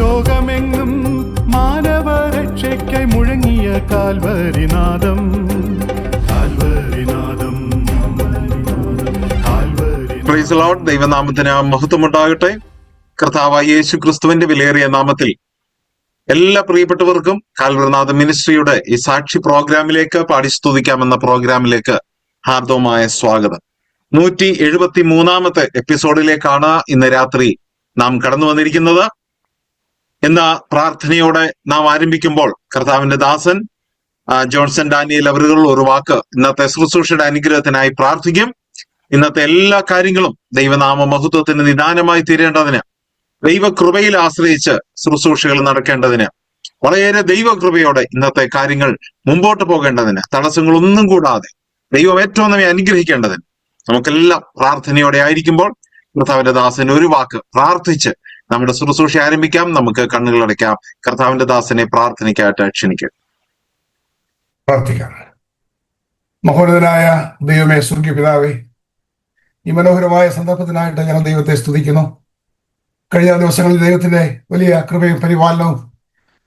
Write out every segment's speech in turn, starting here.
ലോകമെങ്ങും മാനവരക്ഷയ്ക്കായി മുഴങ്ങിയ കാൽവരിനാദം, കാൽവരിനാദം, praise the Lord. ദൈവനാമത്തിന് മഹത്വമുണ്ടാകട്ടെ. കർത്താവായ യേശു ക്രിസ്തുവിന്റെ വിലയേറിയ നാമത്തിൽ എല്ലാ പ്രിയപ്പെട്ടവർക്കും കാൽവരിനാഥ മിനിസ്ട്രിയുടെ ഈ സാക്ഷി പ്രോഗ്രാമിലേക്ക്, പാടി സ്തുതിക്കാമെന്ന പ്രോഗ്രാമിലേക്ക് ഹാർദവമായ സ്വാഗതം. 173 എപ്പിസോഡിലേക്കാണ് ഇന്ന് രാത്രി നാം കടന്നു വന്നിരിക്കുന്നത്. എന്ന പ്രാർത്ഥനയോടെ നാം ആരംഭിക്കുമ്പോൾ കർത്താവിന്റെ ദാസൻ ജോൺസൺ ഡാനിയൽ അവറുകൾ ഒരു വാക്ക് ഇന്നത്തെ ശുശ്രൂഷയുടെ അനുഗ്രഹത്തിനായി പ്രാർത്ഥിക്കും. ഇന്നത്തെ എല്ലാ കാര്യങ്ങളും ദൈവനാമ മഹത്വത്തിന് നിദാനമായി തീരേണ്ടതിന്, ദൈവകൃപയിൽ ആശ്രയിച്ച് ശുശ്രൂഷകൾ നടക്കേണ്ടതിന്, വളരെയേറെ ദൈവകൃപയോടെ ഇന്നത്തെ കാര്യങ്ങൾ മുമ്പോട്ട് പോകേണ്ടതിന്, തടസ്സങ്ങളൊന്നും കൂടാതെ ദൈവം ഏറ്റവും നമ്മെ അനുഗ്രഹിക്കേണ്ടതിന് നമുക്കെല്ലാം പ്രാർത്ഥനയോടെ ആയിരിക്കുമ്പോൾ കർത്താവിന്റെ ദാസന് ഒരു വാക്ക് പ്രാർത്ഥിച്ച് നമ്മുടെ ശുശ്രൂഷ ആരംഭിക്കാം. നമുക്ക് കണ്ണുകളടയ്ക്കാം. കർത്താവിന്റെ ദാസനെ പ്രാർത്ഥനയ്ക്കായിട്ട് ക്ഷണിക്കാം. പ്രാർത്ഥിക്കാം. മഹോന്നതനായ ദൈവമേ, സ്വർഗീയ പിതാവേ, ഈ മനോഹരമായ സന്ദർഭത്തിനായിട്ട് ഞങ്ങൾ ദൈവത്തെ സ്തുതിക്കുന്നു. കഴിഞ്ഞ ദിവസങ്ങളിൽ ദൈവത്തിന്റെ വലിയ കൃപയും പരിപാലനവും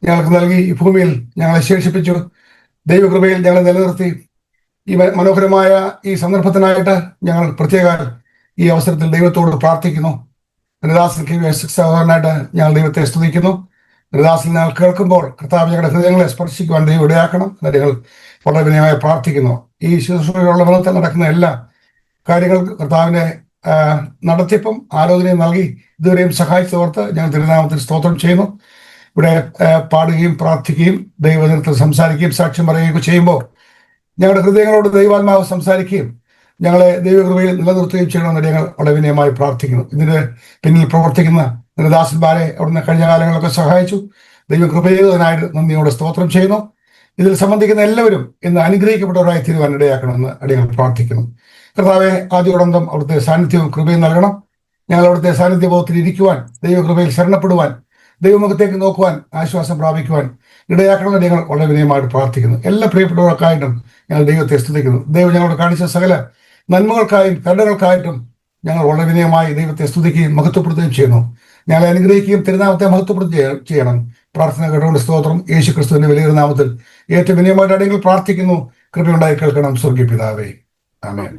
ഞങ്ങൾക്ക് നൽകി ഈ ഭൂമിയിൽ ഞങ്ങളെ ശേഷിപ്പിച്ചു. ദൈവകൃപയിൽ ഞങ്ങളെ നിലനിർത്തി. ഈ മനോഹരമായ ഈ സന്ദർഭത്തിനായിട്ട് ഞങ്ങൾ പ്രത്യേക ഈ അവസരത്തിൽ ദൈവത്തോട് പ്രാർത്ഥിക്കുന്നു. ദാസൻ സഹോദരനായിട്ട് ഞങ്ങൾ ദൈവത്തെ സ്തുതിക്കുന്നു. ദാസൻ ഞങ്ങൾ കേൾക്കുമ്പോൾ കർത്താവ് ഞങ്ങളുടെ ഹൃദയങ്ങളെ സ്പർശിക്കുവാൻ ദൈവം ഇടയാക്കണം എന്ന് ഞങ്ങൾ വളരെ വിനയമായി പ്രാർത്ഥിക്കുന്നു. ഈ ശുശ്രൂഷകളുടെ ബന്ധത്തിൽ നടക്കുന്ന എല്ലാ കാര്യങ്ങൾ കർത്താവിന്റെ നടത്തിപ്പും ആലോചനയും നൽകി ഇതുവരെയും സഹായിച്ചതോർത്ത് ഞങ്ങൾ തിരുനാമത്തിൽ സ്തോത്രം ചെയ്യുന്നു. ഇവിടെ പാടുകയും പ്രാർത്ഥിക്കുകയും ദൈവദിനത്തിൽ സംസാരിക്കുകയും സാക്ഷ്യം പറയുകയും ചെയ്യുമ്പോൾ ഞങ്ങളുടെ ഹൃദയങ്ങളോട് ദൈവാത്മാവ് സംസാരിക്കുകയും ഞങ്ങളെ ദൈവകൃപയിൽ നിലനിർത്തുകയും ചെയ്യണമെന്ന് ഞങ്ങൾ വളരെ വിനയമായി പ്രാർത്ഥിക്കുന്നു. ഇതിന് പിന്നിൽ പ്രവർത്തിക്കുന്ന ദാസന്മാരെ അവിടുന്ന് കഴിഞ്ഞ കാലങ്ങളൊക്കെ സഹായിച്ചു. ദൈവകൃപ ചെയ്തതിനായിട്ട് നന്ദിയോടെ സ്തോത്രം ചെയ്യുന്നു. ഇതിൽ സംബന്ധിക്കുന്ന എല്ലാവരും ഇന്ന് അനുഗ്രഹിക്കപ്പെട്ടവരായി തീരുവാൻ ഇടയാക്കണമെന്ന് അടിയങ്ങൾ പ്രാർത്ഥിക്കുന്നു. കർത്താവെ, ആദ്യോടന്തം അവിടുത്തെ സാന്നിധ്യവും കൃപയും നൽകണം. ഞങ്ങൾ അവിടുത്തെ സാന്നിധ്യബോധത്തിൽ ഇരിക്കുവാൻ, ദൈവകൃപയിൽ ശരണപ്പെടുവാൻ, ദൈവമുഖത്തേക്ക് നോക്കുവാൻ, ആശ്വാസം പ്രാപിക്കുവാൻ ഇടയാക്കണമെന്ന് ഞങ്ങൾ വളരെ വിനയമായിട്ട് പ്രാർത്ഥിക്കുന്നു. എല്ലാ പ്രിയപ്പെട്ടവർക്കായിട്ടും ഞങ്ങൾ ദൈവത്തെ സ്തുതിക്കുന്നു. ദൈവം ഞങ്ങളോട് കാണിച്ച സകല നന്മകൾക്കായും കരുണകൾക്കായിട്ടും ഞങ്ങൾ വളരെ വിനയമായി ദൈവത്തെ സ്തുതിക്കുകയും മഹത്വപ്പെടുത്തുകയും ചെയ്യുന്നു. ഞങ്ങളെ അനുഗ്രഹിക്കുകയും തിരുനാമത്തെ മഹത്വപ്പെടുത്തുകയും ചെയ്യണം. പ്രാർത്ഥന കേട്ടുകൊണ്ട് സ്തോത്രം. യേശു ക്രിസ്തുവിന്റെ വലിയൊരു നാമത്തിൽ ഏറ്റവും വിനയമായിട്ട് അടിയങ്ങൾ പ്രാർത്ഥിക്കുന്നു. കൃപയുണ്ടായി കേൾക്കണം, സ്വർഗീയ പിതാവേ. ആമേൻ.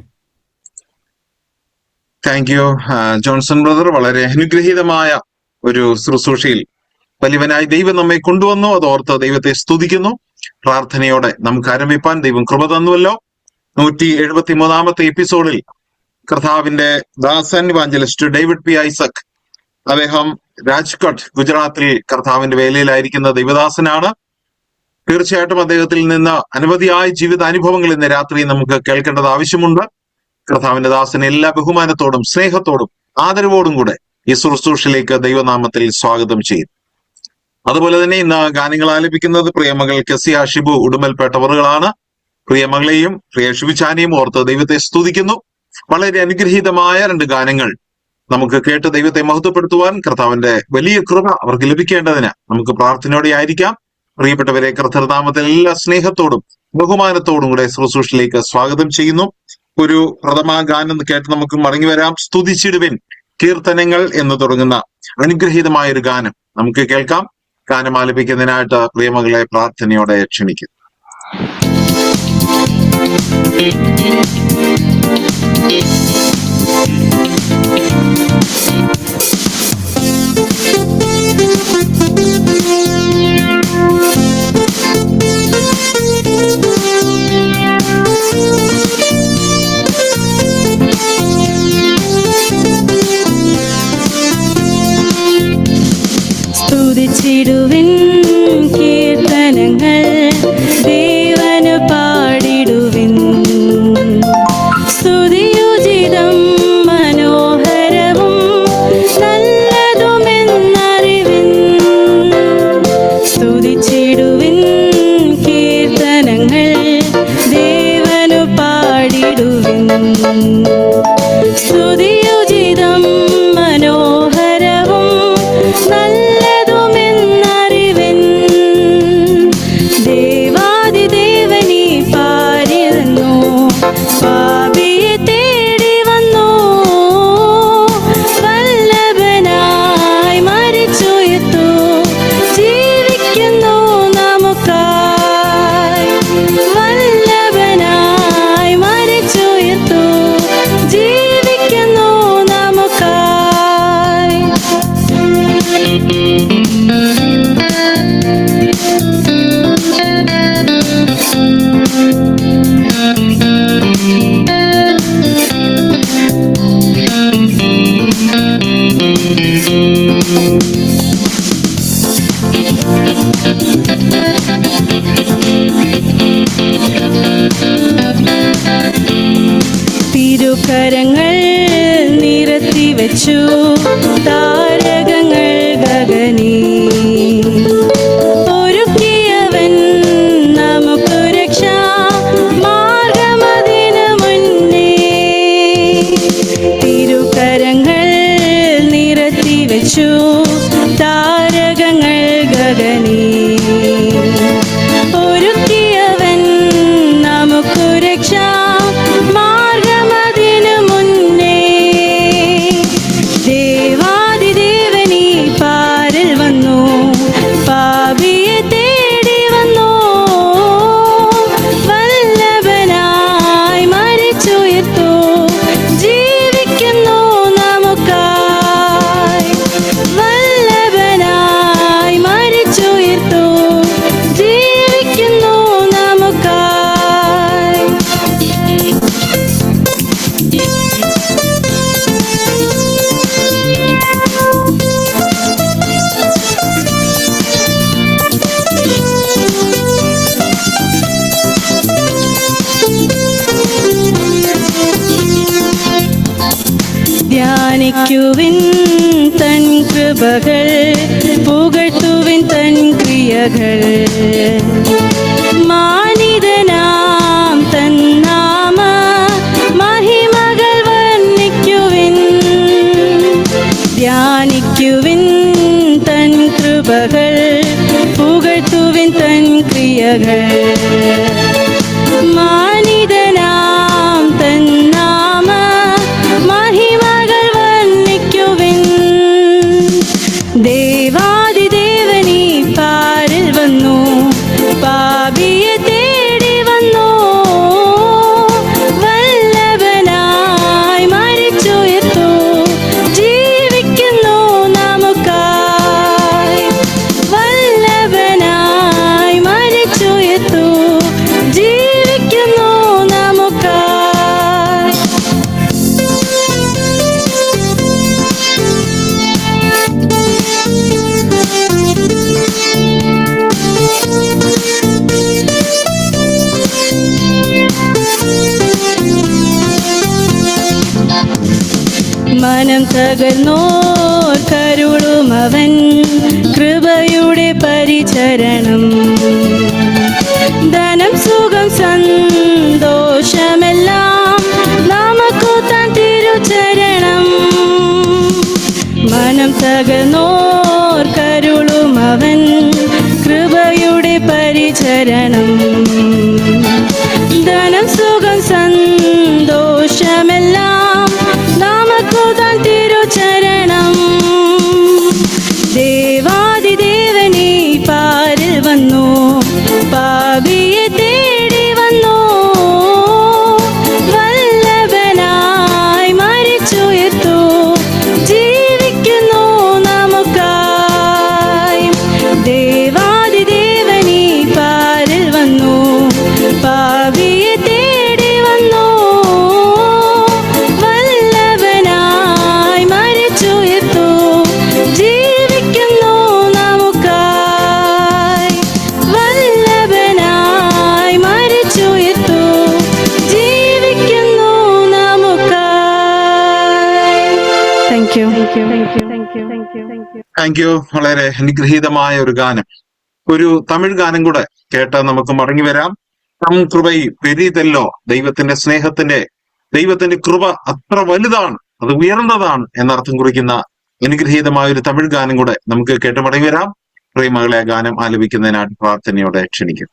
Thank you Johnson brother. വളരെ അനുഗ്രഹീതമായ ഒരു ശുശ്രൂഷയിൽ വലിയവനായി ദൈവം നമ്മെ കൊണ്ടുവന്നു. അതോർത്ത് ദൈവത്തെ സ്തുതിക്കുന്നു. പ്രാർത്ഥനയോടെ നമുക്ക് ആരംഭിപ്പാൻ ദൈവം കൃപ തന്നുവല്ലോ. 173 എപ്പിസോഡിൽ കർത്താവിന്റെ ദാസൻ ഇവാഞ്ചലിസ്റ്റ് ഡേവിഡ് പി ഐസക്, അദ്ദേഹം രാജ്കോട്ട് ഗുജറാത്തിൽ കർത്താവിന്റെ വേലയിലായിരിക്കുന്ന ദൈവദാസനാണ്. തീർച്ചയായിട്ടും അദ്ദേഹത്തിൽ നിന്ന് അനവധിയായ ജീവിതാനുഭവങ്ങൾ ഇന്ന് രാത്രി നമുക്ക് കേൾക്കേണ്ടത് ആവശ്യമുണ്ട്. കർത്താവിന്റെ ദാസനെ എല്ലാ ബഹുമാനത്തോടും സ്നേഹത്തോടും ആദരവോടും കൂടെ ഈ ശുശ്രൂഷയിലേക്ക് ദൈവനാമത്തിൽ സ്വാഗതം ചെയ്യും. അതുപോലെ തന്നെ ഇന്ന് ഗാനങ്ങൾ ആലപിക്കുന്നത് പ്രിയമകൾ കെസിയ ഷിബു ഉടുമൽപേട്ടവറുകളാണ്. പ്രിയമകളെയും പ്രിയ ഷിബുചാനെയും ഓർത്ത് ദൈവത്തെ സ്തുതിക്കുന്നു. വളരെ അനുഗ്രഹീതമായ 2 ഗാനങ്ങൾ നമുക്ക് കേട്ട് ദൈവത്തെ മഹത്വപ്പെടുത്തുവാൻ കർത്താവിന്റെ വലിയ കൃപ അവർക്ക് ലഭിക്കേണ്ടതിന് നമുക്ക് പ്രാർത്ഥനയോടെ ആയിരിക്കാം. പ്രിയപ്പെട്ടവരെ, കർത്തൃനാമത്തിൽ എല്ലാ സ്നേഹത്തോടും ബഹുമാനത്തോടും കൂടെ ശുശ്രൂഷയിലേക്ക് സ്വാഗതം ചെയ്യുന്നു. ഒരു പ്രഥമ ഗാനം കേട്ട് നമുക്ക് മടങ്ങി വരാം. സ്തുതിച്ചിടുവിൻ കീർത്തനങ്ങൾ എന്ന് തുടങ്ങുന്ന അനുഗ്രഹീതമായ ഒരു ഗാനം നമുക്ക് കേൾക്കാം. ഗാനം ആലപിക്കുന്നതിനായിട്ട് പ്രിയമകളെ പ്രാർത്ഥനയോടെ ക്ഷണിക്കുന്നു. സ്തുതിച്ചിടുവിൻ കീർത്തനങ്ങൾ ദേവന് പാടിടുവിൻ. സ്തുതിയുചിതം മനോഹരവും നല്ലതുമെന്നറിവിൻ. സ്തുതിച്ചിടുവിൻ കീർത്തനങ്ങൾ ദേവനു പാടിടുവിൻ. സ്തുതിയുചിതം മനോഹരവും നല്ലതുമെന്നറിവിൻ. വെച്ചു താരകങ്ങൾ ഗഗനേ. ഒരുക്കിയവൻ നമുക്കു രക്ഷാ മാർഗമതിനു മുന്നേ. തിരുക്കരങ്ങൾ നിരത്തി വെച്ചു താരകങ്ങൾ ഗഗനേ. ഒരുക്കിയവൻ നമുക്കു രക്ഷാ മാർഗമതിനു മുന്നേ. ദേവാദിദേവനീ പാരിൽ വന്നു, പാപിയെ തേടി വന്നു. വല്ലഭനായി മരിച്ചുയർത്തു, ജീവിക്കുന്നു നമുക്കായി. വല്ലഭനായി മരിച്ചുയർത്തു, ജീവിക്കുന്നു നമുക്കായി. ധ്യാനിക്കുവിൻ തൻ കൃപകൾ, പുകഴ്ത്തുവിൻ തൻ ക്രിയകൾ. മാനിതനാം തൻ നാമ മഹിമകൾ വർണ്ണിക്കുവിൻ. ധ്യാനിക്കുവിൻ തൻ കൃപകൾ, പുകഴ്ത്തുവിൻ തൻ ക്രിയകൾ. മാനിതനാം തൻ നാമ മഹിമകൾ വർണ്ണിക്കുവിൻ. ദേവാദിദേവനീ പാരിൽ വന്നു, പാപിയെ തേടി വന്നു. വല്ലഭനായി മരിച്ചുയർത്തു, ജീവിക്കുന്നു നമുക്കായി. വല്ലഭനായി മരിച്ചുയർത്തു, ജീവിക്കുന്നു നമുക്കായി. മനം തകർന്നോർ കരുളുമവൻ, കൃപയുടെ പരിചരണം. ധനം സുഖം സന്തോഷമെല്ലാം നമുക്കു താൻ തിരുചരണം. മനം തകർന്നോർ കരുളുമവൻ, കൃപയുടെ പരിചരണം. ധനം സുഖം സന്തോഷമെല്ലാം നമുക്കു താൻ തിരുചരണം. ദേവാദിദേവനീ പാരിൽ വന്നു, പാപിയെ തേടി വന്നു. വല്ലഭനായി മരിച്ചുയർത്തു, ജീവിക്കുന്നു നമുക്കായി. ദേവാദിദേവനീ പാരിൽ വന്നു, പാപിയെ തേടി വന്നു. വല്ലഭനായി മരിച്ചുയർത്തു, ജീവിക്കുന്നു നമുക്കായി. വല്ലഭനായി മരിച്ചുയർത്തു, ജീവിക്കുന്നു നമുക്കായി. Thank you. Thank you. വളരെ അനുഗ്രഹീതമായ ഒരു ഗാനം, ഒരു തമിഴ് ഗാനം കൂടെ കേട്ട് നമുക്ക് മടങ്ങി വരാം. കം കൃപൈ പെരിതല്ലോ, ദൈവത്തിന്റെ കൃപ അത്ര വലുതാണ്, അത് ഉയർന്നതാണ് എന്നർത്ഥം കുറിക്കുന്ന അനുഗ്രഹീതമായ ഒരു തമിഴ് ഗാനം കൂടെ നമുക്ക് കേട്ട് മടങ്ങി വരാം. പ്രിയമകളെ ആ ഗാനം ആലപിക്കുന്നതിനായിട്ട് പ്രാർത്ഥനയോടെ ക്ഷണിക്കും.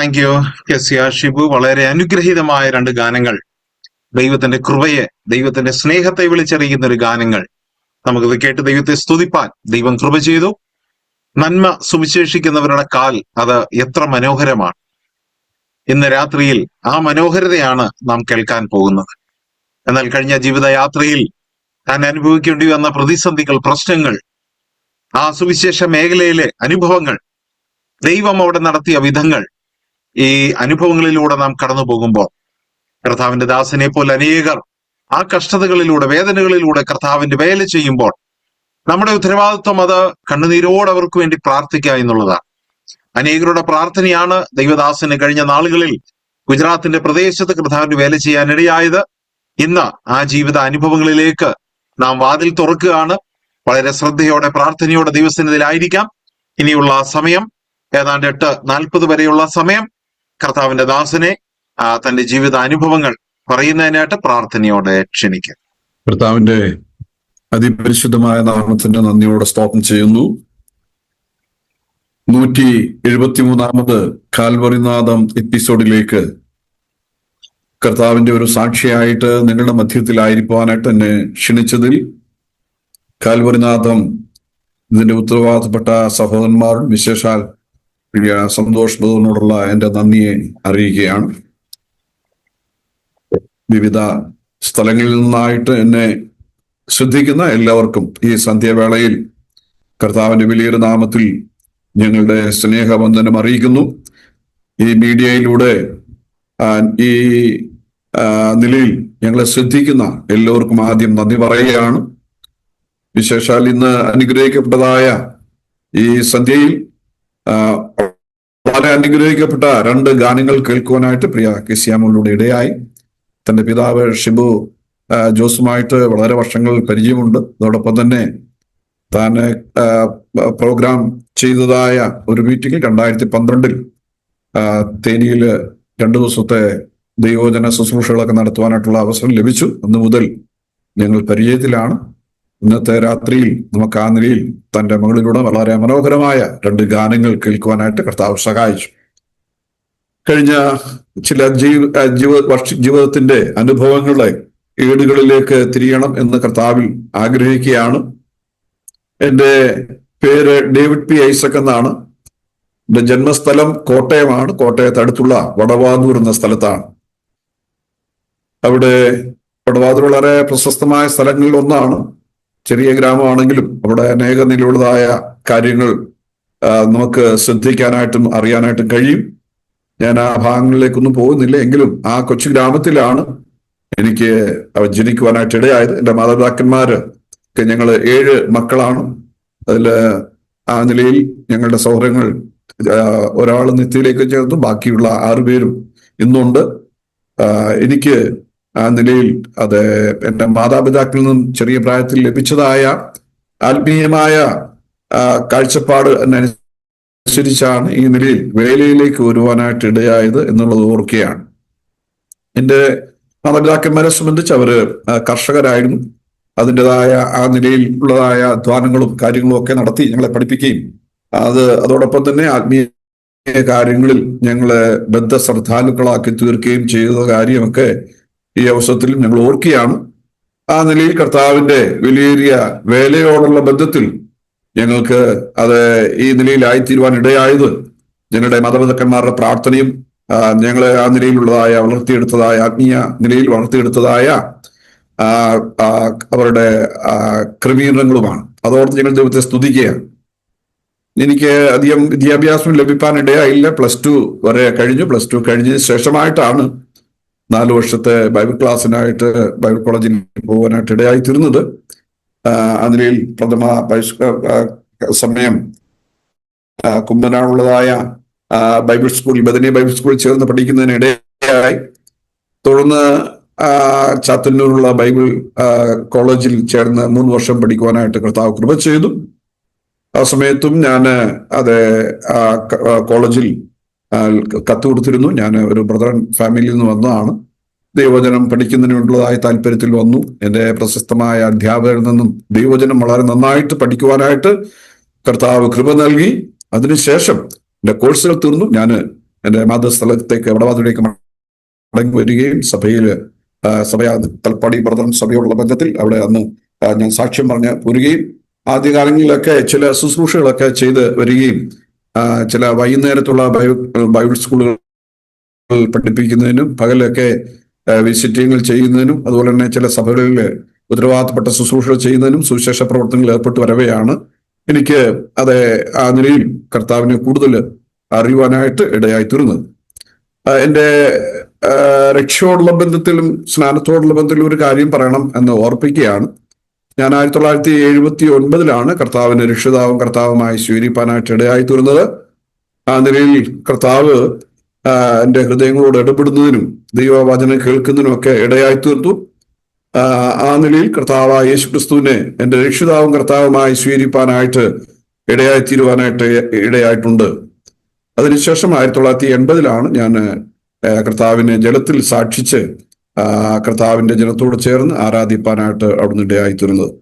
Thank you Shibu. വളരെ അനുഗ്രഹീതമായ രണ്ട് ഗാനങ്ങൾ, ദൈവത്തിന്റെ കൃപയെ, ദൈവത്തിന്റെ സ്നേഹത്തെ വിളിച്ചറിയിക്കുന്ന ഒരു ഗാനങ്ങൾ. നമുക്കത് കേട്ട് ദൈവത്തെ സ്തുതിപ്പാൻ ദൈവം കൃപ ചെയ്തു. നന്മ സുവിശേഷിക്കുന്നവരുടെ കാൽ അത് എത്ര മനോഹരമാണ്. ഇന്ന് രാത്രിയിൽ ആ മനോഹരതയാണ് നാം കേൾക്കാൻ പോകുന്നത്. എന്നാൽ കഴിഞ്ഞ ജീവിതയാത്രയിൽ താൻ അനുഭവിക്കേണ്ടി വന്ന പ്രതിസന്ധികൾ, പ്രശ്നങ്ങൾ, ആ സുവിശേഷ മേഖലയിലെ അനുഭവങ്ങൾ, ദൈവം അവിടെ നടത്തിയ വിധങ്ങൾ, ഈ അനുഭവങ്ങളിലൂടെ നാം കടന്നു പോകുമ്പോൾ കർത്താവിന്റെ ദാസനെ പോലെ അനേകർ ആ കഷ്ടതകളിലൂടെ, വേദനകളിലൂടെ കർത്താവിന്റെ വേല ചെയ്യുമ്പോൾ നമ്മുടെ ഉത്തരവാദിത്വം അത് കണ്ണുനീരോട് അവർക്ക് വേണ്ടി പ്രാർത്ഥിക്കുക എന്നുള്ളതാണ്. അനേകരുടെ പ്രാർത്ഥനയാണ് ദൈവദാസന് കഴിഞ്ഞ നാളുകളിൽ ഗുജറാത്തിന്റെ പ്രദേശത്ത് കർത്താവിന്റെ വേല ചെയ്യാനിടയായത്. ഇന്ന് ആ ജീവിത അനുഭവങ്ങളിലേക്ക് നാം വാതിൽ തുറക്കുകയാണ്. വളരെ ശ്രദ്ധയോടെ, പ്രാർത്ഥനയോടെ ദൈവസന്നിധിയിലായിരിക്കാം. ഇനിയുള്ള സമയം ഏതാണ്ട് 8:40 വരെയുള്ള സമയം കർത്താവിന്റെ ദാസനെ തന്റെ ജീവിത അനുഭവങ്ങൾ പറയുന്നതിനായിട്ട് പ്രാർത്ഥനയോടെ ക്ഷണിക്കുക. കർത്താവിന്റെ അതിപരിശുദ്ധമായ നാമത്തിന്റെ നന്ദിയോടെ സ്തോത്രം ചെയ്യുന്നു. 173 കാൽവറിനാഥം എപ്പിസോഡിലേക്ക് കർത്താവിന്റെ ഒരു സാക്ഷിയായിട്ട് നിങ്ങളുടെ മധ്യത്തിലായിരിക്കാനായിട്ട് എന്നെ ക്ഷണിച്ചതിൽ കാൽവറിനാഥം ഇതിന്റെ ഉത്തരവാദിത്തപ്പെട്ട സഹോദരന്മാരും വിശേഷാൽ സന്തോഷബോധനോടുള്ള എന്റെ നന്ദിയെ അറിയിക്കുകയാണ്. വിവിധ സ്ഥലങ്ങളിൽ നിന്നായിട്ട് എന്നെ ശ്രദ്ധിക്കുന്ന എല്ലാവർക്കും ഈ സന്ധ്യാവേളയിൽ കർത്താവിന്റെ വലിയൊരു നാമത്തിൽ ഞങ്ങളുടെ സ്നേഹവന്ദനം അറിയിക്കുന്നു. ഈ മീഡിയയിലൂടെ ഈ നിലയിൽ ഞങ്ങളെ ശ്രദ്ധിക്കുന്ന എല്ലാവർക്കും ആദ്യം നന്ദി പറയുകയാണ്. വിശേഷാൽ ഇന്ന് അനുഗ്രഹിക്കപ്പെട്ടതായ ഈ സന്ധ്യയിൽ വളരെ അനുഗ്രഹിക്കപ്പെട്ട 2 ഗാനങ്ങൾ കേൾക്കുവാനായിട്ട് പ്രിയ കിസ്യാമോളിലൂടെ ഇടയായി. തന്റെ പിതാവ് ഷിബു ജോസുമായിട്ട് വളരെ വർഷങ്ങൾ പരിചയമുണ്ട്. അതോടൊപ്പം തന്നെ താൻ പ്രോഗ്രാം ചെയ്തതായ ഒരു മീറ്റിംഗിൽ 2012 തേനിയിൽ 2 ദിവസത്തെ ദൈവോജന ശുശ്രൂഷകളൊക്കെ നടത്തുവാനായിട്ടുള്ള അവസരം ലഭിച്ചു. അന്ന് മുതൽ ഞങ്ങൾ പരിചയത്തിലാണ്. ഇന്നത്തെ രാത്രിയിൽ നമുക്ക് ആ നിലയിൽ തന്റെ മകളിലൂടെ വളരെ മനോഹരമായ 2 ഗാനങ്ങൾ കേൾക്കുവാനായിട്ട് കർത്താവ് സഹായിച്ചു. കഴിഞ്ഞ ചില ജീവിതത്തിന്റെ അനുഭവങ്ങളെ ഏടുകളിലേക്ക് തിരിയണം എന്ന് കർത്താവിൽ ആഗ്രഹിക്കുകയാണ്. എൻ്റെ പേര് ഡേവിഡ് പി ഐസക് എന്നാണ്. എൻ്റെ ജന്മസ്ഥലം കോട്ടയമാണ്. കോട്ടയത്ത് അടുത്തുള്ള വടവാതൂർ എന്ന സ്ഥലത്താണ്. അവിടെ വടവാതൂർ വളരെ പ്രശസ്തമായ സ്ഥലങ്ങളിൽ ഒന്നാണ്. ചെറിയ ഗ്രാമമാണെങ്കിലും അവിടെ അനേക നിലയുള്ളതായ കാര്യങ്ങൾ നമുക്ക് ശ്രദ്ധിക്കാനായിട്ടും അറിയാനായിട്ടും കഴിയും. ഞാൻ ആ ഭാഗങ്ങളിലേക്കൊന്നും പോകുന്നില്ല. എങ്കിലും ആ കൊച്ചു ഗ്രാമത്തിലാണ് എനിക്ക് ജനിക്കുവാനായിട്ട് ഇടയായത്. എൻ്റെ മാതാപിതാക്കന്മാര് ഞങ്ങൾ 7 മക്കളാണ്. അതിൽ ആ നിലയിൽ ഞങ്ങളുടെ സൗഹൃദങ്ങൾ ഒരാൾ നിത്യയിലേക്ക് ചേർന്നു, ബാക്കിയുള്ള 6 പേരും ഇന്നുണ്ട്. എനിക്ക് ആ നിലയിൽ അത് എൻ്റെ മാതാപിതാക്കളിൽ നിന്നും ചെറിയ പ്രായത്തിൽ ലഭിച്ചതായ ആത്മീയമായ കാഴ്ചപ്പാട് അനുസരിച്ചാണ് ഈ നിലയിൽ വേലയിലേക്ക് വരുവാനായിട്ട് ഇടയായത് എന്നുള്ളത് ഓർക്കുകയാണ്. എൻ്റെ മാതാപിതാക്കന്മാരെ സംബന്ധിച്ച് അവര് കർഷകരായിരുന്നു. അതിൻ്റെതായ ആ നിലയിൽ ഉള്ളതായ അധ്വാനങ്ങളും കാര്യങ്ങളും ഒക്കെ നടത്തി ഞങ്ങളെ പഠിപ്പിക്കുകയും അതോടൊപ്പം തന്നെ ആത്മീയ കാര്യങ്ങളിൽ ഞങ്ങളെ ബദ്ധശ്രദ്ധാലുക്കളാക്കി തീർക്കുകയും ചെയ്ത കാര്യമൊക്കെ ഈ അവസരത്തിൽ ഞങ്ങൾ ഓർക്കുകയാണ്. ആ നിലയിൽ കർത്താവിന്റെ വലിയ വേലയോടുള്ള ബന്ധത്തിൽ ഞങ്ങൾക്ക് അത് ഈ നിലയിലായിത്തീരുവാൻ ഇടയായത് ഞങ്ങളുടെ മാതാപിതാക്കന്മാരുടെ പ്രാർത്ഥനയും ഞങ്ങളെ ആ നിലയിലുള്ളതായ വളർത്തിയെടുത്തതായ ആത്മീയ നിലയിൽ വളർത്തിയെടുത്തതായ അവരുടെ ക്രമീകരണങ്ങളുമാണ്. അതോടൊപ്പം ഞങ്ങൾ ദൈവത്തെ സ്തുതിക്കുകയാണ്. എനിക്ക് അധികം വിദ്യാഭ്യാസം ലഭിക്കാൻ ഇടയായില്ല. +2 വരെ കഴിഞ്ഞു. +2 കഴിഞ്ഞതിന് ശേഷമായിട്ടാണ് 4 വർഷത്തെ ബൈബിൾ ക്ലാസ്സിനായിട്ട് ബൈബിൾ കോളേജിൽ പോകാനായിട്ട് ഇടയായിത്തീരുന്നത്. ആ നിലയിൽ പ്രഥമ സമയം കുമ്പനാളുള്ളതായ ബൈബിൾ സ്കൂൾ, ബദനി ബൈബിൾ സ്കൂളിൽ ചേർന്ന് പഠിക്കുന്നതിന് ഇടയായി. തുടർന്ന് ചാത്തന്നൂരുള്ള ബൈബിൾ കോളേജിൽ ചേർന്ന് 3 വർഷം പഠിക്കുവാനായിട്ട് കർത്താവ് കൃപ ചെയ്തു. ആ സമയത്തും ഞാൻ കോളേജിൽ കത്ത് കൊടുത്തിരുന്നു. ഞാൻ ഒരു ബ്രദറൻ ഫാമിലിയിൽ നിന്ന് വന്നതാണ്. ദൈവവചനം പഠിക്കുന്നതിനുള്ളതായ താല്പര്യത്തിൽ വന്നു. എൻ്റെ പ്രശസ്തമായ അധ്യാപകരിൽ നിന്നും ദൈവവചനം വളരെ നന്നായിട്ട് പഠിക്കുവാനായിട്ട് കർത്താവ് കൃപ നൽകി. അതിനുശേഷം എൻ്റെ കോഴ്സുകൾ തീർന്നു. ഞാൻ എൻ്റെ മാതൃസ്ഥലത്തേക്ക് വടവാതിലേക്ക് മടങ്ങി വരികയും സഭയാ തലപ്പാടി ബ്രദർ സഭയോടുള്ള ബന്ധത്തിൽ അവിടെ അന്ന് ഞാൻ സാക്ഷ്യം പറഞ്ഞ് പോരുകയും ആദ്യകാലങ്ങളിലൊക്കെ ചില ശുശ്രൂഷകളൊക്കെ ചെയ്ത് വരികയും ചില വൈകുന്നേരത്തുള്ള ബൈബിൾ സ്കൂളുകൾ പഠിപ്പിക്കുന്നതിനും പകലൊക്കെ വിസിറ്റിങ്ങൾ ചെയ്യുന്നതിനും അതുപോലെ തന്നെ ചില സഭകളിൽ ഉത്തരവാദിത്തപ്പെട്ട ശുശ്രൂഷകൾ ചെയ്യുന്നതിനും സുവിശേഷ പ്രവർത്തനങ്ങളിൽ ഏർപ്പെട്ടു വരവെയാണ് എനിക്ക് അത് ആ നിലയിൽ കർത്താവിനെ കൂടുതൽ അറിയുവാനായിട്ട് ഇടയായി തീർന്നത്. എൻ്റെ രക്ഷയോടുള്ള ബന്ധത്തിലും സ്നാനത്തോടുള്ള ബന്ധത്തിലും ഒരു കാര്യം പറയണം എന്ന് ഓർപ്പിക്കുകയാണ്. ഞാൻ 1979 കർത്താവിനെ രക്ഷിതാവും കർത്താവുമായി സ്വീകരിപ്പാനായിട്ട് ഇടയായി തീർന്നത്. ആ നിലയിൽ കർത്താവ് എൻ്റെ ഹൃദയങ്ങളോട് ഇടപെടുന്നതിനും ദൈവവചനം കേൾക്കുന്നതിനും ഒക്കെ ഇടയായി തീർന്നു. ആ നിലയിൽ കർത്താവായ യേശു ക്രിസ്തുവിനെ എൻ്റെ രക്ഷിതാവും കർത്താവുമായി സ്വീകരിപ്പാനായിട്ട് ഇടയായി തീരുവാനായിട്ട് ഇടയായിട്ടുണ്ട്. അതിനുശേഷം 1980 ഞാൻ കർത്താവിനെ ജലത്തിൽ സാക്ഷിച്ച് കർത്താവിന്റെ ജനത്തോട് ചേർന്ന് ആരാധിപ്പാനായിട്ട് അവിടുന്ന് ഇടയായി തീർന്നത്.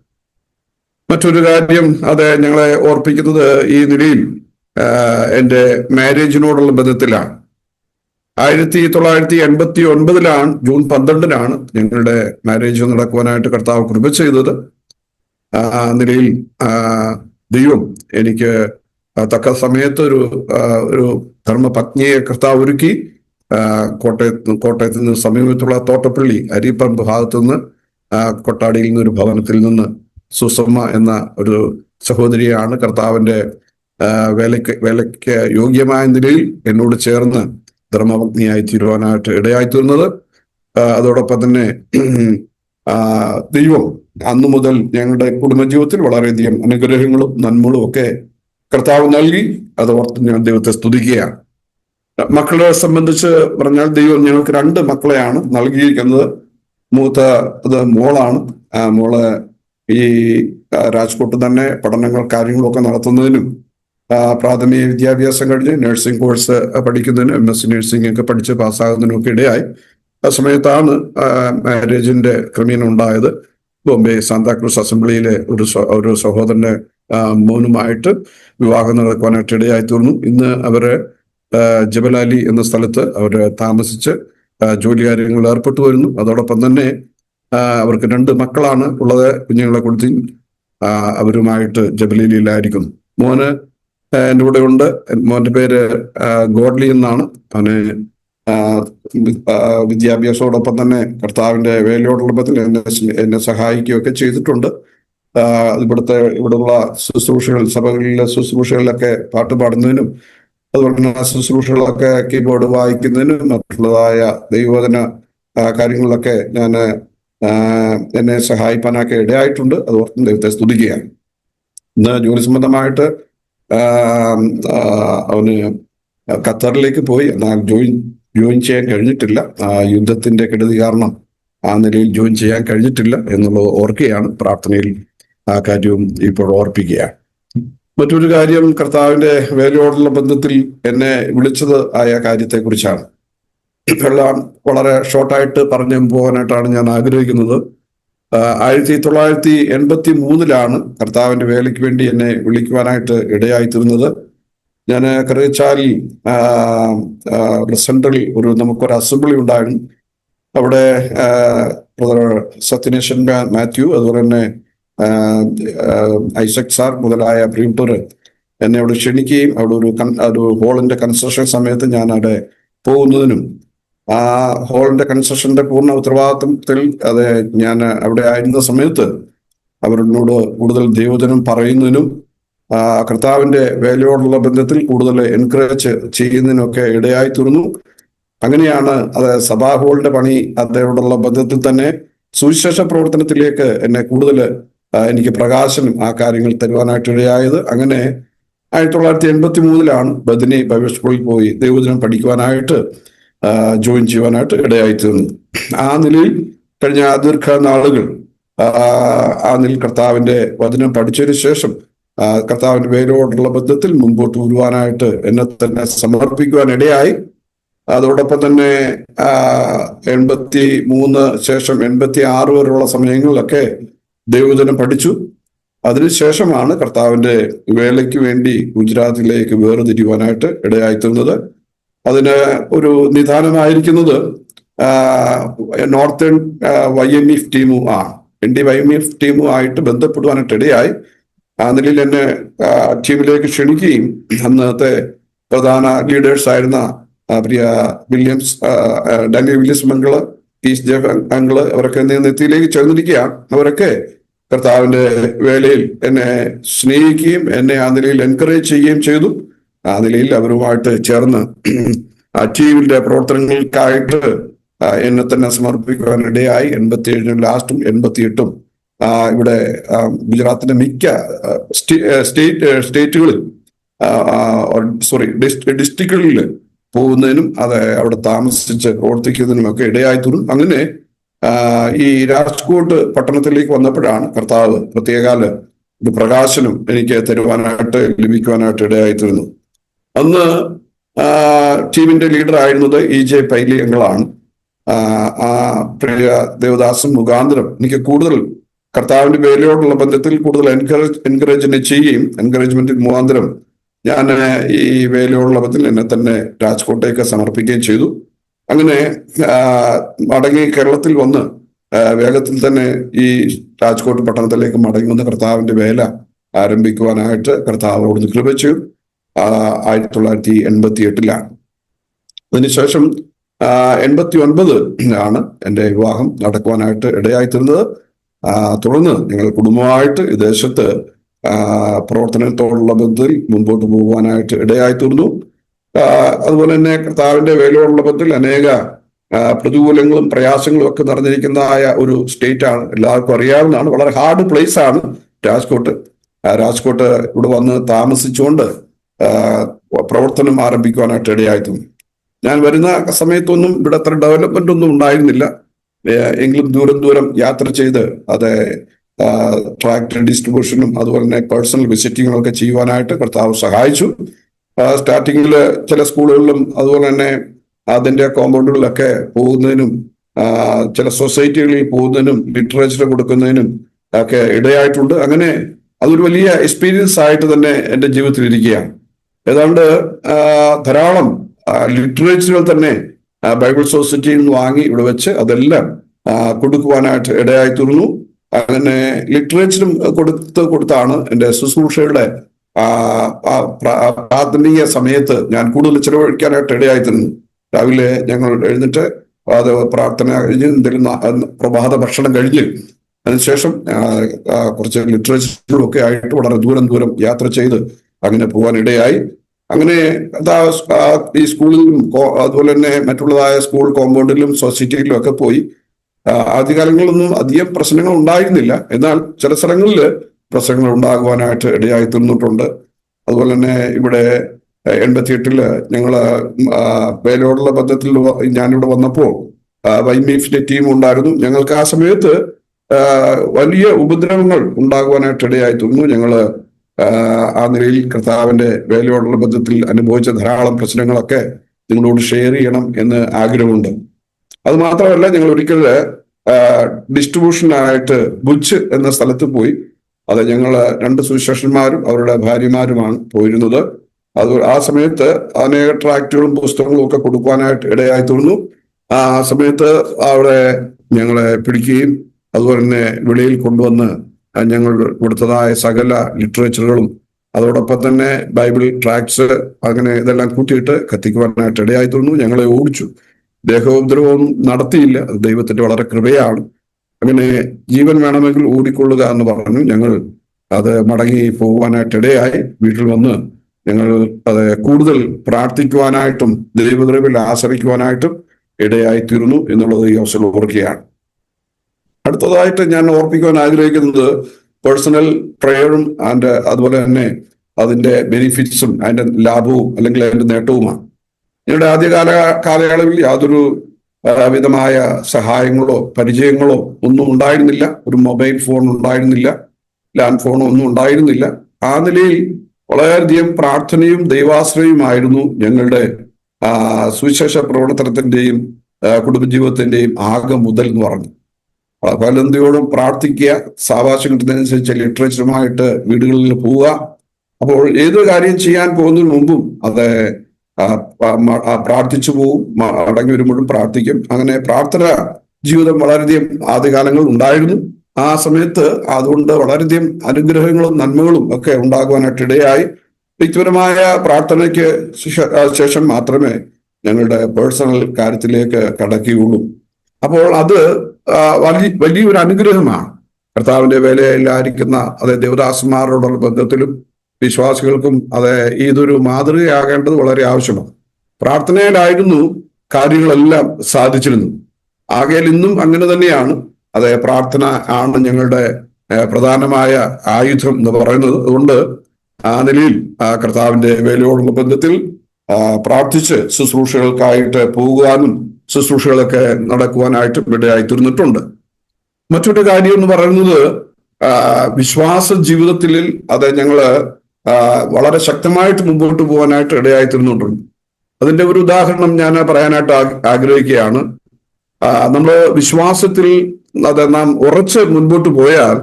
മറ്റൊരു കാര്യം അത് ഞങ്ങളെ ഓർപ്പിക്കുന്നത് ഈ നിലയിൽ എൻ്റെ മാരേജിനോടുള്ള ബന്ധത്തിലാണ്. 1989 ജൂൺ 12 ഞങ്ങളുടെ മാരേജ് നടക്കുവാനായിട്ട് കർത്താവ് കൃപ ചെയ്തത്. ആ നിലയിൽ ദൈവം എനിക്ക് തക്ക സമയത്ത് ഒരു ധർമ്മപത്നിയെ കർത്താവ് ഒരുക്കി. കോട്ടയത്ത് നിന്ന് സമീപത്തുള്ള തോട്ടപ്പള്ളി അരിപ്പറമ്പ് ഭാഗത്തു നിന്ന് കൊട്ടാടിയിൽ നിന്ന് ഒരു ഭവനത്തിൽ നിന്ന് സുസമ്മ എന്ന ഒരു സഹോദരിയാണ് കർത്താവിന്റെ വേലയ്ക്ക് യോഗ്യമായ നിലയിൽ എന്നോട് ചേർന്ന് ധർമ്മപത്നിയായി തീരുവാനായിട്ട് ഇടയായി തീർന്നത്. അതോടൊപ്പം തന്നെ ദൈവം അന്നു മുതൽ ഞങ്ങളുടെ കുടുംബജീവിതത്തിൽ വളരെയധികം അനുഗ്രഹങ്ങളും നന്മകളും ഒക്കെ കർത്താവ് നൽകി. അതോർത്ത് ഞാൻ ദൈവത്തെ സ്തുതിക്കുകയാണ്. മക്കളെ സംബന്ധിച്ച് പറഞ്ഞാൽ ദൈവം ഞങ്ങൾക്ക് 2 മക്കളെയാണ് നൽകിയിരിക്കുന്നത്. മൂത്തത് മോളാണ്. മോള് ഈ രാജ്കോട്ട് തന്നെ പഠനങ്ങൾ കാര്യങ്ങളൊക്കെ നടത്തുന്നതിനും പ്രാഥമിക വിദ്യാഭ്യാസം കഴിഞ്ഞ് നഴ്സിംഗ് കോഴ്സ് പഠിക്കുന്നതിനും MSc നഴ്സിംഗ് ഒക്കെ പഠിച്ച് പാസ്സാകുന്നതിനും ഒക്കെ ഇടയായി. ആ സമയത്താണ് മാരേജിന്റെ ക്രമീണം ഉണ്ടായത്. ബോംബെ സാന്താക്രൂസ് അസംബ്ലിയിലെ ഒരു സഹോദരന്റെ മോനുമായിട്ട് വിവാഹം നടക്കുവാനായിട്ട് ഇടയായി തീർന്നു. ഇന്ന് അവര് ജബലാലി എന്ന സ്ഥലത്ത് അവർ താമസിച്ച് ജോലി കാര്യങ്ങളിൽ ഏർപ്പെട്ടു വരുന്നു. അതോടൊപ്പം തന്നെ അവർക്ക് 2 മക്കളാണ് ഉള്ളത്. കുഞ്ഞുങ്ങളെ കൊടുത്തി അവരുമായിട്ട് ജബലാലിയിലായിരിക്കുന്നു. മോന് എൻ്റെ കൂടെ ഉണ്ട്. മോന്റെ പേര് ഗോഡ്ലി എന്നാണ്. അവന് വിദ്യാഭ്യാസത്തോടൊപ്പം തന്നെ കർത്താവിന്റെ വേലയോടുള്ള ബന്ധത്തിൽ എന്നെ സഹായിക്കുകയൊക്കെ ചെയ്തിട്ടുണ്ട്. ഇവിടെയുള്ള ശുശ്രൂഷകൾ, സഭകളിലെ ശുശ്രൂഷകളിലൊക്കെ പാട്ട് പാടുന്നതിനും അതുപോലെ തന്നെ ശുശ്രൂഷകളൊക്കെ കീബോർഡ് വായിക്കുന്നതിനും മറ്റുള്ളതായ ദൈവവചന കാര്യങ്ങളിലൊക്കെ ഞാൻ എന്നെ സഹായിപ്പാനൊക്കെ ഇടയായിട്ടുണ്ട്. അതുപോലെ ദൈവത്തെ സ്തുതിക്കുകയാണ്. ഇന്ന് ജോലി സംബന്ധമായിട്ട് അവന് ഖത്തറിലേക്ക് പോയി. എന്നാൽ ജോയിൻ ചെയ്യാൻ കഴിഞ്ഞിട്ടില്ല. യുദ്ധത്തിന്റെ കെടുതി കാരണം ആ നിലയിൽ ജോയിൻ ചെയ്യാൻ കഴിഞ്ഞിട്ടില്ല എന്നുള്ളത് ഓർക്കുകയാണ്. പ്രാർത്ഥനയിൽ ആ കാര്യവും ഇപ്പോൾ ഓർപ്പിക്കുകയാണ്. മറ്റൊരു കാര്യം, കർത്താവിന്റെ വേലയോടുള്ള ബന്ധത്തിൽ എന്നെ വിളിച്ചത് ആയ കാര്യത്തെക്കുറിച്ചാണ്. എല്ലാം വളരെ ഷോർട്ടായിട്ട് പറഞ്ഞു പോകാനായിട്ടാണ് ഞാൻ ആഗ്രഹിക്കുന്നത്. 1983 കർത്താവിന്റെ വേലയ്ക്ക് വേണ്ടി എന്നെ വിളിക്കുവാനായിട്ട് ഇടയായി തീർന്നത്. ഞാൻ കറുകച്ചാലിൽ സെൻട്രൽ നമുക്കൊരു അസംബ്ലി ഉണ്ടായിരുന്നു. അവിടെ സത്യനേശൻ മാത്യു, അതുപോലെ തന്നെ ഐസക് സാർ മുതലായ പ്രിയപ്പെട്ടവർ എന്നെ അവിടെ ക്ഷണിക്കുകയും അവിടെ ഒരു ഹോളിന്റെ കൺസ്ട്രക്ഷൻ സമയത്ത് ഞാൻ അവിടെ പോകുന്നതിനും ആ ഹോളിന്റെ കൺസ്ട്രക്ഷന്റെ പൂർണ്ണ ഉത്തരവാദിത്വത്തിൽ ഞാൻ അവിടെ ആയിരുന്ന സമയത്ത് അവരോട് കൂടുതൽ ദൈവവചനം പറയുന്നതിനും കർത്താവിന്റെ വേലയോടുള്ള ബന്ധത്തിൽ കൂടുതൽ എൻകറേജ് ചെയ്യുന്നതിനൊക്കെ ഇടയായി തീർന്നു. അങ്ങനെയാണ് സഭാ ഹോളിന്റെ പണി അതോടുള്ള ബന്ധത്തിൽ തന്നെ സുവിശേഷ പ്രവർത്തനത്തിലേക്ക് എന്നെ കൂടുതൽ എനിക്ക് പ്രകാശനം ആ കാര്യങ്ങൾ തരുവാനായിട്ട് ഇടയായത്. അങ്ങനെ 1983 ബദനി ബൈബിൾ സ്കൂളിൽ പോയി ദൈവവചനം പഠിക്കുവാനായിട്ട് ജോയിൻ ചെയ്യുവാനായിട്ട് ഇടയായി തീർന്നു. ആ നിലയിൽ കഴിഞ്ഞ ദീർഘനാളുകൾ ആ നിലയിൽ കർത്താവിന്റെ വചനം പഠിച്ചതിന് ശേഷം കർത്താവിന്റെ വേലയോടുള്ള ബന്ധത്തിൽ മുൻപോട്ട് വരുവാനായിട്ട് എന്നെ തന്നെ സമർപ്പിക്കുവാൻ ഇടയായി. അതോടൊപ്പം തന്നെ 83 ശേഷം 86 വരെയുള്ള സമയങ്ങളിലൊക്കെ ദൈവവചനം പഠിച്ചു. അതിനുശേഷമാണ് കർത്താവിന്റെ വേലയ്ക്ക് വേണ്ടി ഗുജറാത്തിലേക്ക് വേർതിരിയുവാനായിട്ട് ഇടയായി തീർന്നത്. അതിന് ഒരു നിദാനമായിരിക്കുന്നത് നോർത്തേൺ YMF ടീമും ND-YMF ടീമുമായിട്ട് ബന്ധപ്പെടുവാനായിട്ട് ഇടയായി. ആ നിലയിൽ എന്നെ ടീമിലേക്ക് ക്ഷണിക്കുകയും അന്നത്തെ പ്രധാന ലീഡേഴ്സ് ആയിരുന്ന പ്രിയ ഡാനിയൽ വില്യംസ് മംഗള്, ഈസ് ജെഫ് അങ്കിള്, അവരൊക്കെ നെത്തിയിലേക്ക് ചേർന്നിരിക്കുകയാണ്. അവരൊക്കെ കർത്താവിന്റെ വേലയിൽ എന്നെ സ്നേഹിക്കുകയും എന്നെ ആ നിലയിൽ എൻകറേജ് ചെയ്യുകയും ചെയ്തു. ആ നിലയിൽ അവരുമായിട്ട് ചേർന്ന് ആ ടീമിന്റെ പ്രവർത്തനങ്ങൾക്കായിട്ട് എന്നെ തന്നെ സമർപ്പിക്കുവാനിടയായി. 87 ലാസ്റ്റും 88 ഇവിടെ ഗുജറാത്തിന്റെ മിക്ക ഡിസ്ട്രിക്റ്റുകളിൽ പോകുന്നതിനും അത് അവിടെ താമസിച്ച് പ്രവർത്തിക്കുന്നതിനും ഒക്കെ ഇടയായി തീർന്നു. അങ്ങനെ ഈ രാജ്കോട്ട് പട്ടണത്തിലേക്ക് വന്നപ്പോഴാണ് കർത്താവ് പ്രത്യേകാല ഒരു പ്രകാശനം എനിക്ക് ലഭിക്കുവാനായിട്ട് ഇടയായി തീർന്നു. അന്ന് ടീമിന്റെ ലീഡർ ആയിരുന്നത് EJ പൈലി അങ്കിളാണ്. ആ പ്രിയ ദേവദാസൻ മുഖാന്തരം എനിക്ക് കൂടുതൽ കർത്താവിന്റെ വേലയോടുള്ള ബന്ധത്തിൽ കൂടുതൽ എൻകറേജ് ചെയ്യുകയും എൻകറേജ്മെന്റ് മുഖാന്തരം ഞാൻ ഈ വേലയോടുള്ള ബന്ധത്തിൽ എന്നെ തന്നെ രാജ്കോട്ടേക്ക് സമർപ്പിക്കുകയും ചെയ്തു. അങ്ങനെ മടങ്ങി കേരളത്തിൽ വന്ന് വേഗത്തിൽ തന്നെ ഈ രാജ്കോട്ട് പട്ടണത്തിലേക്ക് മടങ്ങി വന്ന് കർത്താവിന്റെ വേല ആരംഭിക്കുവാനായിട്ട് കർത്താവ് അവിടുന്ന് കൃപ ചെയ്തു. 1988 അതിനുശേഷം 89 എൻ്റെ വിവാഹം നടക്കുവാനായിട്ട് ഇടയായിത്തീർന്നത്. തുടർന്ന് ഞങ്ങൾ കുടുംബമായിട്ട് ഈ ദേശത്ത് പ്രവർത്തനത്തോടുള്ള ബന്ധത്തിൽ മുമ്പോട്ട് പോകുവാനായിട്ട് ഇടയായിത്തീർന്നു. അതുപോലെ തന്നെ കർത്താവിന്റെ വേലയോടുള്ള ബന്ധത്തിൽ അനേക പ്രതികൂലങ്ങളും പ്രയാസങ്ങളും ഒക്കെ നിറഞ്ഞിരിക്കുന്നതായ ഒരു സ്റ്റേറ്റ് ആണ്. എല്ലാവർക്കും അറിയാവുന്നതാണ്. വളരെ ഹാർഡ് പ്ലേസ് ആണ് രാജ്കോട്ട്. രാജ്കോട്ട് ഇവിടെ വന്ന് താമസിച്ചുകൊണ്ട് പ്രവർത്തനം ആരംഭിക്കുവാനായിട്ട് ഇടയായിത്തീർന്നു. ഞാൻ വരുന്ന സമയത്തൊന്നും ഇവിടെ അത്ര ഡെവലപ്മെന്റ് ഒന്നും ഉണ്ടായിരുന്നില്ല. എങ്കിലും ദൂരം യാത്ര ചെയ്ത് അത് ട്രാക്ടർ ഡിസ്ട്രിബ്യൂഷനും അതുപോലെ തന്നെ പേഴ്സണൽ വിസിറ്റിങ്ങും ഒക്കെ ചെയ്യുവാനായിട്ട് കർത്താവ് സഹായിച്ചു. സ്റ്റാർട്ടിങ്ങിൽ ചില സ്കൂളുകളിലും അതുപോലെ തന്നെ അതിന്റെ കോമ്പൗണ്ടുകളിലൊക്കെ പോകുന്നതിനും ചില സൊസൈറ്റികളിൽ പോകുന്നതിനും ലിറ്ററേച്ചർ കൊടുക്കുന്നതിനും ഒക്കെ ഇടയായിട്ടുണ്ട്. അങ്ങനെ അതൊരു വലിയ എക്സ്പീരിയൻസ് ആയിട്ട് തന്നെ എൻ്റെ ജീവിതത്തിൽ ഇരിക്കുകയാണ്. ഏതാണ്ട് ധാരാളം ലിറ്ററേച്ചറുകൾ തന്നെ ബൈബിൾ സൊസൈറ്റിയിൽ നിന്ന് വാങ്ങി ഇവിടെ വെച്ച് അതെല്ലാം കൊടുക്കുവാനായിട്ട് ഇടയായിത്തീർന്നു. അങ്ങനെ ലിറ്ററേച്ചറും കൊടുത്താണ് എൻ്റെ ശുശ്രൂഷയുടെ പ്രാഥമിക സമയത്ത് ഞാൻ കൂടുതൽ ചിലവഴിക്കാനായിട്ട് ഇടയായിത്തീർന്നു. രാവിലെ ഞങ്ങൾ എഴുന്നിട്ട് അത് പ്രാർത്ഥന കഴിഞ്ഞ് എന്തെങ്കിലും പ്രഭാത ഭക്ഷണം കഴിഞ്ഞ് അതിനുശേഷം കുറച്ച് ലിറ്ററേച്ചറും ഒക്കെ ആയിട്ട് വളരെ ദൂരം യാത്ര ചെയ്ത് അങ്ങനെ പോകാൻ ഇടയായി. അങ്ങനെ ഈ സ്കൂളിലും അതുപോലെ തന്നെ മറ്റുള്ളതായ സ്കൂൾ കോമ്പൗണ്ടിലും സൊസൈറ്റിയിലും ഒക്കെ പോയി. ആദ്യകാലങ്ങളിലൊന്നും അധികം പ്രശ്നങ്ങൾ ഉണ്ടായിരുന്നില്ല. എന്നാൽ ചില സ്ഥലങ്ങളിൽ പ്രശ്നങ്ങൾ ഉണ്ടാകുവാനായിട്ട് ഇടയായി തീർന്നിട്ടുണ്ട്. അതുപോലെ തന്നെ ഇവിടെ 88 ഞങ്ങൾ വേലയോടുള്ള ബന്ധത്തിൽ ഞാനിവിടെ വന്നപ്പോൾ YMF ടീം ഉണ്ടായിരുന്നു. ഞങ്ങൾക്ക് ആ സമയത്ത് വലിയ ഉപദ്രവങ്ങൾ ഉണ്ടാകുവാനായിട്ട് ഇടയായി തീർന്നു. ഞങ്ങള് ആ നിലയിൽ കർത്താവിന്റെ വേലയോടുള്ള ബന്ധത്തിൽ അനുഭവിച്ച ധാരാളം പ്രശ്നങ്ങളൊക്കെ നിങ്ങളോട് ഷെയർ ചെയ്യണം എന്ന് ആഗ്രഹമുണ്ട്. അത് മാത്രമല്ല, ഞങ്ങൾ ഒരിക്കൽ ഡിസ്ട്രിബ്യൂഷനായിട്ട് ബുച്ച് എന്ന സ്ഥലത്ത് പോയി. അത് ഞങ്ങൾ 2 സുവിശേഷന്മാരും അവരുടെ ഭാര്യമാരുമാണ് പോയിരുന്നത്. അത് ആ സമയത്ത് അനേക ട്രാക്റ്റുകളും പുസ്തകങ്ങളും ഒക്കെ കൊടുക്കുവാനായിട്ട് ഇടയായി തീർന്നു. ആ സമയത്ത് അവിടെ ഞങ്ങളെ പിടിക്കുകയും അതുപോലെ തന്നെ വെളിയിൽ കൊണ്ടുവന്ന് ഞങ്ങൾ കൊടുത്തതായ സകല ലിറ്ററേച്ചറുകളും അതോടൊപ്പം തന്നെ ബൈബിൾ ട്രാക്ട്സ് അങ്ങനെ ഇതെല്ലാം കൂട്ടിയിട്ട് കത്തിക്കുവാനായിട്ട് ഇടയായി തീർന്നു. ഞങ്ങളെ ഓടിച്ചു. ദേഹോപദ്രവമൊന്നും നടത്തിയില്ല. അത് ദൈവത്തിന്റെ വളരെ കൃപയാണ്. അങ്ങനെ ജീവൻ വേണമെങ്കിൽ ഓടിക്കൊള്ളുക എന്ന് പറഞ്ഞു. ഞങ്ങൾ അത് മടങ്ങി പോകുവാനായിട്ട് ഇടയായി. വീട്ടിൽ വന്ന് ഞങ്ങൾ അത് കൂടുതൽ പ്രാർത്ഥിക്കുവാനായിട്ടും ദൈവകൃപയിൽ ആശ്രയിക്കുവാനായിട്ടും ഇടയായി തീർന്നു എന്നുള്ളത് ഈ അവസരം ഓർക്കുകയാണ്. അടുത്തതായിട്ട് ഞാൻ ഓർപ്പിക്കുവാൻ ആഗ്രഹിക്കുന്നത് പേഴ്സണൽ പ്രയറും അതുപോലെ തന്നെ അതിന്റെ ബെനിഫിറ്റ്സും അതിന്റെ ലാഭവും അല്ലെങ്കിൽ അതിന്റെ നേട്ടവുമാണ്. ഞങ്ങളുടെ ആദ്യ കാലയളവിൽ യാതൊരു വിധമായ സഹായങ്ങളോ പരിചയങ്ങളോ ഒന്നും ഉണ്ടായിരുന്നില്ല. ഒരു മൊബൈൽ ഫോൺ ഉണ്ടായിരുന്നില്ല, ലാൻഡ് ഫോണോ ഒന്നും ഉണ്ടായിരുന്നില്ല. ആ നിലയിൽ വളരെയധികം പ്രാർത്ഥനയും ദൈവാശ്രയവുമായിരുന്നു ഞങ്ങളുടെ സുവിശേഷ പ്രവർത്തനത്തിന്റെയും കുടുംബജീവിതത്തിന്റെയും ആകെ മുതൽ എന്ന് പറഞ്ഞു. പലന്തിയോടും പ്രാർത്ഥിക്കുക, സാവകാശം കിട്ടുന്നതിനനുസരിച്ച് ലിറ്ററേച്ചറുമായിട്ട് വീടുകളിൽ പോവുക. അപ്പോൾ ഏത് കാര്യം ചെയ്യാൻ പോകുന്നതിന് മുമ്പും അത് പ്രാർത്ഥിച്ചു പോവും, അടങ്ങി വരുമ്പോഴും പ്രാർത്ഥിക്കും. അങ്ങനെ പ്രാർത്ഥന ജീവിതം വളരെയധികം ആദ്യകാലങ്ങളിൽ ഉണ്ടായിരുന്നു. ആ സമയത്ത് അതുകൊണ്ട് വളരെയധികം അനുഗ്രഹങ്ങളും നന്മകളും ഒക്കെ ഉണ്ടാകുവാനായിട്ട് ഇടയായി. വ്യക്തിപരമായ പ്രാർത്ഥനയ്ക്ക് ശേഷം മാത്രമേ ഞങ്ങളുടെ പേഴ്സണൽ കാര്യത്തിലേക്ക് കടക്കുകയുള്ളൂ. അപ്പോൾ അത് വലിയൊരു അനുഗ്രഹമാണ്. കർത്താവിന്റെ വേലയിലായിരിക്കുന്ന അതേ ദേവദാസന്മാരോടുള്ള ബന്ധത്തിലും വിശ്വാസികൾക്കും അതെ ഇതൊരു മാതൃകയാകേണ്ടത് വളരെ ആവശ്യമാണ്. പ്രാർത്ഥനയിലായിരുന്നു കാര്യങ്ങളെല്ലാം സാധിച്ചിരുന്നു. ആകയാൽ ഇന്നും അങ്ങനെ തന്നെയാണ്. അതെ, പ്രാർത്ഥന ആണ് ഞങ്ങളുടെ പ്രധാനമായ ആയുധം എന്ന് പറയുന്നത്. അതുകൊണ്ട് ആ നിലയിൽ കർത്താവിന്റെ വേലയോടുള്ള ബന്ധത്തിൽ പ്രാർത്ഥിച്ച് ശുശ്രൂഷകൾക്കായിട്ട് പോകുവാനും ശുശ്രൂഷകളൊക്കെ നടക്കുവാനായിട്ടും ഇടയായി തീർന്നിട്ടുണ്ട്. മറ്റൊരു കാര്യം എന്ന് പറയുന്നത് വിശ്വാസ ജീവിതത്തിൽ അത് ഞങ്ങള് വളരെ ശക്തമായിട്ട് മുമ്പോട്ട് പോകാനായിട്ട് ഇടയായി തീർന്നിട്ടുണ്ട്. അതിന്റെ ഒരു ഉദാഹരണം ഞാൻ പറയാനായിട്ട് ആഗ്രഹിക്കുകയാണ്. നമ്മൾ വിശ്വാസത്തിൽ അത് നാം ഉറച്ച് മുൻപോട്ട് പോയാൽ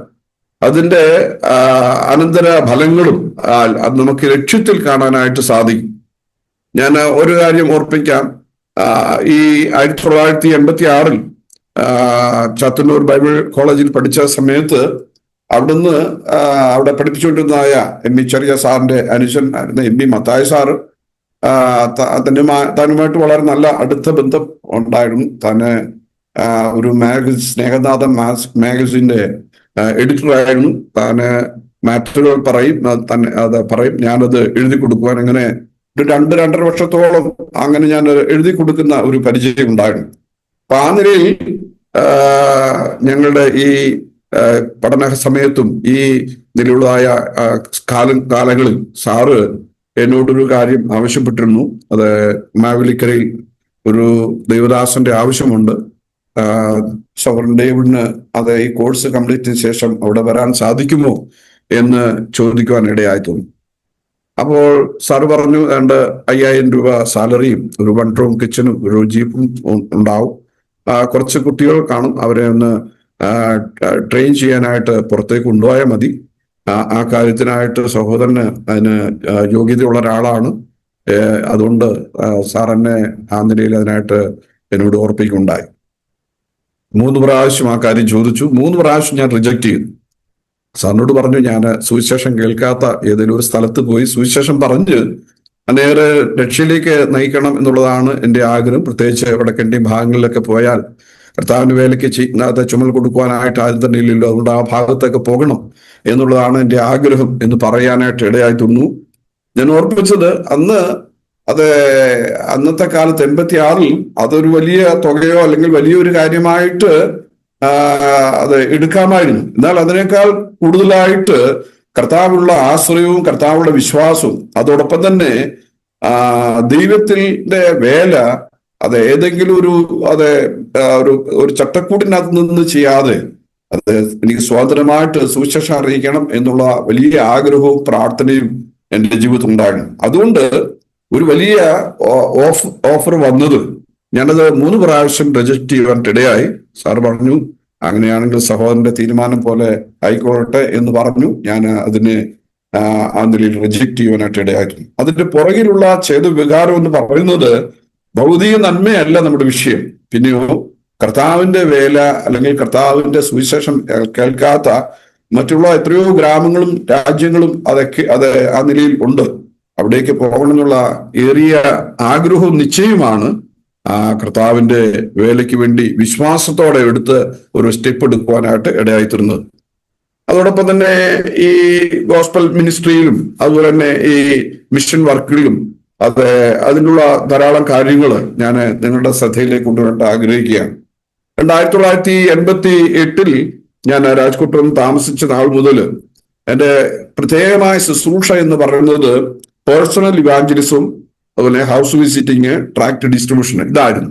അതിന്റെ അനന്തര ഫലങ്ങളും നമുക്ക് ലക്ഷ്യത്തിൽ കാണാനായിട്ട് സാധിക്കും. ഞാൻ ഒരു കാര്യം ഓർപ്പിക്കാം. ഈ 1986 ചാത്തന്നൂർ ബൈബിൾ കോളേജിൽ പഠിച്ച സമയത്ത് അവിടുന്ന് അവിടെ പഠിപ്പിച്ചുകൊണ്ടിരുന്നതായ ME ചെറിയ സാറിന്റെ അനുജൻ ആയിരുന്ന ME മത്തായി സാറ് താനുമായിട്ട് വളരെ നല്ല അടുത്ത ബന്ധം ഉണ്ടായിരുന്നു. തന്നെ ഒരു സ്നേഹനാഥൻ മാഗസിന്റെ എഡിറ്ററായിരുന്നു. താന് മാറ്ററുകൾ പറയും, ഞാനത് എഴുതി കൊടുക്കുവാൻ അങ്ങനെ ഒരു 2-2.5 വർഷത്തോളം അങ്ങനെ ഞാൻ എഴുതി കൊടുക്കുന്ന ഒരു പരിചയം ഉണ്ടായിരുന്നു. അപ്പൊ ആ നിലയിൽ ഞങ്ങളുടെ ഈ പഠന സമയത്തും ഈ നിലയുള്ളതായ കാലങ്ങളിൽ സാറ് എന്നോടൊരു കാര്യം ആവശ്യപ്പെട്ടിരുന്നു. അത് മാവേലിക്കരയിൽ ഒരു ദൈവദാസന്റെ ആവശ്യമുണ്ട്. സോവറൻ ഡേവിഡിന് അത് ഈ കോഴ്സ് കംപ്ലീറ്റ് ചെയ്ത ശേഷം അവിടെ വരാൻ സാധിക്കുമോ എന്ന് ചോദിക്കുവാൻ ഇടയായി തോന്നി. അപ്പോൾ സാറ് പറഞ്ഞു, 5,000 രൂപ സാലറിയും ഒരു 1 റൂം കിച്ചനും ഒരു ജീപ്പും ഉണ്ടാവും. കുറച്ച് കുട്ടികൾ കാണും, അവരെ ഒന്ന് ട്രെയിൻ ചെയ്യാനായിട്ട് പുറത്തേക്ക് കൊണ്ടുപോയാൽ മതി. ആ കാര്യത്തിനായിട്ട് സഹോദരന് അതിന് യോഗ്യതയുള്ള ഒരാളാണ്. അതുകൊണ്ട് സാർ എന്നെ ആ നിലയിൽ അതിനായിട്ട് എന്നോട് ഓർപ്പിക്കുകയുണ്ടായി. 3 പ്രാവശ്യം ആ കാര്യം ചോദിച്ചു. 3 പ്രാവശ്യം ഞാൻ റിജക്റ്റ് ചെയ്തു. സാറിനോട് പറഞ്ഞു, ഞാൻ സുവിശേഷം കേൾക്കാത്ത ഏതെങ്കിലും ഒരു സ്ഥലത്ത് പോയി സുവിശേഷം പറഞ്ഞ് അനേറെ രക്ഷയിലേക്ക് നയിക്കണം എന്നുള്ളതാണ് എൻ്റെ ആഗ്രഹം. പ്രത്യേകിച്ച് വടക്കൻ്റെ ഭാഗങ്ങളിലൊക്കെ പോയാൽ കർത്താവിന്റെ വേലയ്ക്ക് ചുമൽ കൊടുക്കുവാനായിട്ട് ആരും തന്നെ ഇല്ലല്ലോ. അതുകൊണ്ട് ആ ഭാഗത്തൊക്കെ പോകണം എന്നുള്ളതാണ് എൻ്റെ ആഗ്രഹം എന്ന് പറയാനായിട്ട് ഇടയായി തീർന്നു. ഞാൻ ഓർപ്പിച്ചത് അന്നത്തെ കാലത്ത് 86 അതൊരു വലിയ തുകയോ അല്ലെങ്കിൽ വലിയൊരു കാര്യമായിട്ട് അത് എടുക്കാമായിരുന്നു. എന്നാൽ അതിനേക്കാൾ കൂടുതലായിട്ട് കർത്താവുള്ള ആശ്രയവും കർത്താവുള്ള വിശ്വാസവും അതോടൊപ്പം തന്നെ ദൈവത്തിന്റെ വേല അത് ഏതെങ്കിലും ഒരു ചട്ടക്കൂടിനകത്ത് നിന്ന് ചെയ്യാതെ അത് എനിക്ക് സ്വാതന്ത്ര്യമായിട്ട് സുവിശേഷം അറിയിക്കണം എന്നുള്ള വലിയ ആഗ്രഹവും പ്രാർത്ഥനയും എൻ്റെ ജീവിതത്തിൽ ഉണ്ടായിരുന്നു. അതുകൊണ്ട് ഒരു വലിയ ഓഫർ വന്നത് ഞാനത് 3 പ്രാവശ്യം റിജക്റ്റ് ചെയ്യാനായിട്ട് ഇടയായി. സാർ പറഞ്ഞു, അങ്ങനെയാണെങ്കിൽ സഹോദരന്റെ തീരുമാനം പോലെ ആയിക്കോട്ടെ എന്ന് പറഞ്ഞു. ഞാൻ അതിന് ആ നിലയിൽ റിജക്റ്റ് ചെയ്യാനായിട്ട് ഇടയായിരുന്നു. അതിന്റെ പുറകിലുള്ള വികാരം എന്ന് പറയുന്നത് ഭൗതിക നന്മയല്ല നമ്മുടെ വിഷയം. പിന്നെയോ കർത്താവിന്റെ വേല അല്ലെങ്കിൽ കർത്താവിന്റെ സുവിശേഷം കേൾക്കാത്ത മറ്റുള്ള എത്രയോ ഗ്രാമങ്ങളും രാജ്യങ്ങളും അത് ആ നിലയിൽ ഉണ്ട്. അവിടേക്ക് പോകണമെന്നുള്ള ഏറിയ ആഗ്രഹവും നിശ്ചയമാണ് ആ കർത്താവിന്റെ വേലയ്ക്ക് വേണ്ടി വിശ്വാസത്തോടെ എടുത്ത് ഒരു സ്റ്റെപ്പ് എടുക്കുവാനായിട്ട് ഇടയായിത്തീർന്നത്. അതോടൊപ്പം തന്നെ ഈ ഗോസ്പൽ മിനിസ്ട്രിയിലും അതുപോലെ തന്നെ ഈ മിഷൻ വർക്കുകളിലും അതിനുള്ള ധാരാളം കാര്യങ്ങൾ ഞാൻ നിങ്ങളുടെ ശ്രദ്ധയിലേക്ക് കൊണ്ടുവരാൻ ആഗ്രഹിക്കുകയാണ്. 1988 ഞാൻ രാജ്കോട്ടിൽ താമസിച്ച നാൾ മുതൽ എൻ്റെ പ്രത്യേകമായ ശുശ്രൂഷ എന്ന് പറയുന്നത് പേഴ്സണൽ ഇവാഞ്ചലിസം, അതുപോലെ ഹൗസ് വിസിറ്റിങ്, ട്രാക്ട് ഡിസ്ട്രിബ്യൂഷൻ ഇതായിരുന്നു.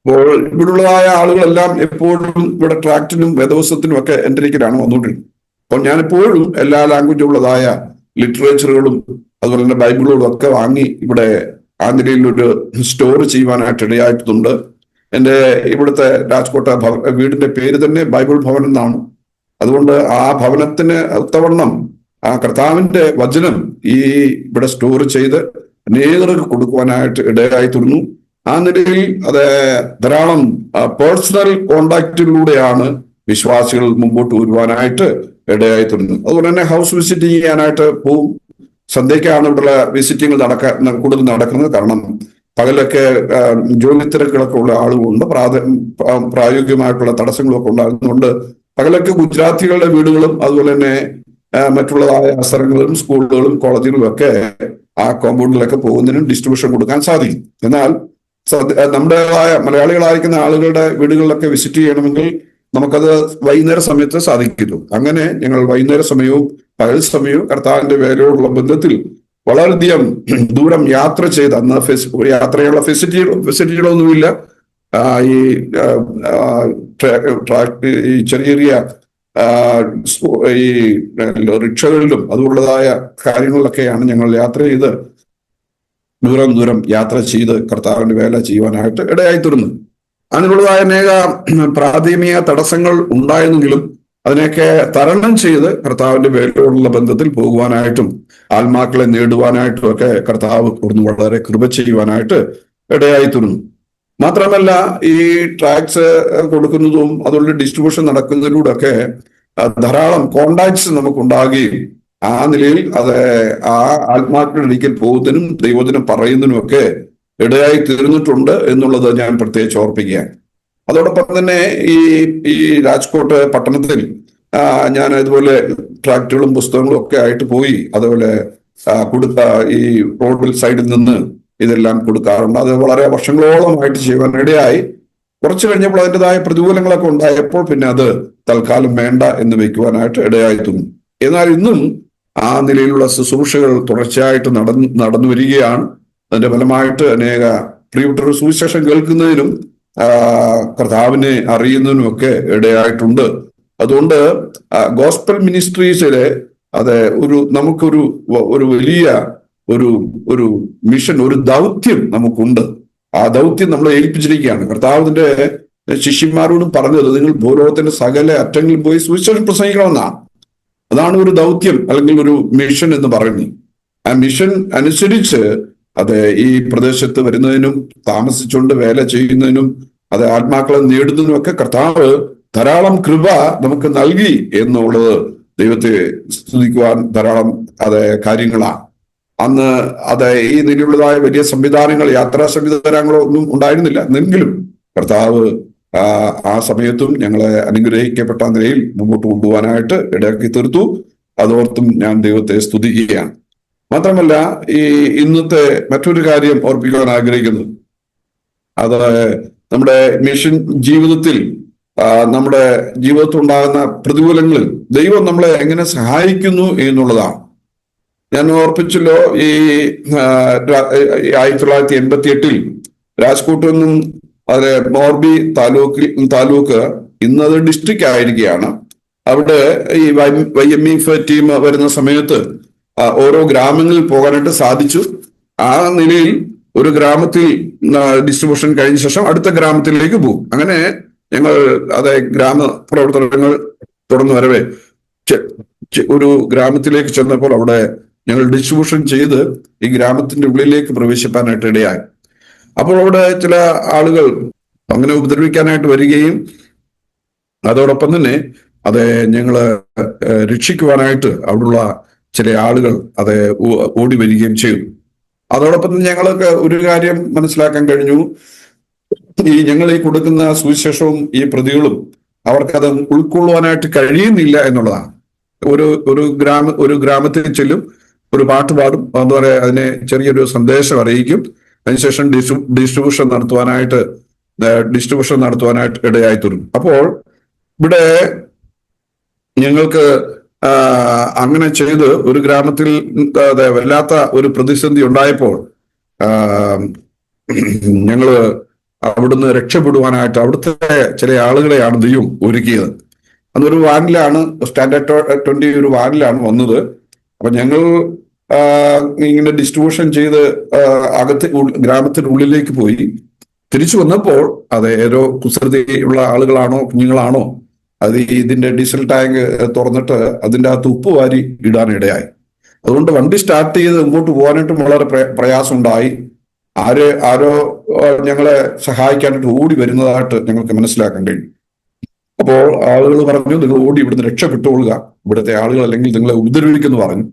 അപ്പോൾ ഇവിടെയുള്ളതായ ആളുകളെല്ലാം എപ്പോഴും ഇവിടെ ട്രാക്റ്റിനും വേദവസ്തത്തിനും ഒക്കെ എൻ്റെ ഇടയ്ക്കിലാണ് വന്നുകൊണ്ടിരുന്നത്. അപ്പോൾ ഞാനെപ്പോഴും എല്ലാ ലാംഗ്വേജുള്ളതായ ലിറ്ററേച്ചറുകളും അതുപോലെ തന്നെ ബൈബിളുകളും ഒക്കെ വാങ്ങി ഇവിടെ ആ നിലയിലൊരു സ്റ്റോർ ചെയ്യുവാനായിട്ട് ഇടയായിട്ടുണ്ട്. എൻ്റെ ഇവിടുത്തെ രാജ്കോട്ട് വീടിന്റെ പേര് തന്നെ ബൈബിൾ ഭവൻ എന്നാണ്. അതുകൊണ്ട് ആ ഭവനത്തിന് ഒത്തവണ്ണം ആ കർത്താവിന്റെ വചനം ഇവിടെ സ്റ്റോർ ചെയ്ത് അനേകർക്ക് കൊടുക്കുവാനായിട്ട് ഇടയായി തീർന്നു. ആ നിലയിൽ അത് ധാരാളം പേഴ്സണൽ കോണ്ടാക്റ്റിലൂടെയാണ് വിശ്വാസികൾ മുമ്പോട്ട് വരുവാനായിട്ട് ഇടയായി തീർന്നു. അതുപോലെ തന്നെ ഹൗസ് വിസിറ്റ് ചെയ്യാനായിട്ട് പോവും. സന്ധ്യയ്ക്കാണ് ഇവിടെയുള്ള വിസിറ്റിംഗ് കൂടുതൽ നടക്കുന്നത്. കാരണം പകലൊക്കെ ജോലി തിരക്കുകളൊക്കെ ഉള്ള ആളുകളുണ്ട്, പ്രായോഗികമായിട്ടുള്ള തടസ്സങ്ങളൊക്കെ ഉണ്ടാകുന്നതുകൊണ്ട് പകലൊക്കെ ഗുജറാത്തികളുടെ വീടുകളും അതുപോലെ തന്നെ മറ്റുള്ളതായ സ്ഥലങ്ങളും സ്കൂളുകളും കോളേജുകളും ഒക്കെ ആ കോമ്പൗണ്ടിലൊക്കെ പോകുന്നതിനും ഡിസ്ട്രിബ്യൂഷൻ കൊടുക്കാൻ സാധിക്കും. എന്നാൽ നമ്മുടേതായ മലയാളികളായിരിക്കുന്ന ആളുകളുടെ വീടുകളിലൊക്കെ വിസിറ്റ് ചെയ്യണമെങ്കിൽ നമുക്കത് വൈകുന്നേര സമയത്ത് സാധിക്കുള്ളൂ. അങ്ങനെ ഞങ്ങൾ വൈകുന്നേര സമയവും പകൽ സമയവും കർത്താവിന്റെ വേലയോടുള്ള ബന്ധത്തിൽ വളരെയധികം ദൂരം യാത്ര ചെയ്ത്, അന്ന് യാത്രയുള്ള ഫെസിലിറ്റികളൊന്നുമില്ല. ഈ ചെറിയ ചെറിയ ഈ റിക്ഷകളിലും അതുള്ളതായ കാര്യങ്ങളിലൊക്കെയാണ് ഞങ്ങൾ യാത്ര ചെയ്ത് ദൂരം യാത്ര ചെയ്ത് കർത്താവിന്റെ വേല ചെയ്യുവാനായിട്ട് ഇടയായി തീർന്നു. അതിനുള്ളതായ അനേക പ്രാഥമിക തടസ്സങ്ങൾ ഉണ്ടായെങ്കിലും അതിനെയൊക്കെ തരണം ചെയ്ത് കർത്താവിന്റെ വേലയോടുള്ള ബന്ധത്തിൽ പോകുവാനായിട്ടും ആത്മാക്കളെ നേടുവാനായിട്ടും ഒക്കെ കർത്താവ് വളരെ കൃപ ചെയ്യുവാനായിട്ട് ഇടയായി തീർന്നു. മാത്രമല്ല ഈ ട്രാക്സ് കൊടുക്കുന്നതും അതുകൊണ്ട് ഡിസ്ട്രിബ്യൂഷൻ നടക്കുന്നതിലൂടെ ഒക്കെ ധാരാളം കോണ്ടാക്ട്സ് നമുക്കുണ്ടാകുകയും ആ നിലയിൽ അത് ആ ആത്മാക്കളുടെ ഒരിക്കൽ പോകുന്നതിനും ദൈവത്തിനും പറയുന്നതിനും ഒക്കെ ഇടയായി തീർന്നിട്ടുണ്ട് എന്നുള്ളത് ഞാൻ പ്രത്യേകിച്ച് ഓർപ്പിക്കുകയാണ്. അതോടൊപ്പം തന്നെ ഈ രാജ്കോട്ട് പട്ടണത്തിൽ ഞാൻ ഇതുപോലെ ട്രാക്റ്റുകളും പുസ്തകങ്ങളും ഒക്കെ ആയിട്ട് പോയി അതുപോലെ ഈ റോഡിൽ സൈഡിൽ നിന്ന് ഇതെല്ലാം കൊടുക്കാറുണ്ട്. അത് വളരെ വർഷങ്ങളോളമായിട്ട് ചെയ്യുവാൻ ഇടയായി. കുറച്ചു കഴിഞ്ഞപ്പോൾ അതിൻ്റെതായ പ്രതികൂലങ്ങളൊക്കെ ഉണ്ടായപ്പോൾ പിന്നെ അത് തൽക്കാലം വേണ്ട എന്ന് വെക്കുവാനായിട്ട് ഇടയായി തോന്നും. എന്നാൽ ഇന്നും ആ നിലയിലുള്ള ശുശ്രൂഷകൾ തുടർച്ചയായിട്ട് നടന്നു വരികയാണ്. അതിന്റെ ഫലമായിട്ട് അനേക പ്രിയപ്പെട്ട സുവിശേഷം കേൾക്കുന്നതിനും കർത്താവിനെ അറിയുന്നതിനും ഒക്കെ ഇടയായിട്ടുണ്ട്. അതുകൊണ്ട് ഗോസ്പൽ മിനിസ്ട്രീസിലെ അത് നമുക്കൊരു വലിയ ഒരു മിഷൻ, ഒരു ദൗത്യം നമുക്കുണ്ട്. ആ ദൗത്യം നമ്മളെ ഏൽപ്പിച്ചിരിക്കുകയാണ്. കർത്താവിന്റെ ശിഷ്യന്മാരോടും പറഞ്ഞത് നിങ്ങൾ ഭൂലോകത്തിന്റെ സകല അറ്റങ്ങളിൽ പോയി സുവിശേഷം പ്രസംഗിക്കണമെന്നാണ്. അതാണ് ഒരു ദൗത്യം അല്ലെങ്കിൽ ഒരു മിഷൻ എന്ന് പറയുന്നത്. ആ മിഷൻ അനുസരിച്ച് അത് ഈ പ്രദേശത്ത് വരുന്നതിനും താമസിച്ചുകൊണ്ട് വേല ചെയ്യുന്നതിനും അത് ആത്മാക്കളെ നേടുന്നതിനും ഒക്കെ കർത്താവ് ധാരാളം കൃപ നമുക്ക് നൽകി എന്നുള്ളത് ദൈവത്തെ സ്തുതിക്കുവാൻ ധാരാളം കാര്യങ്ങളാണ്. അന്ന് ഈ നിലയുള്ളതായ വലിയ സംവിധാനങ്ങൾ, യാത്രാ സംവിധാനങ്ങളോ ഒന്നും ഉണ്ടായിരുന്നില്ല. എന്നെങ്കിലും കർത്താവ് ആ സമയത്തും ഞങ്ങളെ അനുഗ്രഹിക്കപ്പെട്ട നിലയിൽ മുമ്പോട്ട് കൊണ്ടുപോകാനായിട്ട് ഇടയാക്കി തീർത്തു. അതോർത്തും ഞാൻ ദൈവത്തെ സ്തുതിക്കുകയാണ്. മാത്രമല്ല ഇന്നത്തെ മറ്റൊരു കാര്യം ഓർപ്പിക്കുവാൻ ആഗ്രഹിക്കുന്നത്, അത് നമ്മുടെ മിഷൻ ജീവിതത്തിൽ നമ്മുടെ ജീവിതത്തിൽ ഉണ്ടാകുന്ന പ്രതികൂലങ്ങളിൽ ദൈവം നമ്മളെ എങ്ങനെ സഹായിക്കുന്നു എന്നുള്ളതാണ്. ഞാൻ ഓർപ്പിച്ചല്ലോ, 1988 രാജ്കോട്ടിൽ നിന്നും അത് മോർബി താലൂക്ക് ഇന്നത് ഡിസ്ട്രിക്റ്റ് ആയിരിക്കുകയാണ്. അവിടെ ഈ YMF ടീം വരുന്ന സമയത്ത് ഓരോ ഗ്രാമങ്ങളിൽ പോകാനായിട്ട് സാധിച്ചു. ആ നിലയിൽ ഒരു ഗ്രാമത്തിൽ ഡിസ്ട്രിബ്യൂഷൻ കഴിഞ്ഞ ശേഷം അടുത്ത ഗ്രാമത്തിലേക്ക് പോകും. അങ്ങനെ ഞങ്ങൾ ഗ്രാമ പ്രവർത്തനങ്ങൾ തുടർന്ന് വരവേ ഒരു ഗ്രാമത്തിലേക്ക് ചെന്നപ്പോൾ അവിടെ ഞങ്ങൾ ഡിസ്ട്രിബ്യൂഷൻ ചെയ്ത് ഈ ഗ്രാമത്തിന്റെ ഉള്ളിലേക്ക് പ്രവേശിപ്പാനായിട്ട് ഇടയായി. അപ്പോൾ അവിടെ ചില ആളുകൾ അങ്ങനെ ഉപദ്രവിക്കാനായിട്ട് വരികയും അതോടൊപ്പം തന്നെ ഞങ്ങള് രക്ഷിക്കുവാനായിട്ട് അവിടെയുള്ള ചില ആളുകൾ ഓടി വരികയും ചെയ്തു. അതോടൊപ്പം തന്നെ ഞങ്ങൾക്ക് ഒരു കാര്യം മനസ്സിലാക്കാൻ കഴിഞ്ഞു, ഞങ്ങൾ ഈ കൊടുക്കുന്ന സുവിശേഷവും ഈ പ്രതികളും അവർക്കത് ഉൾക്കൊള്ളുവാനായിട്ട് കഴിയുന്നില്ല എന്നുള്ളതാണ്. ഒരു ഗ്രാമത്തിൽ ചെല്ലും, ഒരു പാട്ട് പാടും, എന്താ പറയുക, അതിനെ ചെറിയൊരു സന്ദേശം അറിയിക്കും. അതിനുശേഷം ഡിസ്ട്രിബ്യൂഷൻ നടത്തുവാനായിട്ട് ഇടയായി തീരും. അപ്പോൾ ഇവിടെ ഞങ്ങൾക്ക് അങ്ങനെ ചെയ്ത് ഒരു ഗ്രാമത്തിൽ വല്ലാത്ത ഒരു പ്രതിസന്ധി ഉണ്ടായപ്പോൾ ഞങ്ങള് അവിടുന്ന് രക്ഷപ്പെടുവാനായിട്ട് അവിടുത്തെ ചില ആളുകളെയാണ് ദൈവം ഒരുക്കിയത്. അന്നൊരു വാനിലാണ്, സ്റ്റാൻഡേർഡ് 20 ഒരു വാനിലാണ് വന്നത്. അപ്പൊ ഞങ്ങൾ ഇങ്ങനെ ഡിസ്ട്രിബ്യൂഷൻ ചെയ്ത് ഗ്രാമത്തിന്റെ ഉള്ളിലേക്ക് പോയി. തിരിച്ചു വന്നപ്പോൾ ഏതോ കുസൃതിയുള്ള ആളുകളാണോ കുഞ്ഞുങ്ങളാണോ ഇതിന്റെ ഡീസൽ ടാങ്ക് തുറന്നിട്ട് അതിൻ്റെ അകത്ത് ഉപ്പ് വാരി ഇടാനിടയായി. അതുകൊണ്ട് വണ്ടി സ്റ്റാർട്ട് ചെയ്ത് മുമ്പോട്ട് പോകാനായിട്ടും വളരെ പ്രയാസമുണ്ടായി. ആരോ ഞങ്ങളെ സഹായിക്കാനായിട്ട് ഓടി വരുന്നതായിട്ട് ഞങ്ങൾക്ക് മനസ്സിലാക്കാൻ കഴിയും. അപ്പോൾ ആളുകൾ പറഞ്ഞു, നിങ്ങൾ ഓടി ഇവിടുന്ന് രക്ഷപ്പെട്ടുകൊള്ളുക, ഇവിടുത്തെ ആളുകൾ അല്ലെങ്കിൽ നിങ്ങളെ ഉപദ്രവിക്കുമെന്ന് പറഞ്ഞു.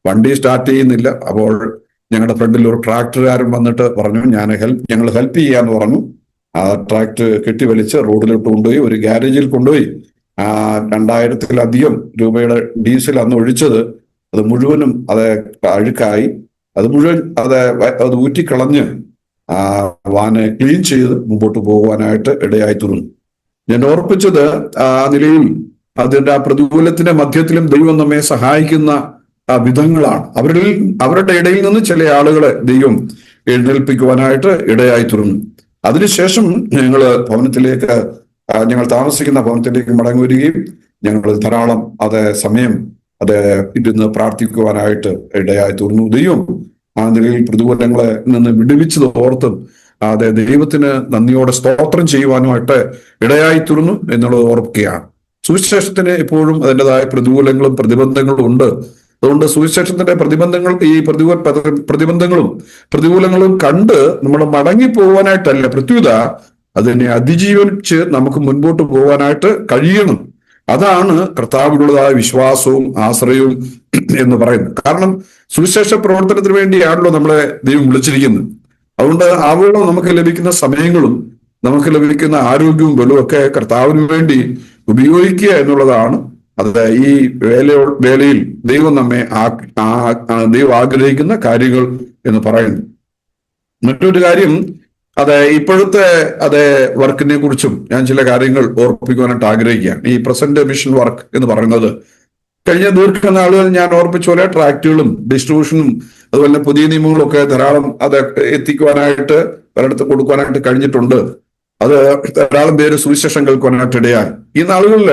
വണ്ടി സ്റ്റാർട്ട് ചെയ്യുന്നില്ല. അപ്പോൾ ഞങ്ങളുടെ ഫ്രണ്ടിൽ ഒരു ട്രാക്ടറുകാരൻ വന്നിട്ട് പറഞ്ഞു, ഞങ്ങൾ ഹെൽപ്പ് ചെയ്യാന്ന് പറഞ്ഞു. ആ ട്രാക്ടർ കെട്ടിവലിച്ച് റോഡിലോട്ട് കൊണ്ടുപോയി ഒരു ഗ്യാരേജിൽ കൊണ്ടുപോയി 2000-ലധികം രൂപയുടെ ഡീസൽ അന്ന് ഒഴിച്ചത് അത് മുഴുവനും അത് അഴുക്കായി. അത് മുഴുവൻ അത് ഊറ്റിക്കളഞ്ഞ് വാന് ക്ലീൻ ചെയ്ത് മുമ്പോട്ട് പോകുവാനായിട്ട് ഇടയായി തീർന്നു. ഞാൻ ഓർപ്പിച്ചത് ആ നിലയിൽ അതിന്റെ ആ പ്രതികൂലത്തിന്റെ മധ്യത്തിലും ദൈവം നമ്മെ സഹായിക്കുന്ന വിധങ്ങളാണ്. അവരുടെ ഇടയിൽ നിന്ന് ചില ആളുകളെ ദൈവം എഴുന്നേൽപ്പിക്കുവാനായിട്ട് ഇടയായി തീർന്നു. അതിനുശേഷം ഞങ്ങൾ താമസിക്കുന്ന ഭവനത്തിലേക്ക് മടങ്ങി വരികയും ഞങ്ങൾ ധാരാളം സമയം ഇരുന്ന് പ്രാർത്ഥിക്കുവാനായിട്ട് ഇടയായി തീർന്നു. ദൈവം ആ നിലയിൽ പ്രതികൂലങ്ങളെ നിന്ന് വിടുവിച്ചത് ഓർത്തും ദൈവത്തിന് നന്ദിയോടെ സ്തോത്രം ചെയ്യുവാനുമായിട്ട് ഇടയായി തീർന്നു എന്നുള്ളത് ഓർക്കുകയാണ്. സുവിശേഷത്തിന് എപ്പോഴും അതിൻ്റെതായ പ്രതികൂലങ്ങളും പ്രതിബന്ധങ്ങളും ഉണ്ട്. അതുകൊണ്ട് സുവിശേഷത്തിന്റെ പ്രതികൂലങ്ങളും കണ്ട് നമ്മൾ മടങ്ങി പോകാനായിട്ടല്ല, പ്രത്യുത അതിനെ അതിജീവിച്ച് നമുക്ക് മുൻപോട്ട് പോകാനായിട്ട് കഴിയണം. അതാണ് കർത്താവിനുള്ളതായ വിശ്വാസവും ആശ്രയവും എന്ന് പറയുന്നത്. കാരണം സുവിശേഷ പ്രവർത്തനത്തിന് വേണ്ടിയാണല്ലോ നമ്മളെ ദൈവം വിളിച്ചിരിക്കുന്നത്. അതുകൊണ്ട് ആവോളം നമുക്ക് ലഭിക്കുന്ന സമയങ്ങളും നമുക്ക് ലഭിക്കുന്ന ആരോഗ്യവും ബലവും ഒക്കെ കർത്താവിന് വേണ്ടി ഉപയോഗിക്കുക എന്നുള്ളതാണ് ഈ വേലയിൽ ദൈവം നമ്മെ ദൈവം ആഗ്രഹിക്കുന്ന കാര്യങ്ങൾ എന്ന് പറയുന്നു. മറ്റൊരു കാര്യം ഇപ്പോഴത്തെ വർക്കിനെ കുറിച്ചും ഞാൻ ചില കാര്യങ്ങൾ ഓർപ്പിക്കുവാനായിട്ട് ആഗ്രഹിക്കുകയാണ്. ഈ പ്രസന്റ് മിഷൻ വർക്ക് എന്ന് പറയുന്നത് കഴിഞ്ഞ ദീർഘനാളുകൾ ഞാൻ ഓർപ്പിച്ച പോലെ ട്രാക്റ്റുകളും ഡിസ്ട്രിബ്യൂഷനും അതുപോലെ പുതിയ നിയമങ്ങളും ഒക്കെ ധാരാളം എത്തിക്കുവാനായിട്ട് ഒരിടത്ത് കൊടുക്കുവാനായിട്ട് കഴിഞ്ഞിട്ടുണ്ട്. അത് ധാരാളം പേര് സുവിശേഷം കേൾക്കുവാനായിട്ട് ഇടയായി. ഈ നാളുകളിൽ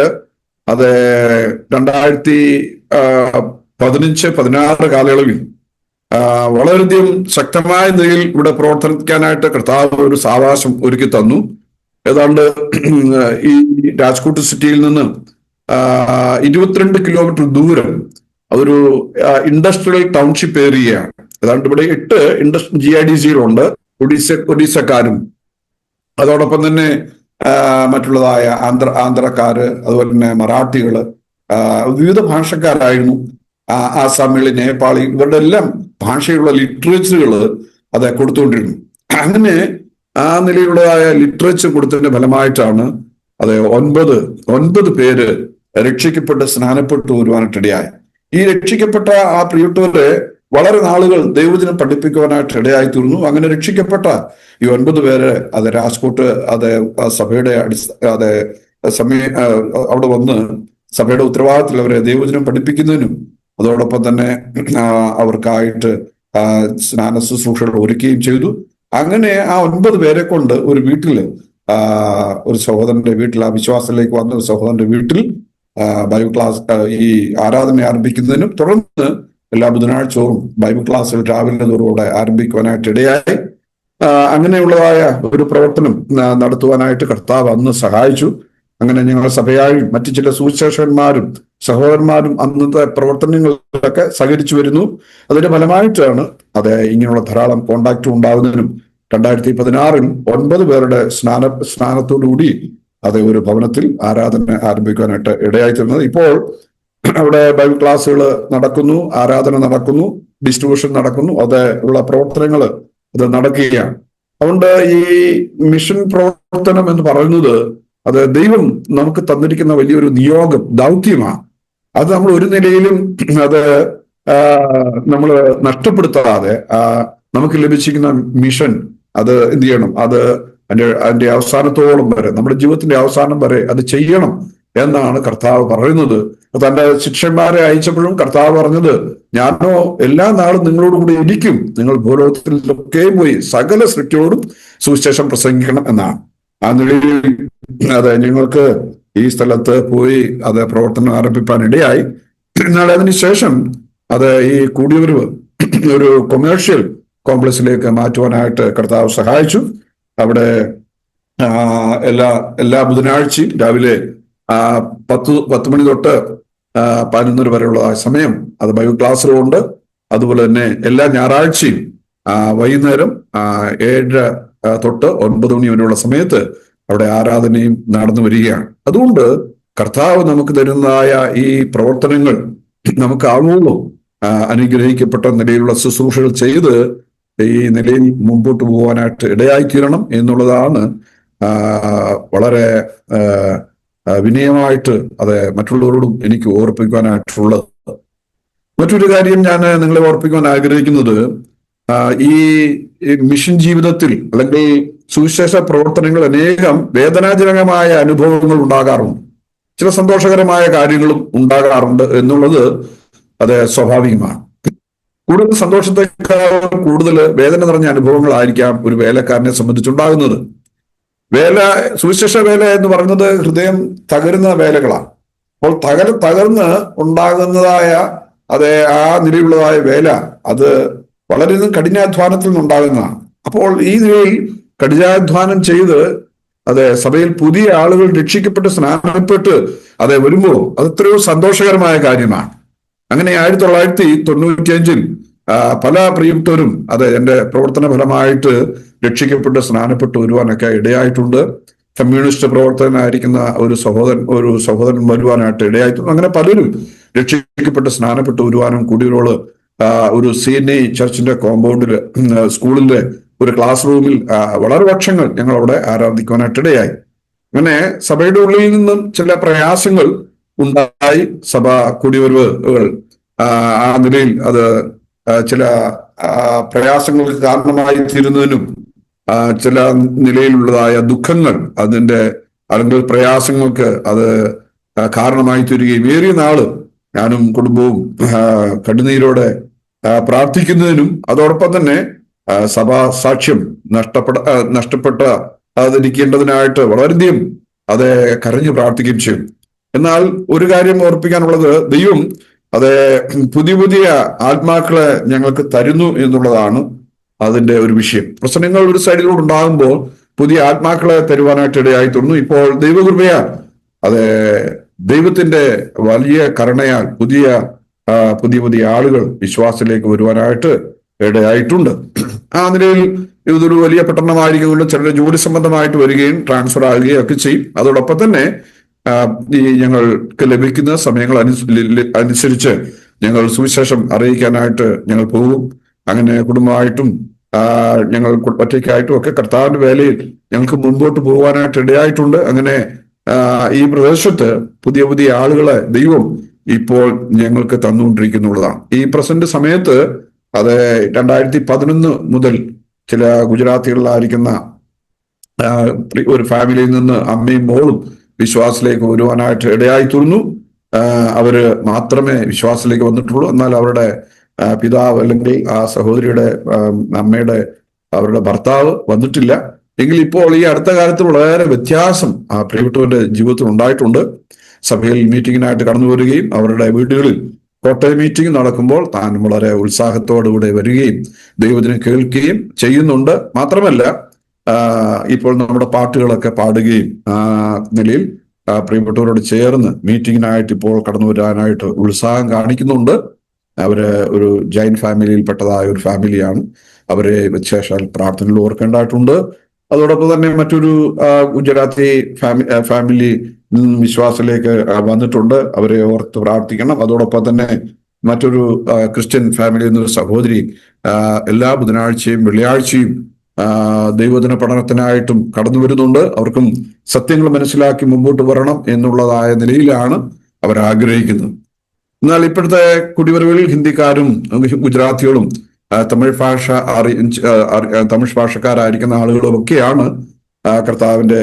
2015-16 കാലയളവിൽ വളരെയധികം ശക്തമായ നിലയിൽ ഇവിടെ പ്രവർത്തിക്കാനായിട്ട് കർത്താവ് ഒരു സാവകാശം ഒരുക്കി തന്നു. ഏതാണ്ട് ഈ രാജ്കോട്ട് സിറ്റിയിൽ നിന്ന് 22 കിലോമീറ്റർ ദൂരം അതൊരു ഇൻഡസ്ട്രിയൽ ടൗൺഷിപ്പ് ഏരിയയാണ്. ഏതാണ്ട് ഇവിടെ 8 GIDC-കളുണ്ട്. ഒഡീസക്കാരും അതോടൊപ്പം തന്നെ മറ്റുള്ളതായ ആന്ധ്രക്കാര്, അതുപോലെ തന്നെ മറാഠികള്, വിവിധ ഭാഷക്കാരായിരുന്നു. ആസാമികളി, നേപ്പാളി, ഇവരുടെ എല്ലാം ഭാഷയുള്ള ലിറ്ററേച്ചറുകൾ കൊടുത്തുകൊണ്ടിരുന്നു. അങ്ങനെ ആ നിലയിലുള്ളതായ ലിറ്ററേച്ചർ കൊടുത്തതിന്റെ ഫലമായിട്ടാണ് 9 പേര് രക്ഷിക്കപ്പെട്ട് സ്നാനപ്പെട്ടു വരുവാനായിട്ടിടയായി. ഈ രക്ഷിക്കപ്പെട്ട ആ പ്രിയപ്പെട്ടവരെ വളരെ നാളുകൾ ദൈവവചനം പഠിപ്പിക്കുവാനായിട്ട് ഇടയായി തീർന്നു. അങ്ങനെ രക്ഷിക്കപ്പെട്ട ഈ 9 പേര് രാജ്കോട്ട് സഭയുടെ അവിടെ വന്ന് സഭയുടെ ഉത്തരവാദിത്തത്തിൽ അവരെ ദൈവവചനം പഠിപ്പിക്കുന്നതിനും അതോടൊപ്പം തന്നെ അവർക്കായിട്ട് സ്നാന ശുശ്രൂഷകൾ ഒരുക്കുകയും ചെയ്തു. അങ്ങനെ ആ 9 പേരെ കൊണ്ട് ഒരു വീട്ടില് ഒരു സഹോദരന്റെ വീട്ടിൽ, ആ വിശ്വാസത്തിലേക്ക് വന്ന ഒരു സഹോദരന്റെ വീട്ടിൽ ബൈബിൾ ക്ലാസ് ഈ ആരാധന ആരംഭിക്കുന്നതിനും തുടർന്ന് എല്ലാ ബുധനാഴ്ചവും ബൈബിൾ ക്ലാസ്സുകൾ രാവിലെ തോറുകൂടെ ആരംഭിക്കുവാനായിട്ട് ഇടയായി. അങ്ങനെയുള്ളതായ ഒരു പ്രവർത്തനം നടത്തുവാനായിട്ട് കർത്താവ് അന്ന് സഹായിച്ചു. അങ്ങനെ ഞങ്ങൾ സഭയായി മറ്റു ചില സുവിശേഷകന്മാരും സഹോദരന്മാരും അന്നത്തെ പ്രവർത്തനങ്ങളിലൊക്കെ സഹകരിച്ചു വരുന്നു. അതിന്റെ ഫലമായിട്ടാണ് ഇങ്ങനെയുള്ള ധാരാളം കോണ്ടാക്ട് ഉണ്ടാകുന്നതിനും 2016-ൽ 9 പേരുടെ സ്നാനത്തോടുകൂടി ഒരു ഭവനത്തിൽ ആരാധന ആരംഭിക്കാനായിട്ട് ഇടയായി തീർന്നത്. ഇപ്പോൾ അവിടെ ബൈബിൾ ക്ലാസ്സുകൾ നടക്കുന്നു, ആരാധന നടക്കുന്നു, ഡിസ്ട്രിബ്യൂഷൻ നടക്കുന്നു, ഉള്ള പ്രവർത്തനങ്ങൾ നടക്കുകയാണ്. അതുകൊണ്ട് ഈ മിഷൻ പ്രവർത്തനം എന്ന് പറയുന്നത് ദൈവം നമുക്ക് തന്നിരിക്കുന്ന വലിയൊരു നിയോഗം, ദൗത്യമാണ്. അത് നമ്മൾ ഒരു നിലയിലും നമ്മൾ നഷ്ടപ്പെടുത്താതെ നമുക്ക് ലഭിച്ചിരിക്കുന്ന മിഷൻ എന്ത് ചെയ്യണം, അതിന്റെ അവസാനത്തോളം വരെ, നമ്മുടെ ജീവിതത്തിന്റെ അവസാനം വരെ അത് ചെയ്യണം എന്നാണ് കർത്താവ് പറയുന്നത്. തന്റെ ശിഷ്യന്മാരെ അയച്ചപ്പോഴും കർത്താവ് പറഞ്ഞത്, ഞാനോ എല്ലാ നാളും നിങ്ങളോട് കൂടി ഇരിക്കും, നിങ്ങൾ ഭൂലോകത്തിലൊക്കെ പോയി സകല സൃഷ്ടിയോടും സുവിശേഷം പ്രസംഗിക്കണം എന്നാണ്. ആ നിലയിൽ ഞങ്ങൾക്ക് ഈ സ്ഥലത്ത് പോയി പ്രവർത്തനം ആരംഭിക്കാൻ ഇടയായി. എന്നാൽ അതിനുശേഷം ഈ കൂടിയവരവ് ഒരു കൊമേഴ്ഷ്യൽ കോംപ്ലക്സിലേക്ക് മാറ്റുവാനായിട്ട് കർത്താവ് സഹായിച്ചു. അവിടെ എല്ലാ ബുധനാഴ്ചയും രാവിലെ 10 മണി തൊട്ട് 11 വരെയുള്ള സമയം ബൈബിൾ ക്ലാസ്സുകളുണ്ട്. അതുപോലെ തന്നെ എല്ലാ ഞായറാഴ്ചയും വൈകുന്നേരം 7 തൊട്ട് 9 മണി വരെയുള്ള സമയത്ത് അവിടെ ആരാധനയും നടന്നു വരികയാണ്. അതുകൊണ്ട് കർത്താവ് നമുക്ക് തരുന്നതായ ഈ പ്രവർത്തനങ്ങൾ നമുക്ക് ആവോളം അനുഗ്രഹിക്കപ്പെട്ട നിലയിലുള്ള ശുശ്രൂഷകൾ ചെയ്ത് ഈ നിലയിൽ മുമ്പോട്ട് പോകാനായിട്ട് ഇടയായിത്തീരണം എന്നുള്ളതാണ് വളരെ വിനയമായിട്ട് അത് മറ്റുള്ളവരോടും എനിക്ക് ഓർപ്പിക്കാനായിട്ടുള്ളത്. മറ്റൊരു കാര്യം ഞാൻ നിങ്ങളെ ഓർപ്പിക്കുവാൻ ആഗ്രഹിക്കുന്നത്, ഈ മിഷൻ ജീവിതത്തിൽ അല്ലെങ്കിൽ സുവിശേഷ പ്രവർത്തനങ്ങൾ അനേകം വേദനാജനകമായ അനുഭവങ്ങൾ ഉണ്ടാകാറുണ്ട്, ചില സന്തോഷകരമായ കാര്യങ്ങളും ഉണ്ടാകാറുണ്ട് എന്നുള്ളത് അത് സ്വാഭാവികമാണ്. കൂടുതൽ സന്തോഷത്തെക്കാൾ കൂടുതൽ വേദന നിറഞ്ഞ അനുഭവങ്ങളായിരിക്കാം ഒരു വേലക്കാരനെ സംബന്ധിച്ചുണ്ടാകുന്നത്. സുവിശേഷ വേല എന്ന് പറയുന്നത് ഹൃദയം തകരുന്ന വേലകളാണ്. അപ്പോൾ തകർന്ന് ഉണ്ടാകുന്നതായ ആ നിലയിലുള്ളതായ വേല അത് വളരെയധികം കഠിനാധ്വാനത്തിൽ നിന്നുണ്ടാകുന്നതാണ്. അപ്പോൾ ഈ നിലയിൽ കഠിനാധ്വാനം ചെയ്ത് സഭയിൽ പുതിയ ആളുകൾ രക്ഷിക്കപ്പെട്ട് സ്നാനപ്പെട്ട് വരുമ്പോൾ അത് എത്രയോ സന്തോഷകരമായ കാര്യമാണ്. അങ്ങനെ 1995 പല പ്രിയപ്പെട്ടവരും എന്റെ പ്രവർത്തന ഫലമായിട്ട് രക്ഷിക്കപ്പെട്ട് സ്നാനപ്പെട്ട് വരുവാനൊക്കെ ഇടയായിട്ടുണ്ട്. കമ്മ്യൂണിസ്റ്റ് പ്രവർത്തകനായിരിക്കുന്ന ഒരു സഹോദരൻ വരുവാനായിട്ട് ഇടയായിട്ടുണ്ട്. അങ്ങനെ പലരും രക്ഷിക്കപ്പെട്ട് സ്നാനപ്പെട്ട് വരുവാനും കൂടിയവരോട് ഒരു CNA ചർച്ചിന്റെ കോമ്പൗണ്ടില് സ്കൂളിലെ ഒരു ക്ലാസ് റൂമിൽ വളരെ വർഷങ്ങൾ ഞങ്ങൾ അവിടെ ആരാധിക്കുവാനായിട്ട് ഇടയായി. അങ്ങനെ സഭയുടെ ഉള്ളിൽ നിന്നും ചില പ്രയാസങ്ങൾ ഉണ്ടായി. സഭ കുടിവരവുകൾ ആ നിലയിൽ ചില പ്രയാസങ്ങൾക്ക് കാരണമായി തീരുന്നതിനും ചില നിലയിലുള്ളതായ ദുഃഖങ്ങൾ അല്ലെങ്കിൽ പ്രയാസങ്ങൾക്ക് കാരണമായി തീരുകയും ഏറിയ നാള് ഞാനും കുടുംബവും കണ്ണുനീരോടെ പ്രാർത്ഥിക്കുന്നതിനും അതോടൊപ്പം തന്നെ സഭാ സാക്ഷ്യം നഷ്ടപ്പെടാതിരിക്കേണ്ടതിനായിട്ട് വളരെയധികം കരഞ്ഞു പ്രാർത്ഥിക്കുകയും ചെയ്യും. എന്നാൽ ഒരു കാര്യം ഓർപ്പിക്കാനുള്ളത്, ദൈവം പുതിയ ആത്മാക്കളെ ഞങ്ങൾക്ക് തരുന്നു എന്നുള്ളതാണ് അതിന്റെ ഒരു വിഷയം. പ്രശ്നങ്ങൾ ഒരു സൈഡിലൂടെ ഉണ്ടാകുമ്പോൾ പുതിയ ആത്മാക്കളെ തരുവാനായിട്ട് ഇടയായി തീർന്നു. ഇപ്പോൾ ദൈവകൃപയാൽ ദൈവത്തിന്റെ വലിയ കരുണയാൽ പുതിയ ആളുകൾ വിശ്വാസത്തിലേക്ക് വരുവാനായിട്ട് ഇടയായിട്ടുണ്ട്. ആ നിലയിൽ ഇതൊരു വലിയ പട്ടണമായിരിക്കുന്നുണ്ട്. ചിലർ ജോലി സംബന്ധമായിട്ട് വരികയും ട്രാൻസ്ഫർ ആകുകയും ഒക്കെ ചെയ്യും. അതോടൊപ്പം തന്നെ ഈ ഞങ്ങൾക്ക് ലഭിക്കുന്ന സമയങ്ങൾ അനുസരിച്ച് ഞങ്ങൾ സുവിശേഷം അറിയിക്കാനായിട്ട് ഞങ്ങൾ പോകും. അങ്ങനെ കുടുംബമായിട്ടും ഞങ്ങൾ ഒറ്റയ്ക്കായിട്ടും ഒക്കെ കർത്താവിന്റെ വേലയിൽ ഞങ്ങൾക്ക് മുൻപോട്ട് പോകാനായിട്ട് ഇടയായിട്ടുണ്ട്. അങ്ങനെ ഈ പ്രദേശത്ത് പുതിയ ആളുകളെ ദൈവം ഇപ്പോൾ ഞങ്ങൾക്ക് തന്നുകൊണ്ടിരിക്കുന്നുള്ളതാണ്. ഈ പ്രസന്റ് സമയത്ത് 2011 മുതൽ ചില ഗുജറാത്തികളിലായിരിക്കുന്ന ഒരു ഫാമിലിയിൽ നിന്ന് അമ്മയും മോളും വിശ്വാസത്തിലേക്ക് വരുവാനായിട്ട് ഇടയായി തീർന്നു. അവര് മാത്രമേ വിശ്വാസത്തിലേക്ക് വന്നിട്ടുള്ളൂ. എന്നാൽ അവരുടെ പിതാവ് അല്ലെങ്കിൽ ആ സഹോദരിയുടെ അവരുടെ ഭർത്താവ് വന്നിട്ടില്ല. എങ്കിൽ ഇപ്പോൾ ഈ അടുത്ത കാലത്ത് വളരെ വ്യത്യാസം ആ പ്രിയപ്പെട്ടവരുടെ ജീവിതത്തിൽ ഉണ്ടായിട്ടുണ്ട്. സഭയിൽ മീറ്റിങ്ങിനായിട്ട് കടന്നു വരികയും അവരുടെ വീടുകളിൽ കോട്ടയം മീറ്റിംഗ് നടക്കുമ്പോൾ താൻ വളരെ ഉത്സാഹത്തോടുകൂടെ വരികയും ദൈവത്തിനെ കേൾക്കുകയും ചെയ്യുന്നുണ്ട്. മാത്രമല്ല ഇപ്പോൾ നമ്മുടെ പാട്ടുകളൊക്കെ പാടുകയും ആ നിലയിൽ പ്രിയപ്പെട്ടവരോട് ചേർന്ന് മീറ്റിങ്ങിനായിട്ട് ഇപ്പോൾ കടന്നു വരാനായിട്ട് ഉത്സാഹം കാണിക്കുന്നുണ്ട്. അവര് ഒരു ജൈൻ ഫാമിലിയിൽപ്പെട്ടതായ ഒരു ഫാമിലിയാണ്. അവരെ വിശേഷാൽ പ്രാർത്ഥനയിൽ ഓർക്കേണ്ടതായിട്ടുണ്ട്. അതോടൊപ്പം തന്നെ മറ്റൊരു ഗുജറാത്തി ഫാമിലി വിശ്വാസത്തിലേക്ക് വന്നിട്ടുണ്ട്. അവരെ ഓർത്ത് പ്രാർത്ഥിക്കണം. അതോടൊപ്പം തന്നെ മറ്റൊരു ക്രിസ്ത്യൻ ഫാമിലി എന്നൊരു സഹോദരി എല്ലാ ബുധനാഴ്ചയും വെള്ളിയാഴ്ചയും ദൈവദിന പഠനത്തിനായിട്ടും കടന്നു വരുന്നുണ്ട്. അവർക്കും സത്യങ്ങൾ മനസ്സിലാക്കി മുമ്പോട്ട് വരണം എന്നുള്ളതായ നിലയിലാണ് അവർ ആഗ്രഹിക്കുന്നത്. എന്നാൽ ഇപ്പോഴത്തെ കുടിവരവിൽ ഹിന്ദിക്കാരും ഗുജറാത്തികളും തമിഴ് ഭാഷക്കാരായിരിക്കുന്ന ആളുകളും ഒക്കെയാണ് കർത്താവിന്റെ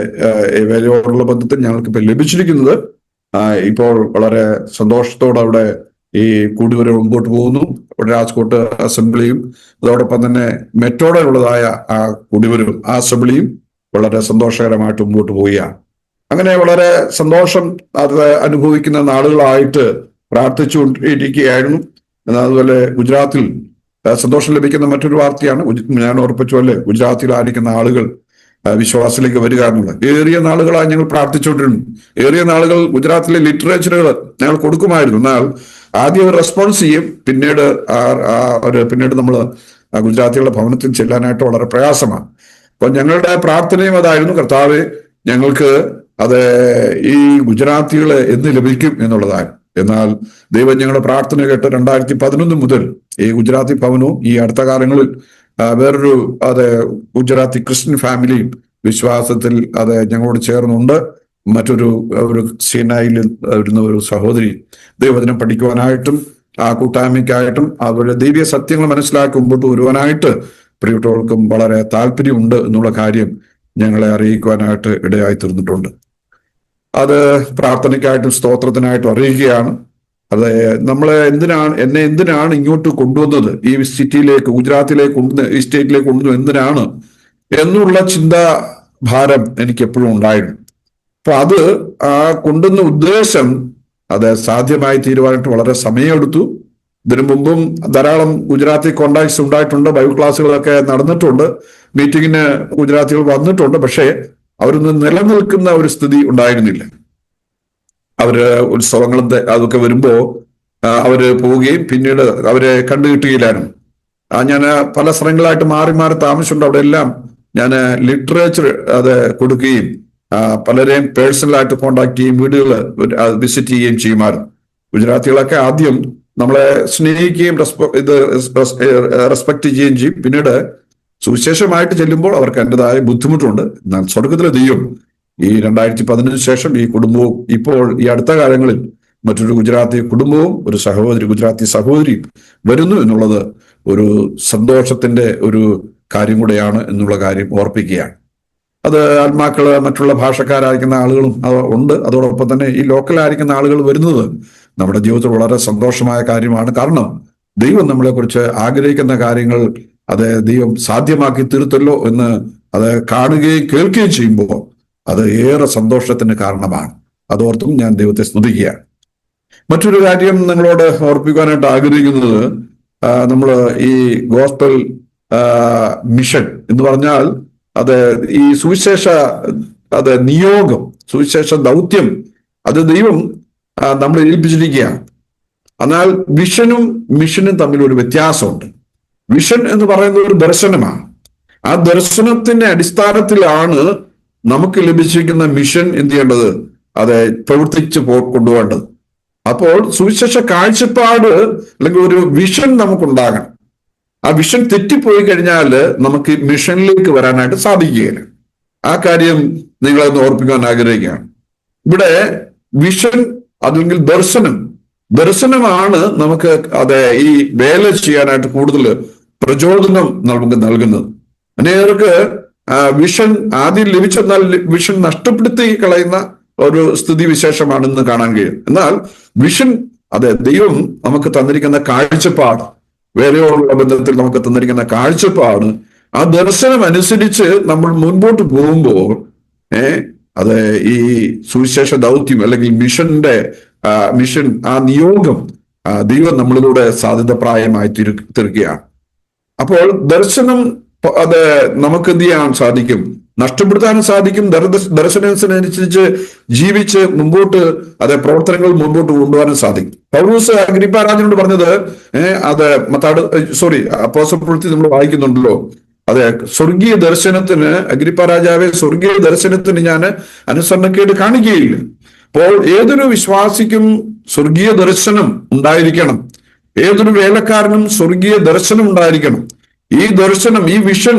വേലയോടുള്ള ബന്ധത്തിൽ ഞങ്ങൾക്ക് ഇപ്പൊ ലഭിച്ചിരിക്കുന്നത്. ഇപ്പോൾ വളരെ സന്തോഷത്തോടെ അവിടെ ഈ കൂടിവരവ് മുമ്പോട്ട് പോകുന്നു. രാജ്കോട്ട് അസംബ്ലിയും അതോടൊപ്പം തന്നെ മെട്രോയുടെ ഉള്ളതായ ആ കൂടിവരവും ആ അസംബ്ലിയും വളരെ സന്തോഷകരമായിട്ട് മുമ്പോട്ട് പോവുകയാണ്. അങ്ങനെ വളരെ സന്തോഷം അനുഭവിക്കുന്ന നാളുകളായിട്ട് പ്രാർത്ഥിച്ചുകൊണ്ടിരിക്കുകയായിരുന്നു. അതുപോലെ ഗുജറാത്തിൽ സന്തോഷം ലഭിക്കുന്ന മറ്റൊരു വാർത്തയാണ്, ഞാൻ ഓർപ്പിച്ച പോലെ ഗുജറാത്തിലായിരിക്കുന്ന ആളുകൾ വിശ്വാസത്തിലേക്ക് വരിക എന്നുള്ളത്. ഏറിയ നാളുകളായി ഞങ്ങൾ പ്രാർത്ഥിച്ചുകൊണ്ടിരുന്നു. ഏറിയ നാളുകൾ ഗുജറാത്തിലെ ലിറ്ററേച്ചറുകൾ ഞങ്ങൾ കൊടുക്കുമായിരുന്നു. എന്നാൽ ആദ്യം ഒരു റെസ്പോൺസ് ചെയ്യും, പിന്നീട് പിന്നീട് നമ്മൾ ഗുജറാത്തികളുടെ ഭവനത്തിൽ ചെല്ലാനായിട്ട് വളരെ പ്രയാസമാണ്. അപ്പൊ ഞങ്ങളുടെ പ്രാർത്ഥനയും അതായിരുന്നു, കർത്താവെ ഞങ്ങൾക്ക് അത് ഈ ഗുജറാത്തികളെ എന്ന് ലഭിക്കും എന്നുള്ളതായിരുന്നു. എന്നാൽ ദൈവം ഞങ്ങളുടെ പ്രാർത്ഥന കേട്ട് 2011 മുതൽ ഈ ഗുജറാത്തി ഭവനവും ഈ അടുത്ത കാലങ്ങളിൽ വേറൊരു ഗുജറാത്തി ക്രിസ്ത്യൻ ഫാമിലിയും വിശ്വാസത്തിൽ ഞങ്ങളോട് ചേർന്നുണ്ട്. മറ്റൊരു സീനായിൽ വരുന്ന ഒരു സഹോദരി ദൈവവചനം പഠിക്കുവാനായിട്ടും ആ കൂട്ടായ്മയ്ക്കായിട്ടും അവരുടെ ദൈവീയ സത്യങ്ങൾ മനസ്സിലാക്കി മുമ്പോട്ട് വരുവാനായിട്ട് പ്രിയപ്പെട്ടവർക്കും വളരെ താല്പര്യമുണ്ട് എന്നുള്ള കാര്യം ഞങ്ങളെ അറിയിക്കുവാനായിട്ട് ഇടയായി തീർന്നിട്ടുണ്ട്. അത് പ്രാർത്ഥനയ്ക്കായിട്ടും സ്തോത്രത്തിനായിട്ടും അറിയിക്കുകയാണ്. എന്നെ എന്തിനാണ് ഇങ്ങോട്ട് കൊണ്ടുവന്നത്, ഈ സിറ്റിയിലേക്ക്, ഗുജറാത്തിലേക്ക് ഈ സ്റ്റേറ്റിലേക്ക് കൊണ്ടുവന്നത് എന്തിനാണ് എന്നുള്ള ചിന്താഭാരം എനിക്ക് എപ്പോഴും ഉണ്ടായിരുന്നു. അപ്പൊ ആ കൊണ്ടുവന്ന ഉദ്ദേശം സാധ്യമായി തീരുവാനായിട്ട് വളരെ സമയമെടുത്തു. ഇതിനു മുമ്പും ധാരാളം ഗുജറാത്തി കോണ്ടാക്ട്സ് ഉണ്ടായിട്ടുണ്ട്, ബൈബിൾ ക്ലാസ്സുകളൊക്കെ നടന്നിട്ടുണ്ട്, മീറ്റിങ്ങിന് ഗുജറാത്തികൾ വന്നിട്ടുണ്ട്. പക്ഷേ അവരൊന്നും നിലനിൽക്കുന്ന ഒരു സ്ഥിതി ഉണ്ടായിരുന്നില്ല. അവര് ഉത്സവങ്ങളും അതൊക്കെ വരുമ്പോ അവര് പോവുകയും പിന്നീട് അവരെ കണ്ടുകിട്ടുകയില്ലായിരുന്നു. ഞാൻ പല സ്ഥലങ്ങളായിട്ട് മാറി മാറി താമസിച്ചിട്ടുണ്ട്. അവിടെ എല്ലാം ഞാൻ ലിറ്ററേച്ചർ കൊടുക്കുകയും പലരെയും പേഴ്സണലായിട്ട് കോണ്ടാക്ട് ചെയ്യും, വീടുകൾ വിസിറ്റ് ചെയ്യുകയും ചെയ്യുമായിരുന്നു. ഗുജറാത്തികളൊക്കെ ആദ്യം നമ്മളെ സ്നേഹിക്കുകയും റെസ്പെക്ട് ചെയ്യുകയും ചെയ്യും. പിന്നീട് സുവിശേഷമായിട്ട് ചെല്ലുമ്പോൾ അവർക്ക് അതിൻ്റെതായ ബുദ്ധിമുട്ടുണ്ട്. എന്നാൽ സ്വർഗത്തിലെ ദൈവം ഈ 2015 ശേഷം ഈ കുടുംബവും ഇപ്പോൾ ഈ അടുത്ത കാലങ്ങളിൽ മറ്റൊരു ഗുജറാത്തി കുടുംബവും ഒരു ഗുജറാത്തി സഹോദരി വരുന്നു എന്നുള്ളത് ഒരു സന്തോഷത്തിന്റെ ഒരു കാര്യം കൂടെയാണ് എന്നുള്ള കാര്യം ഓർപ്പിക്കുകയാണ്. ആത്മാക്കള് മറ്റുള്ള ഭാഷക്കാരായിരിക്കുന്ന ആളുകളും ഉണ്ട്. അതോടൊപ്പം തന്നെ ഈ ലോക്കലായിരിക്കുന്ന ആളുകൾ വരുന്നത് നമ്മുടെ ജീവിതത്തിൽ വളരെ സന്തോഷമായ കാര്യമാണ്. കാരണം ദൈവം നമ്മളെക്കുറിച്ച് ആഗ്രഹിക്കുന്ന കാര്യങ്ങൾ ദൈവം സാധ്യമാക്കി തീർത്തല്ലോ എന്ന് കാണുകയും കേൾക്കുകയും ചെയ്യുമ്പോൾ അത് ഏറെ സന്തോഷത്തിന് കാരണമാണ്. അതോർത്തും ഞാൻ ദൈവത്തെ സ്തുതിക്കുകയാണ്. മറ്റൊരു കാര്യം നിങ്ങളോട് ഓർപ്പിക്കാനായിട്ട് ആഗ്രഹിക്കുന്നത്, നമ്മൾ ഈ ഗോസ്പൽ മിഷൻ എന്ന് പറഞ്ഞാൽ ഈ സുവിശേഷ നിയോഗം, സുവിശേഷ ദൗത്യം ദൈവം നമ്മളെ ഏൽപ്പിച്ചിരിക്കുകയാണ്. എന്നാൽ വിഷനും മിഷനും തമ്മിൽ ഒരു വ്യത്യാസമുണ്ട്. വിഷൻ എന്ന് പറയുന്നത് ഒരു ദർശനമാണ്. ആ ദർശനത്തിന്റെ അടിസ്ഥാനത്തിലാണ് നമുക്ക് ലഭിച്ചിരിക്കുന്ന മിഷൻ എന്ത് ചെയ്യേണ്ടത്, പ്രവർത്തിച്ച് കൊണ്ടുപോകേണ്ടത്. അപ്പോൾ സുവിശേഷ കാഴ്ചപ്പാട് അല്ലെങ്കിൽ ഒരു വിഷൻ നമുക്കുണ്ടാകണം. ആ വിഷൻ തെറ്റിപ്പോയി കഴിഞ്ഞാൽ നമുക്ക് മിഷനിലേക്ക് വരാനായിട്ട് സാധിക്കുകയില്ല. ആ കാര്യം നിങ്ങളെന്ന് ഓർപ്പിക്കാൻ ആഗ്രഹിക്കുകയാണ്. ഇവിടെ വിഷൻ അല്ലെങ്കിൽ ദർശനമാണ് നമുക്ക് ഈ വേല ചെയ്യാനായിട്ട് കൂടുതൽ പ്രചോദനം നമുക്ക് നൽകുന്നത്. അനേകർക്ക് വിഷൻ ആദ്യം ലഭിച്ചെന്നാൽ വിഷൻ നഷ്ടപ്പെടുത്തി കളയുന്ന ഒരു സ്ഥിതി വിശേഷമാണ് ഇന്ന് കാണാൻ കഴിയും. എന്നാൽ വിഷൻ ദൈവം നമുക്ക് തന്നിരിക്കുന്ന കാഴ്ചപ്പാട്, വേലയോടുള്ള ബന്ധത്തിൽ നമുക്ക് തന്നിരിക്കുന്ന കാഴ്ചപ്പാട്, ആ ദർശനം അനുസരിച്ച് നമ്മൾ മുൻപോട്ട് പോകുമ്പോൾ ഈ സുവിശേഷ ദൗത്യം അല്ലെങ്കിൽ മിഷൻ ആ നിയോഗം ദൈവം നമ്മളിലൂടെ സാധ്യതപ്രായമായി തീർക്കുകയാണ്. അപ്പോൾ ദർശനം നമുക്ക് എന്ത് ചെയ്യാൻ സാധിക്കും, നഷ്ടപ്പെടുത്താനും സാധിക്കും. ദർശനത്തിനനുസരിച്ച് ജീവിച്ച് മുമ്പോട്ട് പ്രവർത്തനങ്ങൾ മുമ്പോട്ട് കൊണ്ടുപോകാനും സാധിക്കും. പൗലോസ് അഗ്രിപ്പാ രാജാവിനോട് പറഞ്ഞത് അപ്പോസ്തല പ്രവൃത്തി നമ്മൾ വായിക്കുന്നുണ്ടല്ലോ, സ്വർഗീയ ദർശനത്തിന്, അഗ്രിപ്പാ രാജാവെ, സ്വർഗീയ ദർശനത്തിന് ഞാൻ അനുസരണക്കേട് കാണിക്കുകയില്ല. അപ്പോൾ ഏതൊരു വിശ്വാസിക്കും സ്വർഗീയ ദർശനം ഉണ്ടായിരിക്കണം. ഏതൊരു വേലക്കാരനും സ്വർഗീയ ദർശനം ഉണ്ടായിരിക്കണം. ഈ ദർശനം, ഈ വിഷൻ,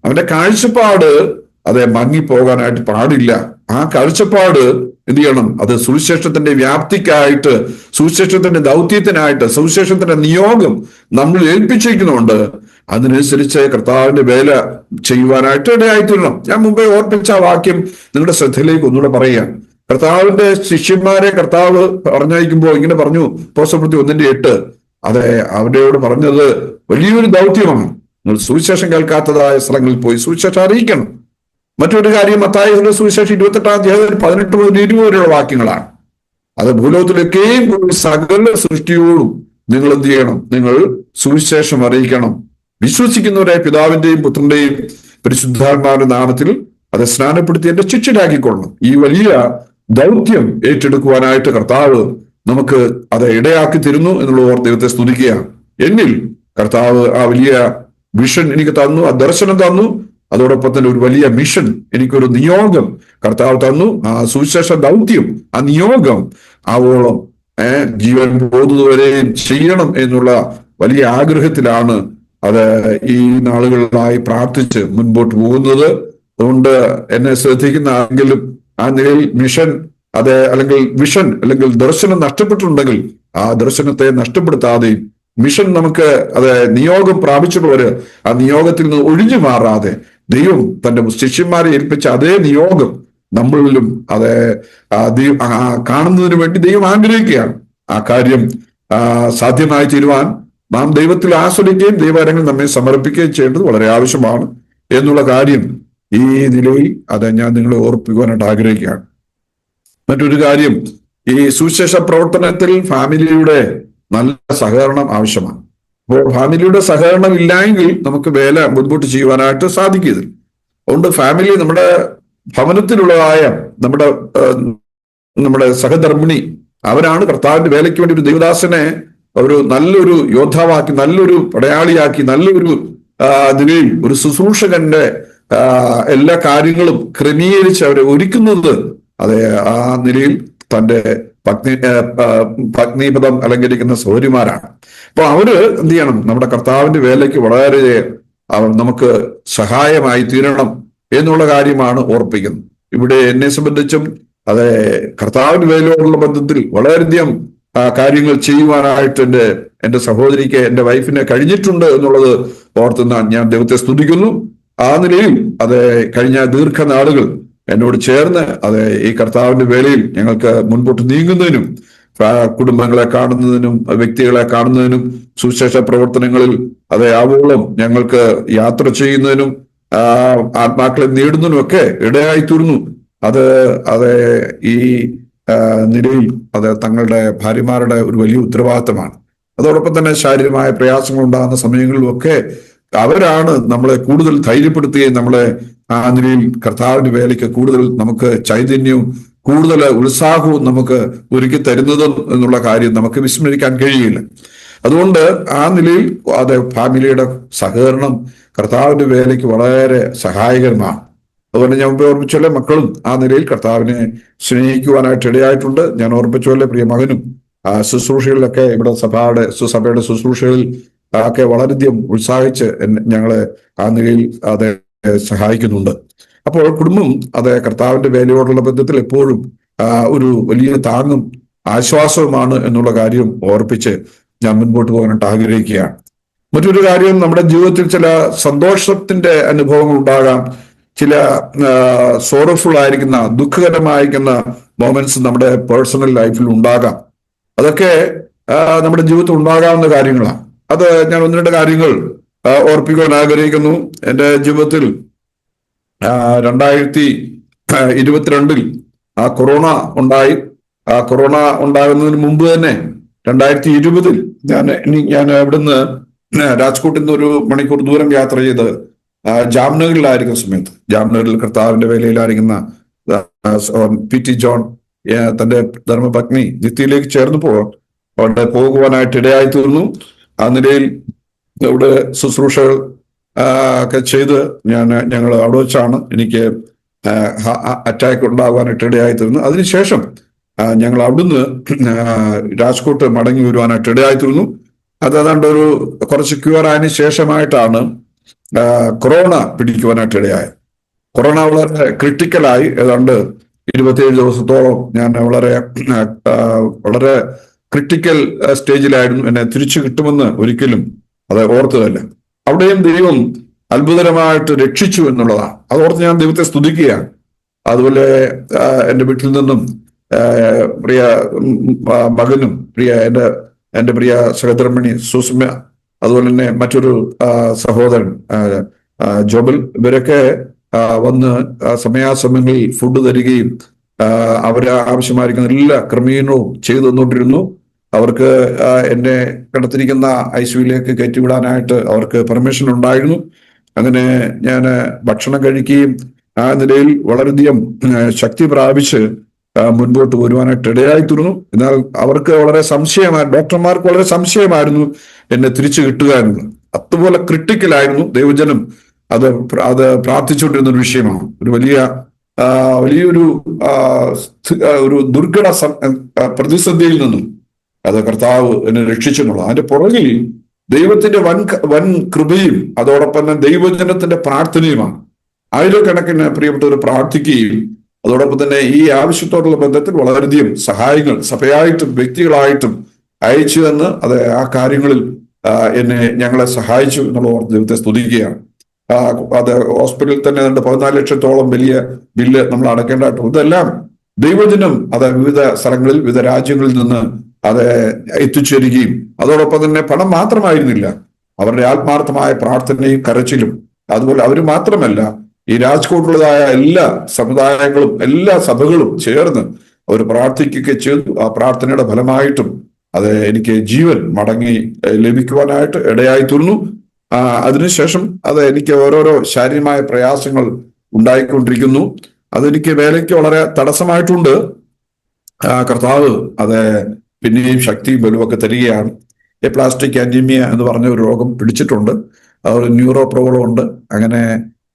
അവന്റെ കാഴ്ചപ്പാട് മങ്ങിപ്പോകാനായിട്ട് പാടില്ല. ആ കാഴ്ചപ്പാട് എന്ത് ചെയ്യണം, സുവിശേഷത്തിന്റെ വ്യാപ്തിക്കായിട്ട്, സുവിശേഷത്തിന്റെ ദൗത്യത്തിനായിട്ട്, സുവിശേഷത്തിന്റെ നിയോഗം നമ്മൾ ഏൽപ്പിച്ചിരിക്കുന്നുണ്ട്. അതിനനുസരിച്ച് കർത്താവിന്റെ വേല ചെയ്യുവാനായിട്ട് ഇടയായിത്തീരണം. ഞാൻ മുമ്പേ ഓർപ്പിച്ച ആ വാക്യം നിങ്ങളുടെ ശ്രദ്ധയിലേക്ക് ഒന്നുകൂടെ പറയുക. കർത്താവിന്റെ ശിഷ്യന്മാരെ കർത്താവ് പറഞ്ഞയക്കുമ്പോൾ ഇങ്ങനെ പറഞ്ഞു, അപ്പോസ്തല പ്രവൃത്തി 1:8, അവരോട് പറഞ്ഞത് വലിയൊരു ദൗത്യമാണ്. നിങ്ങൾ സുവിശേഷം കേൾക്കാത്തതായ സ്ഥലങ്ങളിൽ പോയി സുവിശേഷം അറിയിക്കണം. മറ്റൊരു കാര്യം മത്തായിയുടെ സുവിശേഷം 28-ാം 18 മുതൽ 20 വരെയുള്ള വാക്യങ്ങളാണ്. ഭൂലോകത്തിലൊക്കെയും സകല സൃഷ്ടിയോടും നിങ്ങൾ എന്ത് ചെയ്യണം, നിങ്ങൾ സുവിശേഷം അറിയിക്കണം. വിശ്വസിക്കുന്നവരെ പിതാവിന്റെയും പുത്രന്റെയും പരിശുദ്ധാത്മാവിന്റെ നാമത്തിൽ സ്നാനപ്പെടുത്തി എന്റെ ശിഷ്യരാക്കിക്കൊള്ളണം. ഈ വലിയ ദൗത്യം ഏറ്റെടുക്കുവാനായിട്ട് കർത്താവ് നമുക്ക് അത് ഇടയാക്കി തരുന്നു എന്നുള്ള ഓർത്ത് ദൈവത്തെ സ്തുതിക്കുകയാണ്. എങ്കിൽ കർത്താവ് ആ വലിയ വിഷൻ എനിക്ക് തന്നു, ആ ദർശനം തന്നു. അതോടൊപ്പം തന്നെ ഒരു വലിയ മിഷൻ, എനിക്കൊരു നിയോഗം കർത്താവ് തന്നു. ആ സുവിശേഷ ദൗത്യം, ആ നിയോഗം ആവോളം ജീവൻ പോകുന്നതുവരെയും ചെയ്യണം എന്നുള്ള വലിയ ആഗ്രഹത്തിലാണ് അത് ഈ നാളുകളിലായി പ്രാർത്ഥിച്ച് മുൻപോട്ട് പോകുന്നത്. അതുകൊണ്ട് എന്നെ ശ്രദ്ധിക്കുന്ന ആരെങ്കിലും ആ നിലയിൽ മിഷൻ അല്ലെങ്കിൽ വിഷൻ അല്ലെങ്കിൽ ദർശനം നഷ്ടപ്പെട്ടിട്ടുണ്ടെങ്കിൽ ആ ദർശനത്തെ നഷ്ടപ്പെടുത്താതെയും മിഷൻ നമുക്ക് നിയോഗം പ്രാപിച്ചിട്ടുള്ളവര് ആ നിയോഗത്തിൽ നിന്ന് ഒഴിഞ്ഞു മാറാതെ ദൈവം തന്റെ ശിഷ്യന്മാരെ ഏൽപ്പിച്ച അതേ നിയോഗം നമ്മളിലും കാണുന്നതിന് വേണ്ടി ദൈവം ആഗ്രഹിക്കുകയാണ്. ആ കാര്യം സാധ്യമായി തീരുവാൻ നാം ദൈവത്തിൽ ആശ്രയിക്കുകയും ദൈവകരങ്ങളിൽ നമ്മെ സമർപ്പിക്കുകയും ചെയ്യേണ്ടത് വളരെ ആവശ്യമാണ് എന്നുള്ള കാര്യം ഈ നിലയിൽ ഞാൻ നിങ്ങളെ ഓർപ്പിക്കുവാനായിട്ട് ആഗ്രഹിക്കുകയാണ്. മറ്റൊരു കാര്യം, ഈ സുവിശേഷ പ്രവർത്തനത്തിൽ ഫാമിലിയുടെ നല്ല സഹകരണം ആവശ്യമാണ്. അപ്പോൾ ഫാമിലിയുടെ സഹകരണം ഇല്ലായെങ്കിൽ നമുക്ക് വേല മുൻപോട്ട് ചെയ്യുവാനായിട്ട് സാധിക്കില്ല. അതുകൊണ്ട് ഫാമിലി, നമ്മുടെ ഭവനത്തിലുള്ളതായ നമ്മുടെ സഹധർമ്മിണി, അവരാണ് കർത്താവിന്റെ വേലയ്ക്ക് വേണ്ടി ഒരു ദൈവദാസനെ ഒരു നല്ലൊരു യോദ്ധാവാക്കി, നല്ലൊരു പടയാളിയാക്കി, നല്ലൊരു നിലയിൽ ഒരു ശുശ്രൂഷകന്റെ എല്ലാ കാര്യങ്ങളും ക്രമീകരിച്ച് അവരെ ഒരുക്കുന്നത് ആ നിലയിൽ തന്റെ പത്നീപദം അലങ്കരിക്കുന്ന സഹോദരിമാരാണ്. അപ്പൊ അവര് എന്ത് ചെയ്യണം? നമ്മുടെ കർത്താവിന്റെ വേലയ്ക്ക് വളരെ നമുക്ക് സഹായമായി തീരണം എന്നുള്ള കാര്യമാണ് ഓർപ്പിക്കുന്നത്. ഇവിടെ എന്നെ സംബന്ധിച്ചും കർത്താവിന്റെ വേലയോടുള്ള ബന്ധത്തിൽ വളരെയധികം കാര്യങ്ങൾ ചെയ്യുവാനായിട്ട് എന്റെ സഹോദരിക്ക്, എന്റെ വൈഫിനെ കഴിഞ്ഞിട്ടുണ്ട് എന്നുള്ളത് ഓർത്തുന്ന ഞാൻ ദൈവത്തെ സ്തുതിക്കുന്നു. ആ നിലയിൽ കഴിഞ്ഞ ദീർഘനാളുകൾ എന്നോട് ചേർന്ന് ഈ കർത്താവിന്റെ വേലയിൽ ഞങ്ങൾക്ക് മുൻപോട്ട് നീങ്ങുന്നതിനും കുടുംബങ്ങളെ കാണുന്നതിനും വ്യക്തികളെ കാണുന്നതിനും സുവിശേഷ പ്രവർത്തനങ്ങളിൽ ആവോളം ഞങ്ങൾക്ക് യാത്ര ചെയ്യുന്നതിനും ആത്മാക്കളെ നേടുന്നതിനും ഒക്കെ ഇടയായി തീർന്നു. ഈ നിലയിൽ തങ്ങളുടെ ഭാര്യമാരുടെ ഒരു വലിയ ഉത്തരവാദിത്തമാണ്. അതോടൊപ്പം തന്നെ ശാരീരികമായ പ്രയാസങ്ങൾ ഉണ്ടാകുന്ന സമയങ്ങളിലുമൊക്കെ അവരാണ് നമ്മളെ കൂടുതൽ ധൈര്യപ്പെടുത്തുകയും നമ്മളെ ആ നിലയിൽ കർത്താവിന്റെ വേലയ്ക്ക് കൂടുതൽ നമുക്ക് ചൈതന്യവും കൂടുതൽ ഉത്സാഹവും നമുക്ക് ഒരുക്കി തരുന്നതും എന്നുള്ള കാര്യം നമുക്ക് വിസ്മരിക്കാൻ കഴിയില്ല. അതുകൊണ്ട് ആ നിലയിൽ ഫാമിലിയുടെ സഹകരണം കർത്താവിന്റെ വേലയ്ക്ക് വളരെ സഹായകരമാണ്. അതുപോലെ ഞാൻ ഓർപ്പിച്ചോലെ മക്കളും ആ നിലയിൽ കർത്താവിനെ സ്നേഹിക്കുവാനായിട്ട് ഇടയായിട്ടുണ്ട്. ഞാൻ ഓർപ്പിച്ചോലെ പ്രിയ മകനും ശുശ്രൂഷകളിലൊക്കെ ഇവിടെ സഭയുടെ ശുശ്രൂഷകളിൽ ഒക്കെ വളരെയധികം ഉത്സാഹിച്ച് ഞങ്ങളെ ആ നിലയിൽ സഹായിക്കുന്നുണ്ട്. അപ്പോൾ കുടുംബം കർത്താവിന്റെ വേലയോടുള്ള ബന്ധത്തിൽ എപ്പോഴും ഒരു വലിയ താങ്ങും ആശ്വാസവുമാണ് എന്നുള്ള കാര്യം ഓർപ്പിച്ച് ഞാൻ മുൻപോട്ട് പോകാനായിട്ട് ആഗ്രഹിക്കുകയാണ്. മറ്റൊരു കാര്യം, നമ്മുടെ ജീവിതത്തിൽ ചില സന്തോഷത്തിന്റെ അനുഭവങ്ങൾ ഉണ്ടാകാം, ചില സോറഫുൾ ആയിരിക്കുന്ന ദുഃഖകരമായിരിക്കുന്ന മൊമെന്റ്സ് നമ്മുടെ പേഴ്സണൽ ലൈഫിൽ ഉണ്ടാകാം. അതൊക്കെ നമ്മുടെ ജീവിതത്തിൽ ഉണ്ടാകാവുന്ന കാര്യങ്ങളാണ്. ഞാൻ ഒന്ന് രണ്ട് കാര്യങ്ങൾ ഓർപ്പിക്കാൻ ആഗ്രഹിക്കുന്നു. എൻ്റെ ജീവിതത്തിൽ 2022 കൊറോണ ഉണ്ടായി. കൊറോണ ഉണ്ടാകുന്നതിന് മുമ്പ് തന്നെ 2020 ഞാൻ ഇവിടുന്ന് രാജ്കോട്ടിൽ നിന്ന് 1 മണിക്കൂർ ദൂരം യാത്ര ചെയ്ത് ജാംനഗറിലായിരിക്കുന്ന സമയത്ത്, ജാംനഗറിൽ കർത്താവിന്റെ വേലയിലായിരിക്കുന്ന PT ജോൺ തന്റെ ധർമ്മപത്നി നിത്യയിലേക്ക് ചേർന്നപ്പോൾ അവിടെ പോകുവാനായിട്ട് ഇടയായി തീർന്നു. ആ നിലയിൽ ഇവിടെ ശുശ്രൂഷകൾ ഒക്കെ ചെയ്ത് ഞങ്ങൾ അവിടെ വെച്ചാണ് എനിക്ക് അറ്റാക്ക് ഉണ്ടാകാനായിട്ട് ഇടയായി തീർന്നു. അതിനുശേഷം ഞങ്ങൾ അവിടുന്ന് രാജ്കോട്ട് മടങ്ങി വരുവാനായിട്ട് ഇടയായി തീർന്നു. ഏതാണ്ട് കുറച്ച് ക്യൂർ ആയതിനു ശേഷമായിട്ടാണ് കൊറോണ പിടിക്കുവാനായിട്ട് ഇടയായത്. കൊറോണ വളരെ ക്രിട്ടിക്കലായി. ഏതാണ്ട് 27 ദിവസത്തോളം ഞാൻ വളരെ ക്രിട്ടിക്കൽ സ്റ്റേജിലായിരുന്നു. എന്നെ തിരിച്ചു കിട്ടുമെന്ന് ഒരിക്കലും ഓർത്തതല്ല. അവിടെയും ദൈവം അത്ഭുതകരമായിട്ട് രക്ഷിച്ചു എന്നുള്ളതാണ്. അതോർത്ത് ഞാൻ ദൈവത്തെ സ്തുതിക്കുകയാണ്. അതുപോലെ എൻ്റെ വീട്ടിൽ നിന്നും പ്രിയ മകനും എൻ്റെ പ്രിയ സഹധർമ്മിണി സുസ്മ, അതുപോലെ തന്നെ മറ്റൊരു സഹോദരൻ ജോബൽ, ഇവരൊക്കെ വന്ന് സമയാസമയങ്ങളിൽ ഫുഡ് തരികയും അവര് ആവശ്യമായിരിക്കുന്ന എല്ലാ ക്രമീകരണവും ചെയ്തു തന്നുകൊണ്ടിരുന്നു. അവർക്ക് എന്നെ കിടത്തിരിക്കുന്ന ICUവിലേക്ക് കയറ്റിവിടാനായിട്ട് അവർക്ക് പെർമിഷൻ ഉണ്ടായിരുന്നു. അങ്ങനെ ഞാൻ ഭക്ഷണം കഴിക്കുകയും ആ നിലയിൽ വളരെയധികം ശക്തി പ്രാപിച്ച് മുൻപോട്ട് വരുവാനായിട്ട് ഇടയായിത്തീർന്നു. എന്നാൽ അവർക്ക് വളരെ ഡോക്ടർമാർക്ക് വളരെ സംശയമായിരുന്നു എന്നെ തിരിച്ചു കിട്ടുക എന്നുള്ളത്. അതുപോലെ ക്രിട്ടിക്കലായിരുന്നു ദൈവജനം അത് പ്രാർത്ഥിച്ചുകൊണ്ടിരുന്ന ഒരു വിഷയമാണ്. ഒരു വലിയൊരു ഒരു ദുർഘട പ്രതിസന്ധിയിൽ നിന്നും അത് കർത്താവ് എന്നെ രക്ഷിച്ചെന്നുള്ളത്. അതിന്റെ പുറകിൽ ദൈവത്തിന്റെ വൻ കൃപയും അതോടൊപ്പം തന്നെ ദൈവജനത്തിന്റെ പ്രാർത്ഥനയുമാണ്. ആയിരക്കണക്കിന് പ്രിയപ്പെട്ടവർ പ്രാർത്ഥിക്കുകയും അതോടൊപ്പം തന്നെ ഈ ആവശ്യത്തോടുള്ള ബന്ധത്തിൽ വളരെയധികം സഹായങ്ങൾ സഭയായിട്ടും വ്യക്തികളായിട്ടും അയച്ചു എന്ന് ആ കാര്യങ്ങളിൽ ഞങ്ങളെ സഹായിച്ചു എന്നുള്ള ദൈവത്തെ സ്തുതിക്കുകയാണ്. അത് ഹോസ്പിറ്റലിൽ തന്നെ 14 ലക്ഷത്തോളം വലിയ ബില്ല് നമ്മൾ അടക്കേണ്ടതായിട്ടും ഇതെല്ലാം ദൈവജനം വിവിധ സ്ഥലങ്ങളിൽ വിവിധ രാജ്യങ്ങളിൽ നിന്ന് എത്തിച്ചേരുകയും അതോടൊപ്പം തന്നെ പണം മാത്രമായിരുന്നില്ല, അവരുടെ ആത്മാർത്ഥമായ പ്രാർത്ഥനയും കരച്ചിലും. അതുപോലെ അവർ മാത്രമല്ല, ഈ രാജ്കോട്ടിലുള്ളതായ എല്ലാ സമുദായങ്ങളും എല്ലാ സഭകളും ചേർന്ന് അവർ പ്രാർത്ഥിക്കുകയൊക്കെ ചെയ്തു. ആ പ്രാർത്ഥനയുടെ ഫലമായിട്ടും എനിക്ക് ജീവൻ മടങ്ങി ലഭിക്കുവാനായിട്ട് ഇടയായി തീർന്നു. അതിനുശേഷം എനിക്ക് ഓരോരോ ശാരീരികമായ പ്രയാസങ്ങൾ ഉണ്ടായിക്കൊണ്ടിരിക്കുന്നു. അതെനിക്ക് വേലയ്ക്ക് വളരെ തടസ്സമായിട്ടുണ്ട്. കർത്താവ് പിന്നെയും ശക്തിയും ബലവുമൊക്കെ തരികയാണ്. പ്ലാസ്റ്റിക് അനീമിയ എന്ന് പറഞ്ഞ ഒരു രോഗം പിടിച്ചിട്ടുണ്ട്. അതുപോലെ ന്യൂറോ പ്രോബ്ലം ഉണ്ട്. അങ്ങനെ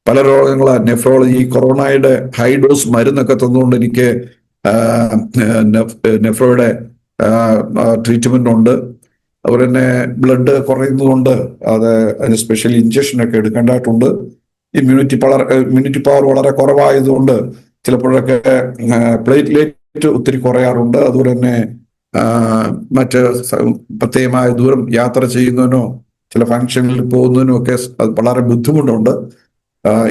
പല രോഗങ്ങൾ, നെഫ്രോളജി, കൊറോണയുടെ ഹൈ ഡോസ് മരുന്നൊക്കെ തന്നുകൊണ്ട് എനിക്ക് നെഫ്രോയുടെ ട്രീറ്റ്മെന്റ് ഉണ്ട്. അതുപോലെ തന്നെ ബ്ലഡ് കുറയുന്നതുകൊണ്ട് അതിന് സ്പെഷ്യൽ ഇഞ്ചക്ഷനൊക്കെ എടുക്കേണ്ടതായിട്ടുണ്ട്. ഇമ്മ്യൂണിറ്റി പവർ വളരെ കുറവായതുകൊണ്ട് ചിലപ്പോഴൊക്കെ പ്ലേറ്റ്ലേറ്റ് ഒത്തിരി കുറയാറുണ്ട്. അതുപോലെ തന്നെ മറ്റ് പ്രത്യേകമായ ദൂരം യാത്ര ചെയ്യുന്നതിനോ ചില ഫംഗ്ഷനിൽ പോകുന്നതിനോ ഒക്കെ വളരെ ബുദ്ധിമുട്ടുണ്ട്.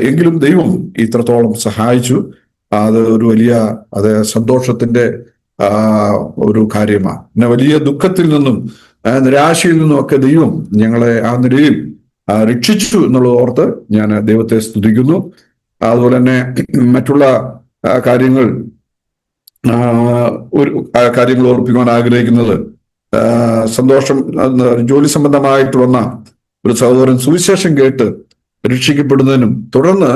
എങ്കിലും ദൈവം ഇത്രത്തോളം സഹായിച്ചു. അത് ഒരു വലിയ സന്തോഷത്തിന്റെ ഒരു കാര്യമാണ്. പിന്നെ വലിയ ദുഃഖത്തിൽ നിന്നും നിരാശയിൽ നിന്നും ഒക്കെ ദൈവം ഞങ്ങളെ ആ നിലയിൽ രക്ഷിച്ചു എന്നുള്ളത് ഓർത്ത് ഞാൻ ദൈവത്തെ സ്തുതിക്കുന്നു. അതുപോലെ തന്നെ മറ്റുള്ള കാര്യങ്ങൾ ഓർപ്പിക്കുവാൻ ആഗ്രഹിക്കുന്നത്, സന്തോഷം ജോലി സംബന്ധമായിട്ട് വന്ന ഒരു സഹോദരൻ സുവിശേഷം കേട്ട് രക്ഷിക്കപ്പെടുന്നതിനും തുടർന്ന്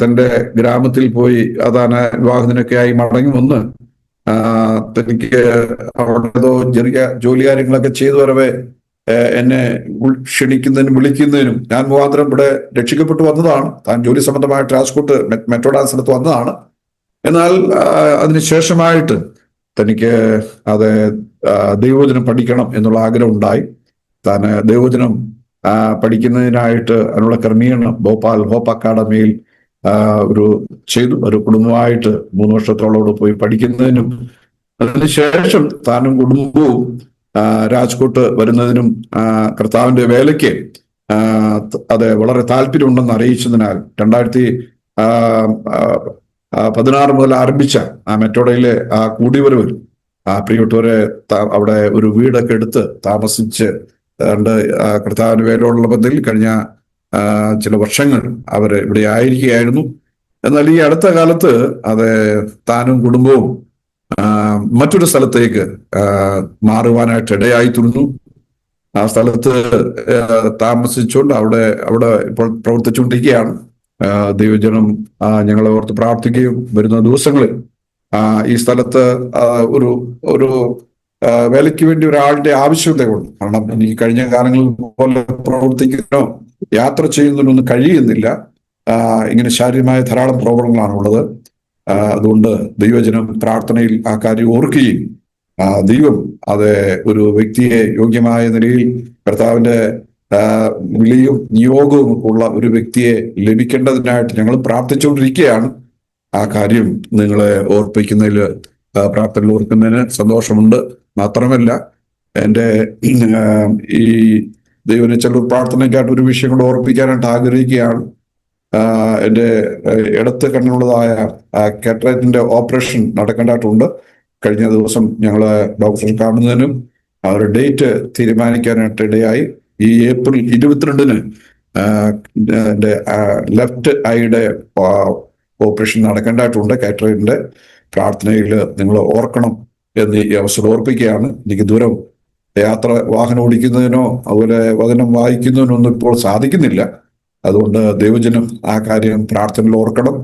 തന്റെ ഗ്രാമത്തിൽ പോയി വിവാഹത്തിനൊക്കെയായി മടങ്ങി വന്ന് തനിക്ക് അവിടെ ചെറിയ ജോലി കാര്യങ്ങളൊക്കെ ചെയ്തു വരവേ എന്നെ ക്ഷണിക്കുന്നതിനും വിളിക്കുന്നതിനും ഞാൻ മുഖാന്തരം ഇവിടെ രക്ഷിക്കപ്പെട്ടു വന്നതാണ്. താൻ ജോലി സംബന്ധമായിട്ട് രാജ്കോട്ട് മെട്രോഡാൻ സ്ഥലത്ത് വന്നതാണ്. എന്നാൽ അതിനുശേഷമായിട്ട് തനിക്ക് ദൈവവചനം പഠിക്കണം എന്നുള്ള ആഗ്രഹം ഉണ്ടായി. താൻ ദൈവവചനം പഠിക്കുന്നതിനായിട്ട് അതിനുള്ള ക്രമീകരണം ഭോപ്പാൽ ഹോപ്പ് അക്കാഡമിയിൽ ചെയ്തു. ഒരു കുടുംബമായിട്ട് 3 വർഷത്തോളം പോയി പഠിക്കുന്നതിനും അതിനുശേഷം താനും കുടുംബവും രാജ്കോട്ട് വരുന്നതിനും കർത്താവിന്റെ വേലയ്ക്ക് വളരെ താല്പര്യമുണ്ടെന്ന് അറിയിച്ചതിനാൽ 2016 മുതൽ ആരംഭിച്ച മെട്രോഡയിലെ കൂടിവരവിൽ പ്രിയപ്പെട്ടവരെ അവിടെ ഒരു വീടൊക്കെ എടുത്ത് താമസിച്ച് കർത്താവിന്റെ വേലയോടുള്ള ബന്ധത്തിൽ കഴിഞ്ഞ ചില വർഷങ്ങൾ ഇവിടെ ആയിരിക്കുകയായിരുന്നു. എന്നാൽ ഈ അടുത്ത കാലത്ത് താനും കുടുംബവും മറ്റൊരു സ്ഥലത്തേക്ക് മാറുവാനായിട്ട് ഇടയായി തീർന്നു. ആ സ്ഥലത്ത് താമസിച്ചുകൊണ്ട് അവിടെ ഇപ്പോൾ പ്രവർത്തിച്ചുകൊണ്ടിരിക്കുകയാണ്. ദൈവജനം ഞങ്ങളെ ഓർത്ത് പ്രാർത്ഥിക്കുകയും വരുന്ന ദിവസങ്ങളിൽ ഈ സ്ഥലത്ത് ഒരു വേലയ്ക്ക് വേണ്ടി ഒരാളുടെ ആവശ്യകതയുണ്ട്. കാരണം ഈ കഴിഞ്ഞ കാലങ്ങളിൽ പോലെ പ്രവർത്തിക്കുന്നതിനോ യാത്ര ചെയ്യുന്നതിനൊന്നും കഴിയുന്നില്ല. ഇങ്ങനെ ശാരീരികമായ ധാരാളം പ്രോബ്ലങ്ങളാണ് ഉള്ളത്. അതുകൊണ്ട് ദൈവജനം പ്രാർത്ഥനയിൽ ആ കാര്യം ഓർക്കുകയും ദൈവം ഒരു വ്യക്തിയെ യോഗ്യമായ നിലയിൽ കർത്താവിന്റെ വിളിയും നിയോഗവും ഉള്ള ഒരു വ്യക്തിയെ ലഭിക്കേണ്ടതിനായിട്ട് ഞങ്ങൾ പ്രാർത്ഥിച്ചുകൊണ്ടിരിക്കുകയാണ്. ആ കാര്യം നിങ്ങളെ ഓർപ്പിക്കുന്നതിൽ പ്രാർത്ഥനയിൽ ഓർക്കുന്നതിന് സന്തോഷമുണ്ട്. മാത്രമല്ല എൻ്റെ ഈ ദൈവനിച്ചൽ പ്രാർത്ഥനയ്ക്കായിട്ട് ഒരു വിഷയം കൊണ്ട് ഓർപ്പിക്കാനായിട്ട് ആഗ്രഹിക്കുകയാണ്. എൻ്റെ ഇടത്ത് കണ്ണിനുള്ളതായ കാറ്ററാക്റ്റിന്റെ ഓപ്പറേഷൻ നടക്കേണ്ടതായിട്ടുണ്ട്. കഴിഞ്ഞ ദിവസം ഞങ്ങൾ ഡോക്ടറെ കാണുന്നതിനും അവരുടെ ഡേറ്റ് തീരുമാനിക്കാനായിട്ട് ഇടയായി. ഈ ഏപ്രിൽ 22-ന് എൻ്റെ ലെഫ്റ്റ് ഐയുടെ ഓപ്പറേഷൻ നടക്കേണ്ടതായിട്ടുണ്ട്. കാറ്ററാക്റ്റിന്റെ പ്രാർത്ഥനയിൽ നിങ്ങൾ ഓർക്കണം എന്ന് ഈ അവസരം ഓർപ്പിക്കുകയാണ്. എനിക്ക് ദൂരം യാത്ര വാഹനം ഓടിക്കുന്നതിനോ അതുപോലെ വചനം വായിക്കുന്നതിനോ ഒന്നും ഇപ്പോൾ സാധിക്കുന്നില്ല. അതുകൊണ്ട് ദൈവജനം ആ കാര്യം പ്രാർത്ഥനയിൽ ഓർക്കണം.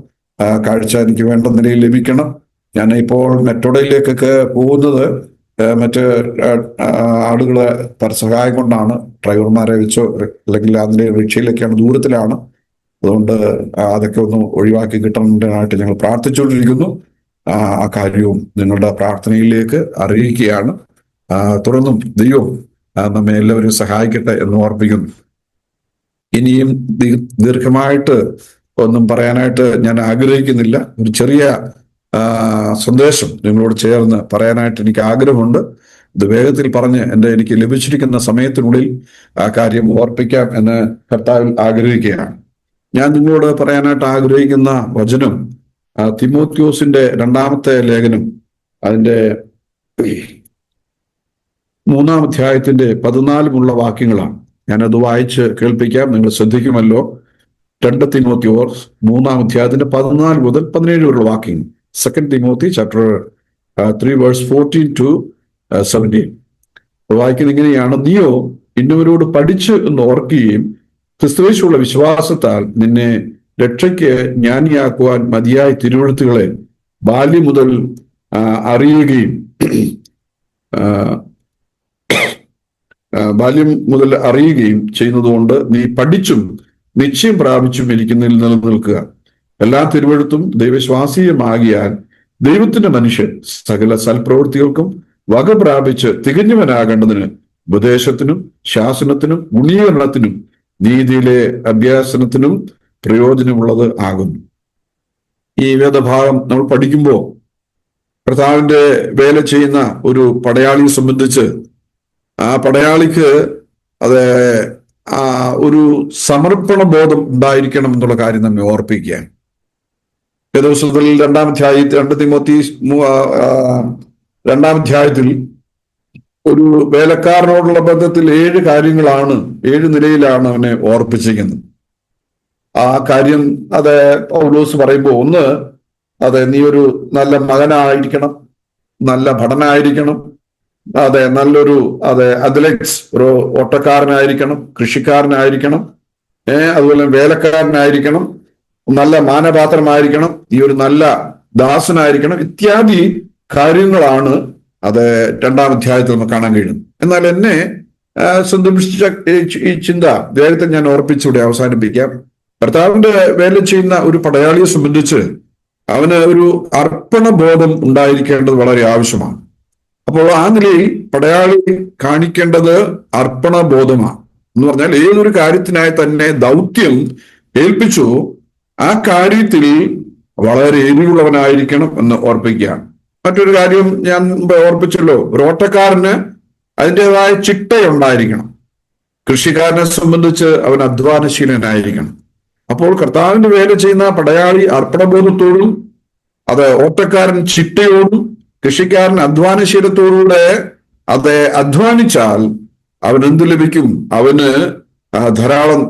കാഴ്ച എനിക്ക് വേണ്ട നിലയിൽ ലഭിക്കണം. ഞാൻ ഇപ്പോൾ മെട്രോഡയിലേക്കൊക്കെ പോകുന്നത് മറ്റ് ആളുകളെ സഹായം കൊണ്ടാണ്. ഡ്രൈവർമാരെ വെച്ചോ അല്ലെങ്കിൽ അതിൻ്റെ റിക്ഷയിലൊക്കെയാണ്, ദൂരത്തിലാണ്. അതുകൊണ്ട് അതൊക്കെ ഒന്ന് ഒഴിവാക്കി കിട്ടുന്നതിനായിട്ട് ഞങ്ങൾ പ്രാർത്ഥിച്ചുകൊണ്ടിരിക്കുന്നു. ആ കാര്യവും നിങ്ങളുടെ പ്രാർത്ഥനയിലേക്ക് അറിയിക്കുകയാണ്. തുടർന്നും ദൈവം നമ്മെ എല്ലാവരും സഹായിക്കട്ടെ എന്ന് ഓർപ്പിക്കുന്നു. ഇനിയും ദീർഘമായിട്ട് ഒന്നും പറയാനായിട്ട് ഞാൻ ആഗ്രഹിക്കുന്നില്ല. ഒരു ചെറിയ സന്ദേശം നിങ്ങളോട് ചേർന്ന് പറയാനായിട്ട് എനിക്ക് ആഗ്രഹമുണ്ട്. ഇത് വേഗത്തിൽ പറഞ്ഞ് എനിക്ക് ലഭിച്ചിരിക്കുന്ന സമയത്തിനുള്ളിൽ ആ കാര്യം ഓർപ്പിക്കാം എന്ന് കർത്താവിൽ ആഗ്രഹിക്കുകയാണ്. ഞാൻ നിങ്ങളോട് പറയാനായിട്ട് ആഗ്രഹിക്കുന്ന വചനം തിമോത്തിയോസിന്റെ 2-ാമത്തെ ലേഖനം, അതിന്റെ 3-ാം അധ്യായത്തിന്റെ 14 വാക്യങ്ങളാണ്. ഞാനത് വായിച്ച് കേൾപ്പിക്കാം, നിങ്ങൾ ശ്രദ്ധിക്കുമല്ലോ. 2 തിമോത്തിയോസ് 3-ാം അധ്യായത്തിന്റെ 14 മുതൽ 17 വരെയുള്ള വാക്യങ്ങൾ. 2 തിമോത്തി ചാപ്റ്റർ 3 വേഴ്സ് 14 to 17 വായിക്കുന്നത് ഇങ്ങനെയാണ്: നീയോ ഇന്നവരോട് പഠിച്ച് എന്ന് ഓർക്കുകയും ക്രിസ്തുവേശുള്ള വിശ്വാസത്താൽ നിന്നെ രക്ഷയ്ക്ക് ജ്ഞാനിയാക്കുവാൻ മതിയായ തിരുവെഴുത്തുകളെ ബാല്യം മുതൽ അറിയുകയും ചെയ്യുന്നതുകൊണ്ട് നീ പഠിച്ചും നിശ്ചയം പ്രാപിച്ചും ഇരിക്കുന്നതിൽ നിലനിൽക്കുക. എല്ലാ തിരുവെഴുത്തും ദൈവവിശ്വാസീയമാകിയാൽ ദൈവത്തിന്റെ മനുഷ്യൻ സകല സൽപ്രവൃത്തികൾക്കും വക പ്രാപിച്ച് തികഞ്ഞവനാകേണ്ടതിന് ഉപദേശത്തിനും ശാസനത്തിനും ഗുണീകരണത്തിനും നീതിയിലെ അഭ്യാസനത്തിനും പ്രയോജനമുള്ളത് ആകുന്നു. ഈ വേദഭാഗം നമ്മൾ പഠിക്കുമ്പോൾ കർത്താവിന്റെ വേല ചെയ്യുന്ന ഒരു പടയാളിയെ സംബന്ധിച്ച് ആ പടയാളിക്ക് ഒരു സമർപ്പണ ബോധം ഉണ്ടായിരിക്കണം എന്നുള്ള കാര്യം നമ്മെ ഓർപ്പിക്കുകയാണ്. വേദപുസ്തകത്തിൽ 2-ാം അധ്യായത്തിൽ 2 തിമോത്തി 2-ാം അധ്യായത്തിൽ ഒരു വേലക്കാരനോടുള്ള ബന്ധത്തിൽ 7 കാര്യങ്ങളാണ്, 7 നിലയിലാണ് അവനെ ഓർപ്പിച്ചിരിക്കുന്നത്. ആ കാര്യം പൗലോസ് പറയുമ്പോൾ, ഒന്ന്, നീ ഒരു നല്ല മകനായിരിക്കണം, നല്ല ഭടനായിരിക്കണം, നല്ലൊരു അത്ലറ്റ്സ്, ഒരു ഓട്ടക്കാരനായിരിക്കണം, കൃഷിക്കാരനായിരിക്കണം, അതുപോലെ വേലക്കാരനായിരിക്കണം, നല്ല മാനപാത്രമായിരിക്കണം, ഈ ഒരു നല്ല ദാസനായിരിക്കണം, ഇത്യാദി കാര്യങ്ങളാണ് 2-ാം അധ്യായത്തിൽ നമുക്ക് കാണാൻ കഴിയും. എന്നാൽ എന്നെ സന്തോഷിച്ച ഈ ചിന്ത വേഗത്തിൽ ഞാൻ ഓർപ്പിച്ചൂടെ അവസാനിപ്പിക്കാം. കർത്താവിന്റെ വേല ചെയ്യുന്ന ഒരു പടയാളിയെ സംബന്ധിച്ച് അവന് ഒരു അർപ്പണബോധം ഉണ്ടായിരിക്കേണ്ടത് വളരെ ആവശ്യമാണ്. അപ്പോൾ ആ നിലയിൽ പടയാളി കാണിക്കേണ്ടത് അർപ്പണബോധമാണ്. എന്ന് പറഞ്ഞാൽ ഏതൊരു കാര്യത്തിനായി തന്നെ ദൗത്യം ഏൽപ്പിച്ചു ആ കാര്യത്തിൽ വളരെ എരിവുള്ളവനായിരിക്കണം എന്ന് ഓർപ്പിക്കുകയാണ്. മറ്റൊരു കാര്യം ഞാൻ ഓർപ്പിച്ചല്ലോ, ഒരു ഓട്ടക്കാരന് അതിൻ്റെതായ ചിട്ടയുണ്ടായിരിക്കണം. കൃഷിക്കാരനെ സംബന്ധിച്ച് അവൻ അധ്വാനശീലനായിരിക്കണം. അപ്പോൾ കർത്താവിന്റെ വേല ചെയ്യുന്ന പടയാളി അർപ്പണബോധത്തോടും ഓട്ടക്കാരൻ ചിട്ടയോടും കൃഷിക്കാരൻ അധ്വാനശീലത്തോടുകൂടെ അധ്വാനിച്ചാൽ അവൻ എന്ത് ലഭിക്കും? അവന് ധാരാളം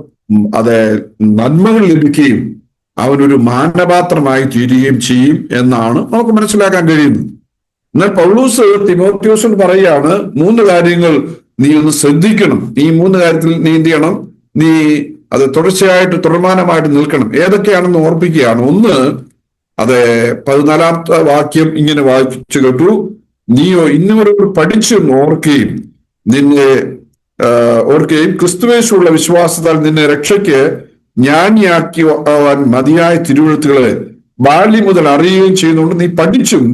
നന്മകൾ ലഭിക്കുകയും അവനൊരു മാനപാത്രമായി തീരുകയും ചെയ്യും എന്നാണ് നമുക്ക് മനസ്സിലാക്കാൻ കഴിയുന്നത്. എന്നാൽ പൗലോസ് തിമോത്തിയോസിന് പറയുകയാണ്, 3 കാര്യങ്ങൾ നീ ഒന്ന് ശ്രദ്ധിക്കണം. ഈ 3 കാര്യത്തിൽ നീ എന്ത് ചെയ്യണം? നീ തുടർച്ചയായിട്ട് തുടർമാനമായിട്ട് നിൽക്കണം. ഏതൊക്കെയാണെന്ന് ഓർപ്പിക്കുകയാണ്. ഒന്ന്, 14-ാമത്തെ വാക്യം ഇങ്ങനെ വായിച്ചു കേട്ടു: നീയോ ഇന്നുവരോട് പഠിച്ചു ഓർക്കുകയും ക്രിസ്തുവേശുള്ള വിശ്വാസത്താൽ നിന്നെ രക്ഷയ്ക്ക് ജ്ഞാനിയാക്കുവാൻ മതിയായ തിരുവെഴുത്തുകളെ ബാല്യം മുതൽ അറിയുകയും ചെയ്യുന്നതുകൊണ്ട് നീ പഠിച്ചും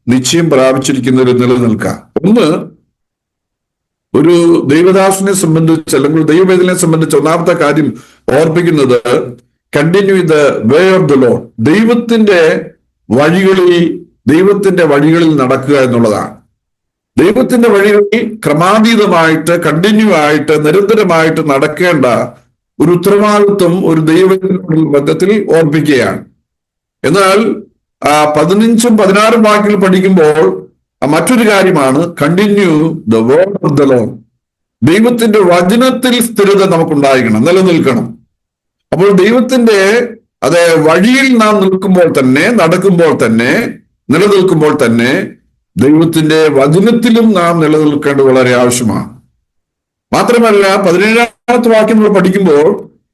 നിശ്ചയം പ്രാപിച്ചിരിക്കുന്നതിൽ നിലനിൽക്കുക. ഒന്ന്, ഒരു ദൈവദാസനെ സംബന്ധിച്ച് അല്ലെങ്കിൽ ദൈവവേദനെ സംബന്ധിച്ച് ഒന്നാമത്തെ കാര്യം ഓർപ്പിക്കുന്നത് continue the way of the Lord. ദൈവത്തിന്റെ വഴികളിൽ നടക്കുക എന്നുള്ളതാണ്. ദൈവത്തിന്റെ വഴികളിൽ ക്രമാതീതമായിട്ട് കണ്ടിന്യൂ ആയിട്ട് നിരന്തരമായിട്ട് നടക്കേണ്ട ഒരു ഉത്തരവാദിത്വം ഒരു ദൈവത്തിന്റെ ബന്ധത്തിൽ ഓർപ്പിക്കുകയാണ്. എന്നാൽ 15ഉം 16ഉം വാക്യങ്ങൾ പഠിക്കുമ്പോൾ മറ്റൊരു കാര്യമാണ് continue the word of the Lord. ദൈവത്തിന്റെ വചനത്തിൽ സ്ഥിരത നമുക്കുണ്ടായിരിക്കണം, നിലനിൽക്കണം. അപ്പോൾ ദൈവത്തിന്റെ വഴിയിൽ നാം നിൽക്കുമ്പോൾ തന്നെ, നടക്കുമ്പോൾ തന്നെ, നിലനിൽക്കുമ്പോൾ തന്നെ ദൈവത്തിന്റെ വചനത്തിലും നാം നിലനിൽക്കേണ്ടത് വളരെ ആവശ്യമാണ്. മാത്രമല്ല 17ാമത്തെ വാക്യം നമ്മൾ പഠിക്കുമ്പോൾ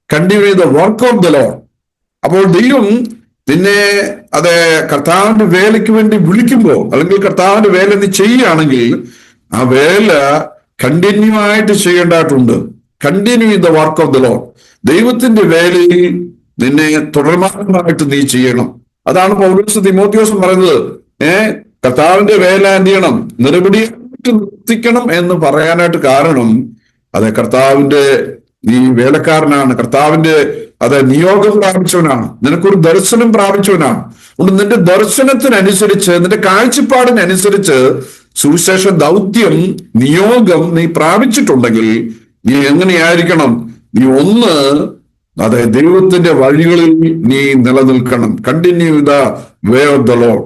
continue the work of the Lord. അപ്പോൾ ദൈവം നിന്നെ അത് കർത്താവിന്റെ വേലയ്ക്ക് വേണ്ടി വിളിക്കുമ്പോൾ, അല്ലെങ്കിൽ കർത്താവിന്റെ വേല നീ ചെയ്യുകയാണെങ്കിൽ ആ വേല കണ്ടിന്യൂ ആയിട്ട് ചെയ്യേണ്ടതായിട്ടുണ്ട്. Continue in the work of the Lord. ദൈവത്തിന്റെ വേലയിൽ നിന്നെ തുടർമാനമായിട്ട് നീ ചെയ്യണം. അതാണ് പൗലോസ് തിമോത്തിയോസും പറയുന്നത്. കർത്താവിന്റെ വേല എന്ത് ചെയ്യണം? നിറപടിയായിട്ട് നിർത്തിക്കണം എന്ന് പറയാനായിട്ട് കാരണം കർത്താവിന്റെ നീ വേലക്കാരനാണ്, കർത്താവിന്റെ നിയോഗം പ്രാപിച്ചവനാണ്, നിനക്കൊരു ദർശനം പ്രാപിച്ചവനാണ്. അതുകൊണ്ട് നിന്റെ ദർശനത്തിനനുസരിച്ച്, നിന്റെ കാഴ്ചപ്പാടിനനുസരിച്ച് സുവിശേഷ ദൗത്യം, നിയോഗം നീ പ്രാപിച്ചിട്ടുണ്ടെങ്കിൽ നീ എങ്ങനെയായിരിക്കണം? നീ ഒന്ന് ദൈവത്തിന്റെ വഴികളിൽ നീ നിലനിൽക്കണം. Continue the way of the Lord.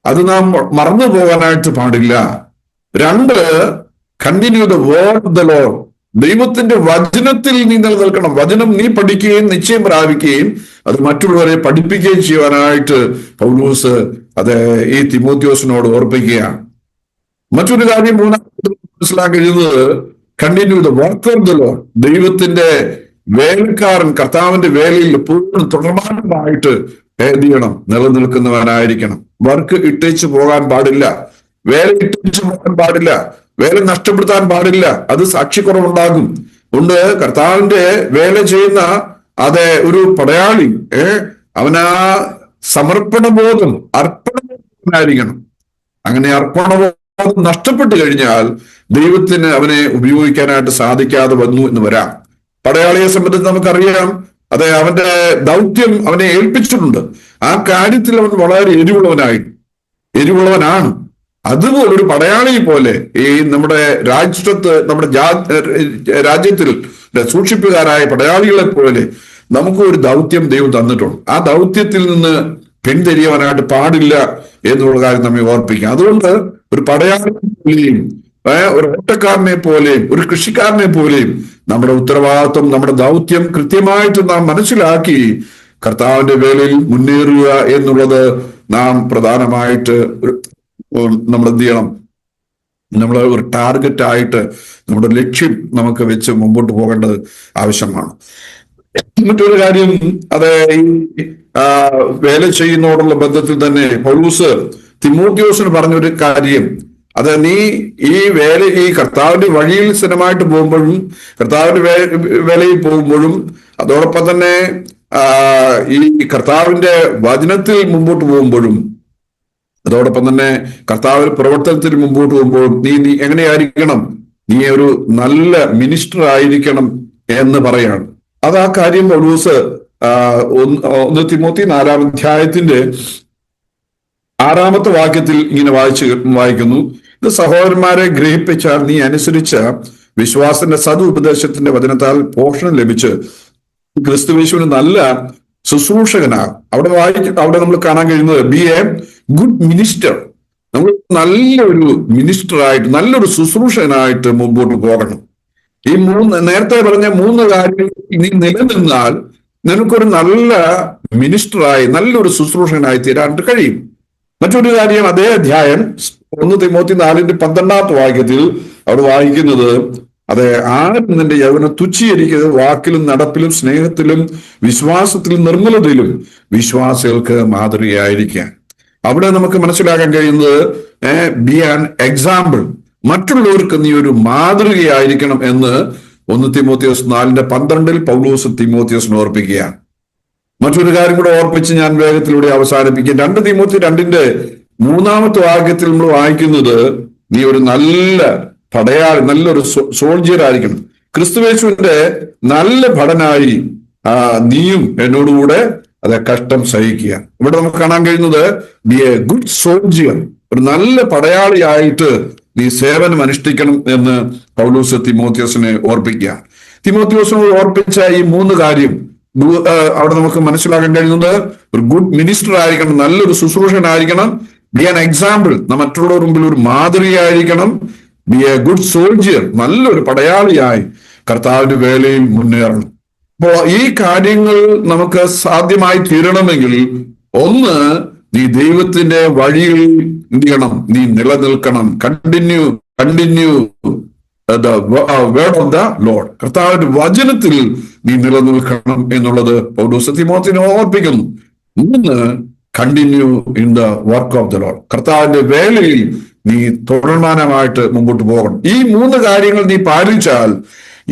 അത് നാം മറന്നു പോകാനായിട്ട് പാടില്ല. 2, continue the word of the Lord. ദൈവത്തിന്റെ വചനത്തിൽ നീ നിലനിൽക്കണം. വചനം നീ പഠിക്കുകയും നിശ്ചയം പ്രാപിക്കുകയും അത് മറ്റുള്ളവരെ പഠിപ്പിക്കുകയും ചെയ്യുവാനായിട്ട് പൗലോസ് ഈ തിമോത്തിയോസിനോട് ഓർപ്പിക്കുകയാണ്. മറ്റൊരു കാര്യം 3 മനസ്സിലാക്കി കഴിയുന്നത് continue the work of the Lord. ദൈവത്തിന്റെ വേലക്കാരൻ കർത്താവിന്റെ വേലയിൽ എപ്പോഴും തുടർമാനമായിട്ട് എന്ത് ചെയ്യണം? നിലനിൽക്കുന്നവനായിരിക്കണം. വർക്ക് ഇട്ടേച്ച് പോകാൻ പാടില്ല, വേല ഇട്ടേച്ച് പോകാൻ പാടില്ല, വേല നഷ്ടപ്പെടുത്താൻ പാടില്ല. അത് സാക്ഷിക്കുറവുണ്ടാകും. കൊണ്ട് കർത്താവിന്റെ വേല ചെയ്യുന്ന ഒരു പടയാളി അവനാ സമർപ്പണബോധം, അർപ്പണബോധമായിരിക്കണം. അങ്ങനെ അർപ്പണബോധം നഷ്ടപ്പെട്ടു കഴിഞ്ഞാൽ ദൈവത്തിന് അവനെ ഉപയോഗിക്കാനായിട്ട് സാധിക്കാതെ വന്നു എന്ന് വരാം. പടയാളിയെ സംബന്ധിച്ച് നമുക്കറിയാം, അവന്റെ ദൗത്യം അവനെ ഏൽപ്പിച്ചിട്ടുണ്ട്. ആ കാര്യത്തിൽ അവൻ വളരെ എരിവുള്ളവനാണ്. അതുപോലെ ഒരു പടയാളി പോലെ ഈ നമ്മുടെ രാജ്യത്ത്, നമ്മുടെ രാജ്യത്തിൽ സൂക്ഷിപ്പുകാരായ പടയാളികളെ പോലെ നമുക്ക് ഒരു ദൗത്യം ദൈവം തന്നിട്ടുണ്ട്. ആ ദൗത്യത്തിൽ നിന്ന് പിന്തിരിയവനായിട്ട് പാടില്ല എന്നുള്ള കാര്യം നമ്മെ ഓർപ്പിക്കാം. അതുകൊണ്ട് ഒരു പടയാളി പോലെയും, ഒരു ഓട്ടക്കാരനെ പോലെയും, ഒരു കൃഷിക്കാരനെ പോലെയും നമ്മുടെ ഉത്തരവാദിത്വം, നമ്മുടെ ദൗത്യം കൃത്യമായിട്ട് നാം മനസ്സിലാക്കി കർത്താവിന്റെ വേലയിൽ മുന്നേറുക എന്നുള്ളത് നാം പ്രധാനമായിട്ട് നമ്മൾ എന്ത് ചെയ്യണം? നമ്മൾ ഒരു ടാർഗറ്റ് ആയിട്ട് നമ്മുടെ ലക്ഷ്യം നമുക്ക് വെച്ച് മുമ്പോട്ട് പോകേണ്ടത് ആവശ്യമാണ്. മറ്റൊരു കാര്യം ഈ വേല ചെയ്യുന്നതോടുള്ള ബന്ധത്തിൽ തന്നെ പൗലോസ് തിമോത്തിയോസിന് പറഞ്ഞൊരു കാര്യം, നീ ഈ കർത്താവിന്റെ വഴിയിൽ സ്ഥിരമായിട്ട് പോകുമ്പോഴും, കർത്താവിന്റെ വേലയിൽ പോകുമ്പോഴും, അതോടൊപ്പം തന്നെ ഈ കർത്താവിന്റെ വചനത്തിൽ മുമ്പോട്ട് പോകുമ്പോഴും, അതോടൊപ്പം തന്നെ കർത്താവിന്റെ പ്രവർത്തനത്തിൽ മുമ്പോട്ട് പോകുമ്പോഴും നീ എങ്ങനെയായിരിക്കണം? നീ ഒരു നല്ല മിനിസ്റ്റർ ആയിരിക്കണം എന്ന് പറയാണ്. ആ കാര്യം പൗലോസ് 1 തിമോത്തി 4-ാം അധ്യായത്തിന്റെ 6-ാമത്തെ വാക്യത്തിൽ ഇങ്ങനെ വായിക്കുന്നു. ഇത് സഹോദരന്മാരെ ഗ്രഹിപ്പിച്ചാൽ നീ അനുസരിച്ച വിശ്വാസത്തിന്റെ സദുപദേശത്തിന്റെ വചനത്താൽ പോഷണം ലഭിച്ച് ക്രിസ്തുയേശുവിന് നല്ല ശുശ്രൂഷകനാകും. അവിടെ നമ്മൾ കാണാൻ കഴിയുന്നത് ബി എ ഗുഡ് മിനിസ്റ്റർ. നമ്മൾ നല്ലൊരു മിനിസ്റ്ററായിട്ട്, നല്ലൊരു ശുശ്രൂഷകനായിട്ട് മുമ്പോട്ട് പോകണം. ഈ നേരത്തെ പറഞ്ഞ 3 കാര്യങ്ങൾ നീ നിലനിന്നാൽ നിനക്കൊരു നല്ല മിനിസ്റ്ററായി, നല്ലൊരു ശുശ്രൂഷകനായി തീരാനായിട്ട് കഴിയും. മറ്റൊരു കാര്യം, അതേ അധ്യായം 1 തിമോത്തി 4-ാം വാക്യത്തിൽ അവിടെ വായിക്കുന്നത്, ആരും നിന്റെ യൗവനം തുച്ഛീകരിക്കരുത്, വാക്കിലും നടപ്പിലും സ്നേഹത്തിലും വിശ്വാസത്തിലും നിർമ്മലതയിലും വിശ്വാസികൾക്ക് മാതൃകയായിരിക്കാൻ. അവിടെ നമുക്ക് മനസ്സിലാക്കാൻ കഴിയുന്നത് ബി ആൻ എക്സാമ്പിൾ. മറ്റുള്ളവർക്ക് നീ ഒരു മാതൃകയായിരിക്കണം എന്ന് 1 തിമോത്തിയോസ് 4:12 പൗലോസ് തിമോത്തിയോസിനെ ഓർപ്പിക്കുകയാണ്. മറ്റൊരു കാര്യം കൂടെ ഓർപ്പിച്ച് ഞാൻ വേഗത്തിലൂടെ അവസാനിപ്പിക്കും. 2 തിമോത്തി 2-ാമത്തെ വാക്യത്തിൽ നമ്മൾ വായിക്കുന്നത്, നീ ഒരു നല്ല പടയാളി, നല്ലൊരു സോൾജിയർ ആയിരിക്കണം. ക്രിസ്തുയേശുവിന്റെ നല്ല ഭടനായി നീയും എന്നോടുകൂടെ കഷ്ടം സഹിക്കുക. ഇവിടെ നമുക്ക് കാണാൻ കഴിയുന്നത് ബി എ ഗുഡ് സോൾജിയർ, ഒരു നല്ല പടയാളിയായിട്ട് നീ സേവനം അനുഷ്ഠിക്കണം എന്ന് പൗലോസ് തിമോത്തിയോസിനെ ഓർപ്പിക്കുക. തിമോത്തിയോസിനോട് ഓർപ്പിച്ച ഈ 3 കാര്യം അവിടെ നമുക്ക് മനസ്സിലാക്കാൻ കഴിയുന്നത്, ഒരു ഗുഡ് മിനിസ്റ്റർ ആയിരിക്കണം, നല്ലൊരു ശുശ്രൂഷകനായിരിക്കണം, ബി ആൻ എക്സാമ്പിൾ, മറ്റുള്ളവരുടെ മുമ്പിൽ ഒരു മാതൃകയായിരിക്കണം, ബി എ ഗുഡ് സോൾജിയർ, നല്ലൊരു പടയാളിയായി കർത്താവിന്റെ വേലയിൽ മുന്നേറണം. അപ്പോ ഈ കാര്യങ്ങൾ നമുക്ക് സാധ്യമായി തീരണമെങ്കിൽ, ഒന്ന്, നീ ദൈവത്തിന്റെ വഴിയിൽ എന്ത് ചെയ്യണം? നീ നിലനിൽക്കണം. Continue word of the Lord. കർത്താവിന്റെ വചനത്തിൽ നീ നിലനിൽക്കണം എന്നുള്ളത് പൗലോസ് തിമോത്തിനെ ഓർപ്പിക്കുന്നു. 3, continue in the work of the Lord. കർത്താവിന്റെ വേലയിൽ നീ തുടർമാനമായിട്ട് മുമ്പോട്ട് പോകണം. ഈ 3 കാര്യങ്ങൾ നീ പാലിച്ചാൽ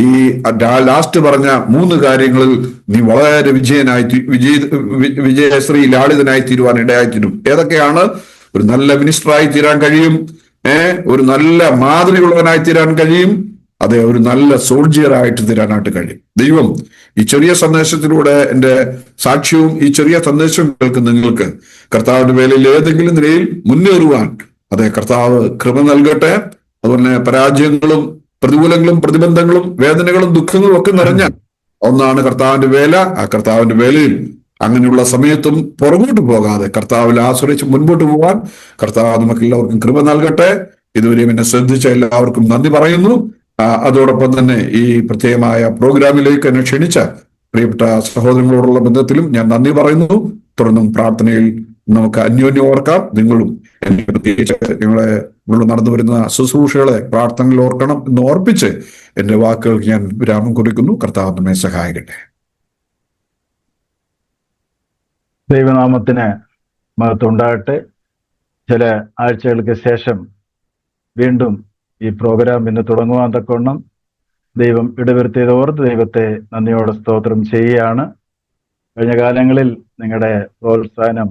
ഈ ലാസ്റ്റ് പറഞ്ഞ 3 കാര്യങ്ങളിൽ നീ വളരെ വിജയശ്രീ ലാളിതനായി തീരുവാൻ ഇടയായിത്തീരും. ഏതൊക്കെയാണ്? ഒരു നല്ല മിനിസ്റ്ററായി തീരാൻ കഴിയും, ഒരു നല്ല മാതൃകയുള്ളവനായി തീരാൻ കഴിയും, അതെ, ഒരു നല്ല സോൾജിയറായിട്ട് തീരാനായിട്ട് കഴിയും. ദൈവം ഈ ചെറിയ സന്ദേശത്തിലൂടെ എൻ്റെ സാക്ഷ്യവും ഈ ചെറിയ സന്ദേശവും കേൾക്കുന്ന നിങ്ങൾക്ക് കർത്താവിന്റെ വേലയിൽ ഏതെങ്കിലും നിലയിൽ മുന്നേറുവാൻ അതെ കർത്താവ് കൃപ നൽകട്ടെ. അതുപോലെ പരാജയങ്ങളും പ്രതികൂലങ്ങളും പ്രതിബന്ധങ്ങളും വേദനകളും ദുഃഖങ്ങളും ഒക്കെ നിറഞ്ഞ ഒന്നാണ് കർത്താവിന്റെ വേല. ആ കർത്താവിന്റെ വേലയിൽ അങ്ങനെയുള്ള സമയത്തും പുറകോട്ട് പോകാതെ കർത്താവിൽ ആശ്രയിച്ച് മുൻപോട്ട് പോകാൻ കർത്താവ് നമുക്ക് എല്ലാവർക്കും കൃപ നൽകട്ടെ. ഇതുവരെയും എന്നെ ശ്രദ്ധിച്ച എല്ലാവർക്കും നന്ദി പറയുന്നു. അതോടൊപ്പം തന്നെ ഈ പ്രത്യേകമായ പ്രോഗ്രാമിലേക്ക് എന്നെ ക്ഷണിച്ച പ്രിയപ്പെട്ട സഹോദരങ്ങളോടുള്ള ബന്ധത്തിലും ഞാൻ നന്ദി പറയുന്നു. തുടർന്നും പ്രാർത്ഥനയിൽ നമുക്ക് അന്യോന്യം ഓർക്കാം. നിങ്ങളും എന്നെ പ്രത്യേകിച്ച് നിങ്ങളെ നടന്നു വരുന്ന ശുശ്രൂഷകളെ പ്രാർത്ഥനയിൽ ഓർക്കണം എന്ന് ഓർപ്പിച്ച് എന്റെ വാക്കുകൾക്ക് ഞാൻ വിരാമം കുറിക്കുന്നു. കർത്താവ് നമ്മെ സഹായിക്കട്ടെ. ദൈവനാമത്തിന് മഹത്വം ഉണ്ടാകട്ടെ. ചില ആഴ്ചകൾക്ക് ശേഷം വീണ്ടും ഈ പ്രോഗ്രാം ഇന്ന് തുടങ്ങുവാൻ തക്കവണ്ണം ദൈവം ഇടവരുത്തിയത് ഓർത്ത് ദൈവത്തെ നന്ദിയോടെ സ്തോത്രം ചെയ്യുകയാണ്. കഴിഞ്ഞ കാലങ്ങളിൽ നിങ്ങളുടെ പ്രോത്സാഹനം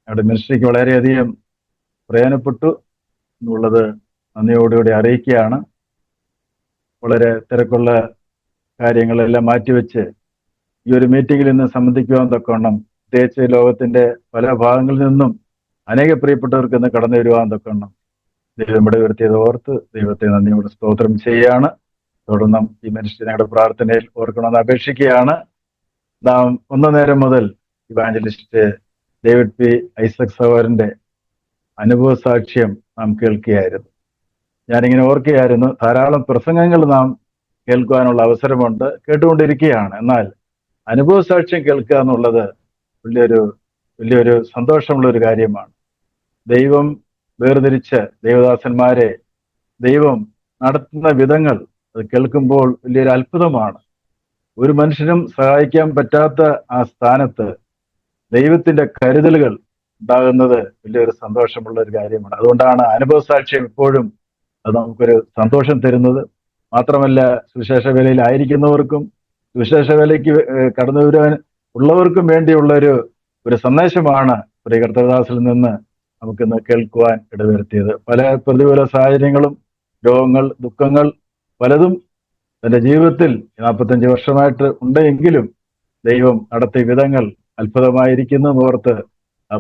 ഞങ്ങളുടെ മിനിസ്ട്രിക്ക് വളരെയധികം പ്രയോജനപ്പെട്ടു എന്നുള്ളത് നന്ദിയോടുകൂടി അറിയിക്കുകയാണ്. വളരെ തിരക്കുള്ള കാര്യങ്ങളെല്ലാം മാറ്റിവെച്ച് ഈ ഒരു മീറ്റിങ്ങിൽ ഇന്ന് സംബന്ധിക്കുവാൻ തക്കവണ്ണം പ്രത്യേകിച്ച് ലോകത്തിന്റെ പല ഭാഗങ്ങളിൽ നിന്നും അനേക പ്രിയപ്പെട്ടവർക്ക് ഇന്ന് കടന്നു വരുവാൻ തക്കവണ്ണം ദൈവം ഇടവരുത്തിയത് ഓർത്ത് ദൈവത്തെ നന്ദിയോട് സ്തോത്രം ചെയ്യുകയാണ്. തുടർന്നും ഈ മനുഷ്യ ഞങ്ങളുടെ പ്രാർത്ഥനയിൽ ഓർക്കണമെന്ന് അപേക്ഷിക്കുകയാണ്. നാം 1 നേരം മുതൽ ഇവാഞ്ചലിസ്റ്റ് ഡേവിഡ് പി ഐസക് സഹോദരന്റെ അനുഭവ സാക്ഷ്യം നാം കേൾക്കുകയായിരുന്നു. ഞാനിങ്ങനെ ഓർക്കുകയായിരുന്നു, ധാരാളം പ്രസംഗങ്ങൾ നാം കേൾക്കുവാനുള്ള അവസരമുണ്ട്, കേട്ടുകൊണ്ടിരിക്കുകയാണ്. എന്നാൽ അനുഭവ സാക്ഷ്യം കേൾക്കുക എന്നുള്ളത് വലിയൊരു സന്തോഷമുള്ള ഒരു കാര്യമാണ്. ദൈവം വേർതിരിച്ച് ദൈവദാസന്മാരെ ദൈവം നടത്തുന്ന വിധങ്ങൾ അത് കേൾക്കുമ്പോൾ വലിയൊരു അത്ഭുതമാണ്. ഒരു മനുഷ്യനും സഹായിക്കാൻ പറ്റാത്ത ആ സ്ഥാനത്ത് ദൈവത്തിന്റെ കരുതലുകൾ ഉണ്ടാകുന്നത് വലിയൊരു സന്തോഷമുള്ള ഒരു കാര്യമാണ്. അതുകൊണ്ടാണ് അനുഭവ സാക്ഷ്യം എപ്പോഴും അത് നമുക്കൊരു സന്തോഷം തരുന്നത്. മാത്രമല്ല, സുവിശേഷ വേലയിൽ ആയിരിക്കുന്നവർക്കും സുവിശേഷ വേലയ്ക്ക് കടന്നു വരുവാൻ ഉള്ളവർക്കും വേണ്ടിയുള്ള ഒരു സന്ദേശമാണ് പ്രിയ കർത്തൃദാസിൽ നിന്ന് നമുക്കിന്ന് കേൾക്കുവാൻ ഇടവരുത്തിയത്. പല പ്രതികൂല സാഹചര്യങ്ങളും രോഗങ്ങൾ ദുഃഖങ്ങൾ പലതും തന്റെ ജീവിതത്തിൽ 45 വർഷമായിട്ട് ഉണ്ടെങ്കിലും ദൈവം നടത്തിയ വിധങ്ങൾ അത്ഭുതമായിരിക്കുന്നു ഓർത്ത്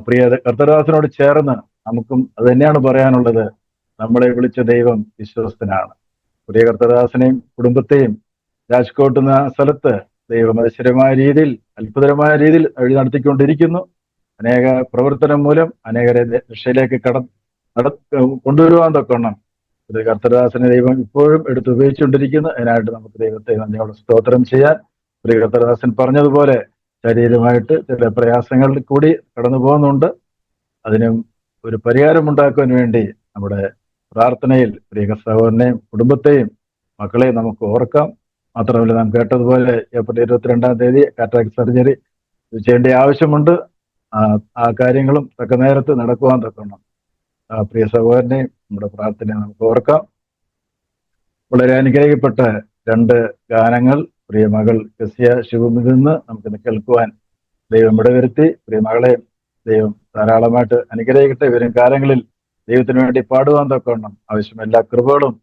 പ്രിയ കർത്തൃദാസനോട് ചേർന്ന് നമുക്കും അത് തന്നെയാണ് പറയാനുള്ളത്. നമ്മളെ വിളിച്ച ദൈവം വിശ്വസ്തനാണ്. പ്രിയ കർത്തൃദാസനെയും കുടുംബത്തെയും രാജ്കോട്ട് എന്ന സ്ഥലത്ത് ദൈവം അതിശയമായ രീതിയിൽ അത്ഭുതകരമായ രീതിയിൽ വഴി നടത്തിക്കൊണ്ടിരിക്കുന്നു. അനേക പ്രവർത്തനം മൂലം അനേകരെ രക്ഷയിലേക്ക് കൊണ്ടുവരുവാൻ തക്കണം ഒരു കർത്തൃദാസനെ ദൈവം ഇപ്പോഴും എടുത്ത് ഉപയോഗിച്ചുകൊണ്ടിരിക്കുന്നു. അതിനായിട്ട് നമുക്ക് ദൈവത്തെ നന്ദിയോടെ സ്തോത്രം ചെയ്യാൻ. ഒരു കർത്തൃദാസൻ പറഞ്ഞതുപോലെ ശരീരമായിട്ട് ചില പ്രയാസങ്ങളിൽ കൂടി കടന്നു പോകുന്നുണ്ട്. അതിനും ഒരു പരിഹാരമുണ്ടാക്കുവാൻ വേണ്ടി നമ്മുടെ പ്രാർത്ഥനയിൽ പ്രിയ സഹോദരനെയും കുടുംബത്തെയും മക്കളെയും നമുക്ക് ഓർക്കാം. മാത്രമല്ല, നാം കേട്ടതുപോലെ ഏപ്രിൽ 22-ാം തീയതി കാറ്ററാക്ട് സർജറി ചെയ്യേണ്ട ആവശ്യമുണ്ട്. ആ കാര്യങ്ങളും തക്ക നേരത്ത് നടക്കുവാൻ തക്കണം. പ്രിയ സഹോദരനെയും നമ്മുടെ പ്രാർത്ഥനയെ നമുക്ക് ഓർക്കാം. വളരെ അനുഗ്രഹിക്കപ്പെട്ട 2 ഗാനങ്ങൾ പ്രിയ മകൾ കസിയ ശിവമിൽ നിന്ന് നമുക്കിന്ന് കേൾക്കുവാൻ ദൈവം ഇടവരുത്തി. പ്രിയ മകളെ ദൈവം ധാരാളമായിട്ട് അനുഗ്രഹിക്കട്ടെ. വരും കാലങ്ങളിൽ ദൈവത്തിന് വേണ്ടി പാടുവാൻ തക്കണം ആവശ്യം എല്ലാ കൃപകളും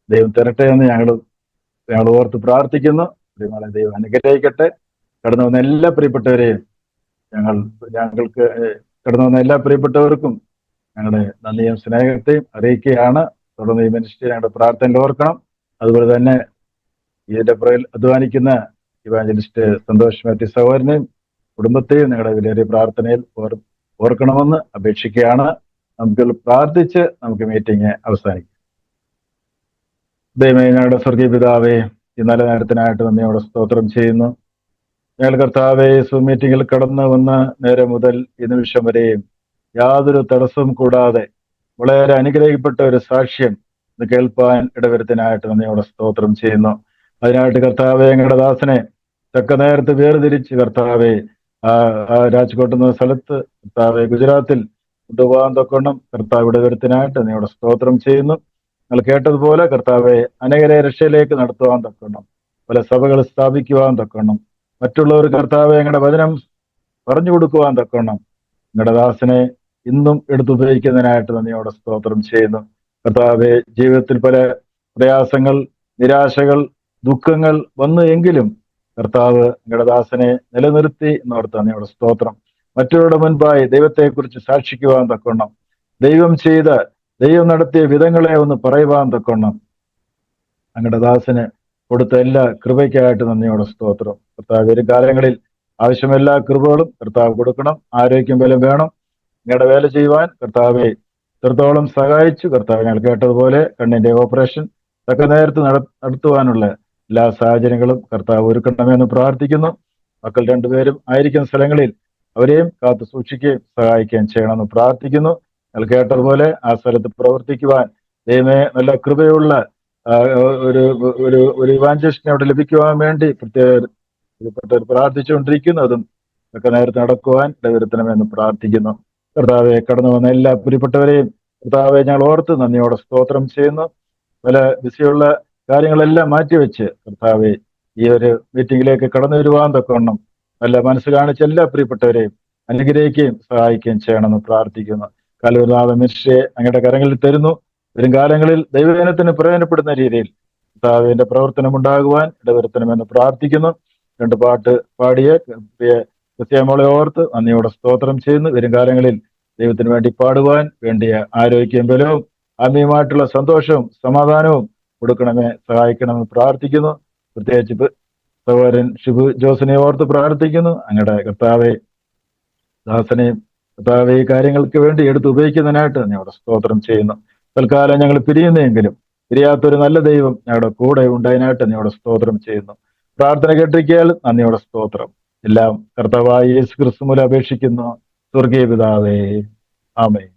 ദൈവം തരട്ടെ എന്ന് ഞങ്ങൾ ഓർത്ത് പ്രാർത്ഥിക്കുന്നു. പ്രിയമകളെ ദൈവം അനുഗ്രഹിക്കട്ടെ. കടന്നു വന്ന എല്ലാ പ്രിയപ്പെട്ടവരെയും ഞങ്ങൾക്ക് കടന്നു വന്ന എല്ലാ പ്രിയപ്പെട്ടവർക്കും ഞങ്ങളുടെ നന്ദിയും സ്നേഹത്തെയും അറിയിക്കുകയാണ്. തുടർന്ന് ഈ മിനിസ്ട്രി ഞങ്ങളുടെ പ്രാർത്ഥനയിൽ ഓർക്കണം. അതുപോലെ തന്നെ ഇതിന്റെ പുറകിൽ അധ്വാനിക്കുന്ന ഇവാഞ്ചലിസ്റ്റ് സന്തോഷ് മാത്യു സഹോദരനെയും കുടുംബത്തെയും ഞങ്ങളുടെ വിലയേറിയ പ്രാർത്ഥനയിൽ ഓർക്കണമെന്ന് അപേക്ഷിക്കുകയാണ്. നമുക്ക് പ്രാർത്ഥിച്ച് നമുക്ക് മീറ്റിംഗ് അവസാനിക്കും. ദൈവമേ, ഞങ്ങളുടെ സ്വർഗീയ പിതാവേ, ഈ നല്ല നേരത്തിനായിട്ട് നന്ദിയോടെ സ്തോത്രം ചെയ്യുന്നു. ഞങ്ങൾ കർത്താവെ മീറ്റിംഗിൽ കടന്നു വന്ന നേരം മുതൽ ഈ നിമിഷം വരെയും യാതൊരു തടസ്സവും കൂടാതെ വളരെ അനുഗ്രഹിക്കപ്പെട്ട ഒരു സാക്ഷ്യം ഇത് കേൾപ്പാൻ ഇടവരുത്തിനായിട്ട് നന്ദിയോടെ സ്തോത്രം ചെയ്യുന്നു. അതിനായിട്ട് കർത്താവെ ഞങ്ങളുടെ ദാസനെ തക്ക നേരത്ത് വേർതിരിച്ച് കർത്താവെ രാജ്കോട്ട് എന്ന സ്ഥലത്ത് കർത്താവ് ഗുജറാത്തിൽ കൊണ്ടുപോകാൻ തൊക്കണം കർത്താവ് ഇടവരുത്തിനായിട്ട് നിങ്ങളുടെ സ്തോത്രം ചെയ്യുന്നു. നിങ്ങൾ കേട്ടതുപോലെ കർത്താവെ അനേകരെ രക്ഷയിലേക്ക് നടത്തുവാൻ തൊക്കണം, പല സഭകൾ സ്ഥാപിക്കുവാൻ തൊക്കണം, മറ്റുള്ളവർ കർത്താവെ ഞങ്ങളുടെ വചനം പറഞ്ഞു കൊടുക്കുവാൻ തൊക്കണം നിങ്ങളുടെ ദാസനെ ഇന്നും എടുത്തുപയോഗിക്കുന്നതിനായിട്ട് നന്ദിയോടെ സ്തോത്രം ചെയ്യുന്നു. കർത്താവെ ജീവിതത്തിൽ പല പ്രയാസങ്ങൾ, നിരാശകൾ, ദുഃഖങ്ങൾ വന്നു എങ്കിലും കർത്താവ് നിങ്ങളുടെ ദാസനെ നിലനിർത്തി എന്നോർത്ത് നന്ദിയോടെ സ്തോത്രം. മറ്റുള്ളവരുടെ മുൻപായി ദൈവത്തെക്കുറിച്ച് സാക്ഷിക്കുവാൻ തക്കവണ്ണം, ദൈവം നടത്തിയ വിധങ്ങളെ ഒന്ന് പറയുവാൻ തക്കവണ്ണം ഞങ്ങളുടെ ദാസന് കൊടുത്ത എല്ലാ കൃപയ്ക്കായിട്ട് നന്ദിയോടെ സ്തോത്രം. കർത്താവ് വരും കാലങ്ങളിൽ ആവശ്യമായ എല്ലാ കൃപകളും കർത്താവ് കൊടുക്കണം. ആരോഗ്യം ബലം വേണം. നിങ്ങളുടെ വേല ചെയ്യുവാൻ കർത്താവെ ഇത്രത്തോളം സഹായിച്ചു. കർത്താവ് ഞങ്ങൾ കേട്ടതുപോലെ കണ്ണിന്റെ ഓപ്പറേഷൻ തക്ക നേരത്ത് നടത്തുവാനുള്ള എല്ലാ സാഹചര്യങ്ങളും കർത്താവ് ഒരുക്കണമെന്ന് പ്രാർത്ഥിക്കുന്നു. മക്കൾ രണ്ടുപേരും ആയിരിക്കുന്ന സ്ഥലങ്ങളിൽ അവരെയും കാത്തു സൂക്ഷിക്കുകയും സഹായിക്കുകയും ചെയ്യണമെന്ന് പ്രാർത്ഥിക്കുന്നു. ഞങ്ങൾ കേട്ടതുപോലെ ആ സ്ഥലത്ത് പ്രവർത്തിക്കുവാൻ ദൈവമേ നല്ല കൃപയുള്ള ഒരു ഇവാഞ്ചലിസ്റ്റിനെ അവിടെ ലഭിക്കുവാൻ വേണ്ടി പ്രത്യേകപ്പെട്ടവർ പ്രാർത്ഥിച്ചുകൊണ്ടിരിക്കുന്നതും ഒക്കെ നേരത്തെ നടക്കുവാൻ ഇടവരുത്തണമെന്ന് പ്രാർത്ഥിക്കുന്നു. കർത്താവെ കടന്നു വന്ന എല്ലാ പ്രിയപ്പെട്ടവരെയും കർത്താവെ ഞങ്ങൾ ഓർത്ത് നന്ദിയോടെ സ്തോത്രം ചെയ്യുന്നു. പല ബിസിയുള്ള കാര്യങ്ങളെല്ലാം മാറ്റിവെച്ച് കർത്താവെ ഈ ഒരു മീറ്റിംഗിലേക്ക് കടന്നു വരുവാൻ തക്കവണ്ണം നല്ല മനസ്സ് കാണിച്ച എല്ലാ പ്രിയപ്പെട്ടവരെയും അനുഗ്രഹിക്കുകയും സഹായിക്കുകയും ചെയ്യണമെന്ന് പ്രാർത്ഥിക്കുന്നു. കാലൂർനാഥ മിനിസ്ട്രിയെ അങ്ങയുടെ കരങ്ങളിൽ തരുന്നു. വരും കാലങ്ങളിൽ ദൈവജനത്തിന് പ്രയോജനപ്പെടുന്ന രീതിയിൽ കർത്താവിന്റെ പ്രവർത്തനം ഉണ്ടാകുവാൻ ഇടവരുത്തണമെന്ന് പ്രാർത്ഥിക്കുന്നു. 2 പാട്ട് പാടിയ ക്രിസ്ത്യാമോളെ ഓർത്ത് നന്ദിയോടെ സ്തോത്രം ചെയ്യുന്നു. വരും കാലങ്ങളിൽ ദൈവത്തിന് വേണ്ടി പാടുവാൻ വേണ്ടിയ ആരോഗ്യം ബലവും ആത്മീയമായിട്ടുള്ള സന്തോഷവും സമാധാനവും കൊടുക്കണമേ, സഹായിക്കണമെന്ന് പ്രാർത്ഥിക്കുന്നു. പ്രത്യേകിച്ച് സഹോദരൻ ഷിബു ജോസിനെ ഓർത്ത് പ്രാർത്ഥിക്കുന്നു. അങ്ങയുടെ കർത്താവെ ദാസനെയും കർത്താവെ ഈ കാര്യങ്ങൾക്ക് വേണ്ടി എടുത്ത് ഉപയോഗിക്കുന്നതിനായിട്ട് ഞങ്ങളുടെ സ്തോത്രം ചെയ്യുന്നു. തൽക്കാലം ഞങ്ങൾ പിരിയുന്നെങ്കിലും പിരിയാത്തൊരു നല്ല ദൈവം ഞങ്ങളുടെ കൂടെ ഉണ്ടായതിനായിട്ട് ഞങ്ങളുടെ സ്തോത്രം ചെയ്യുന്നു. പ്രാർത്ഥന കേട്ടിരിക്കാൻ നന്ദിയോടെ സ്തോത്രം. എല്ലാം കർത്താവായ യേശു ക്രിസ്തു മൂലം അപേക്ഷിക്കുന്നു. സ്വർഗീയ പിതാവേ, ആമേൻ.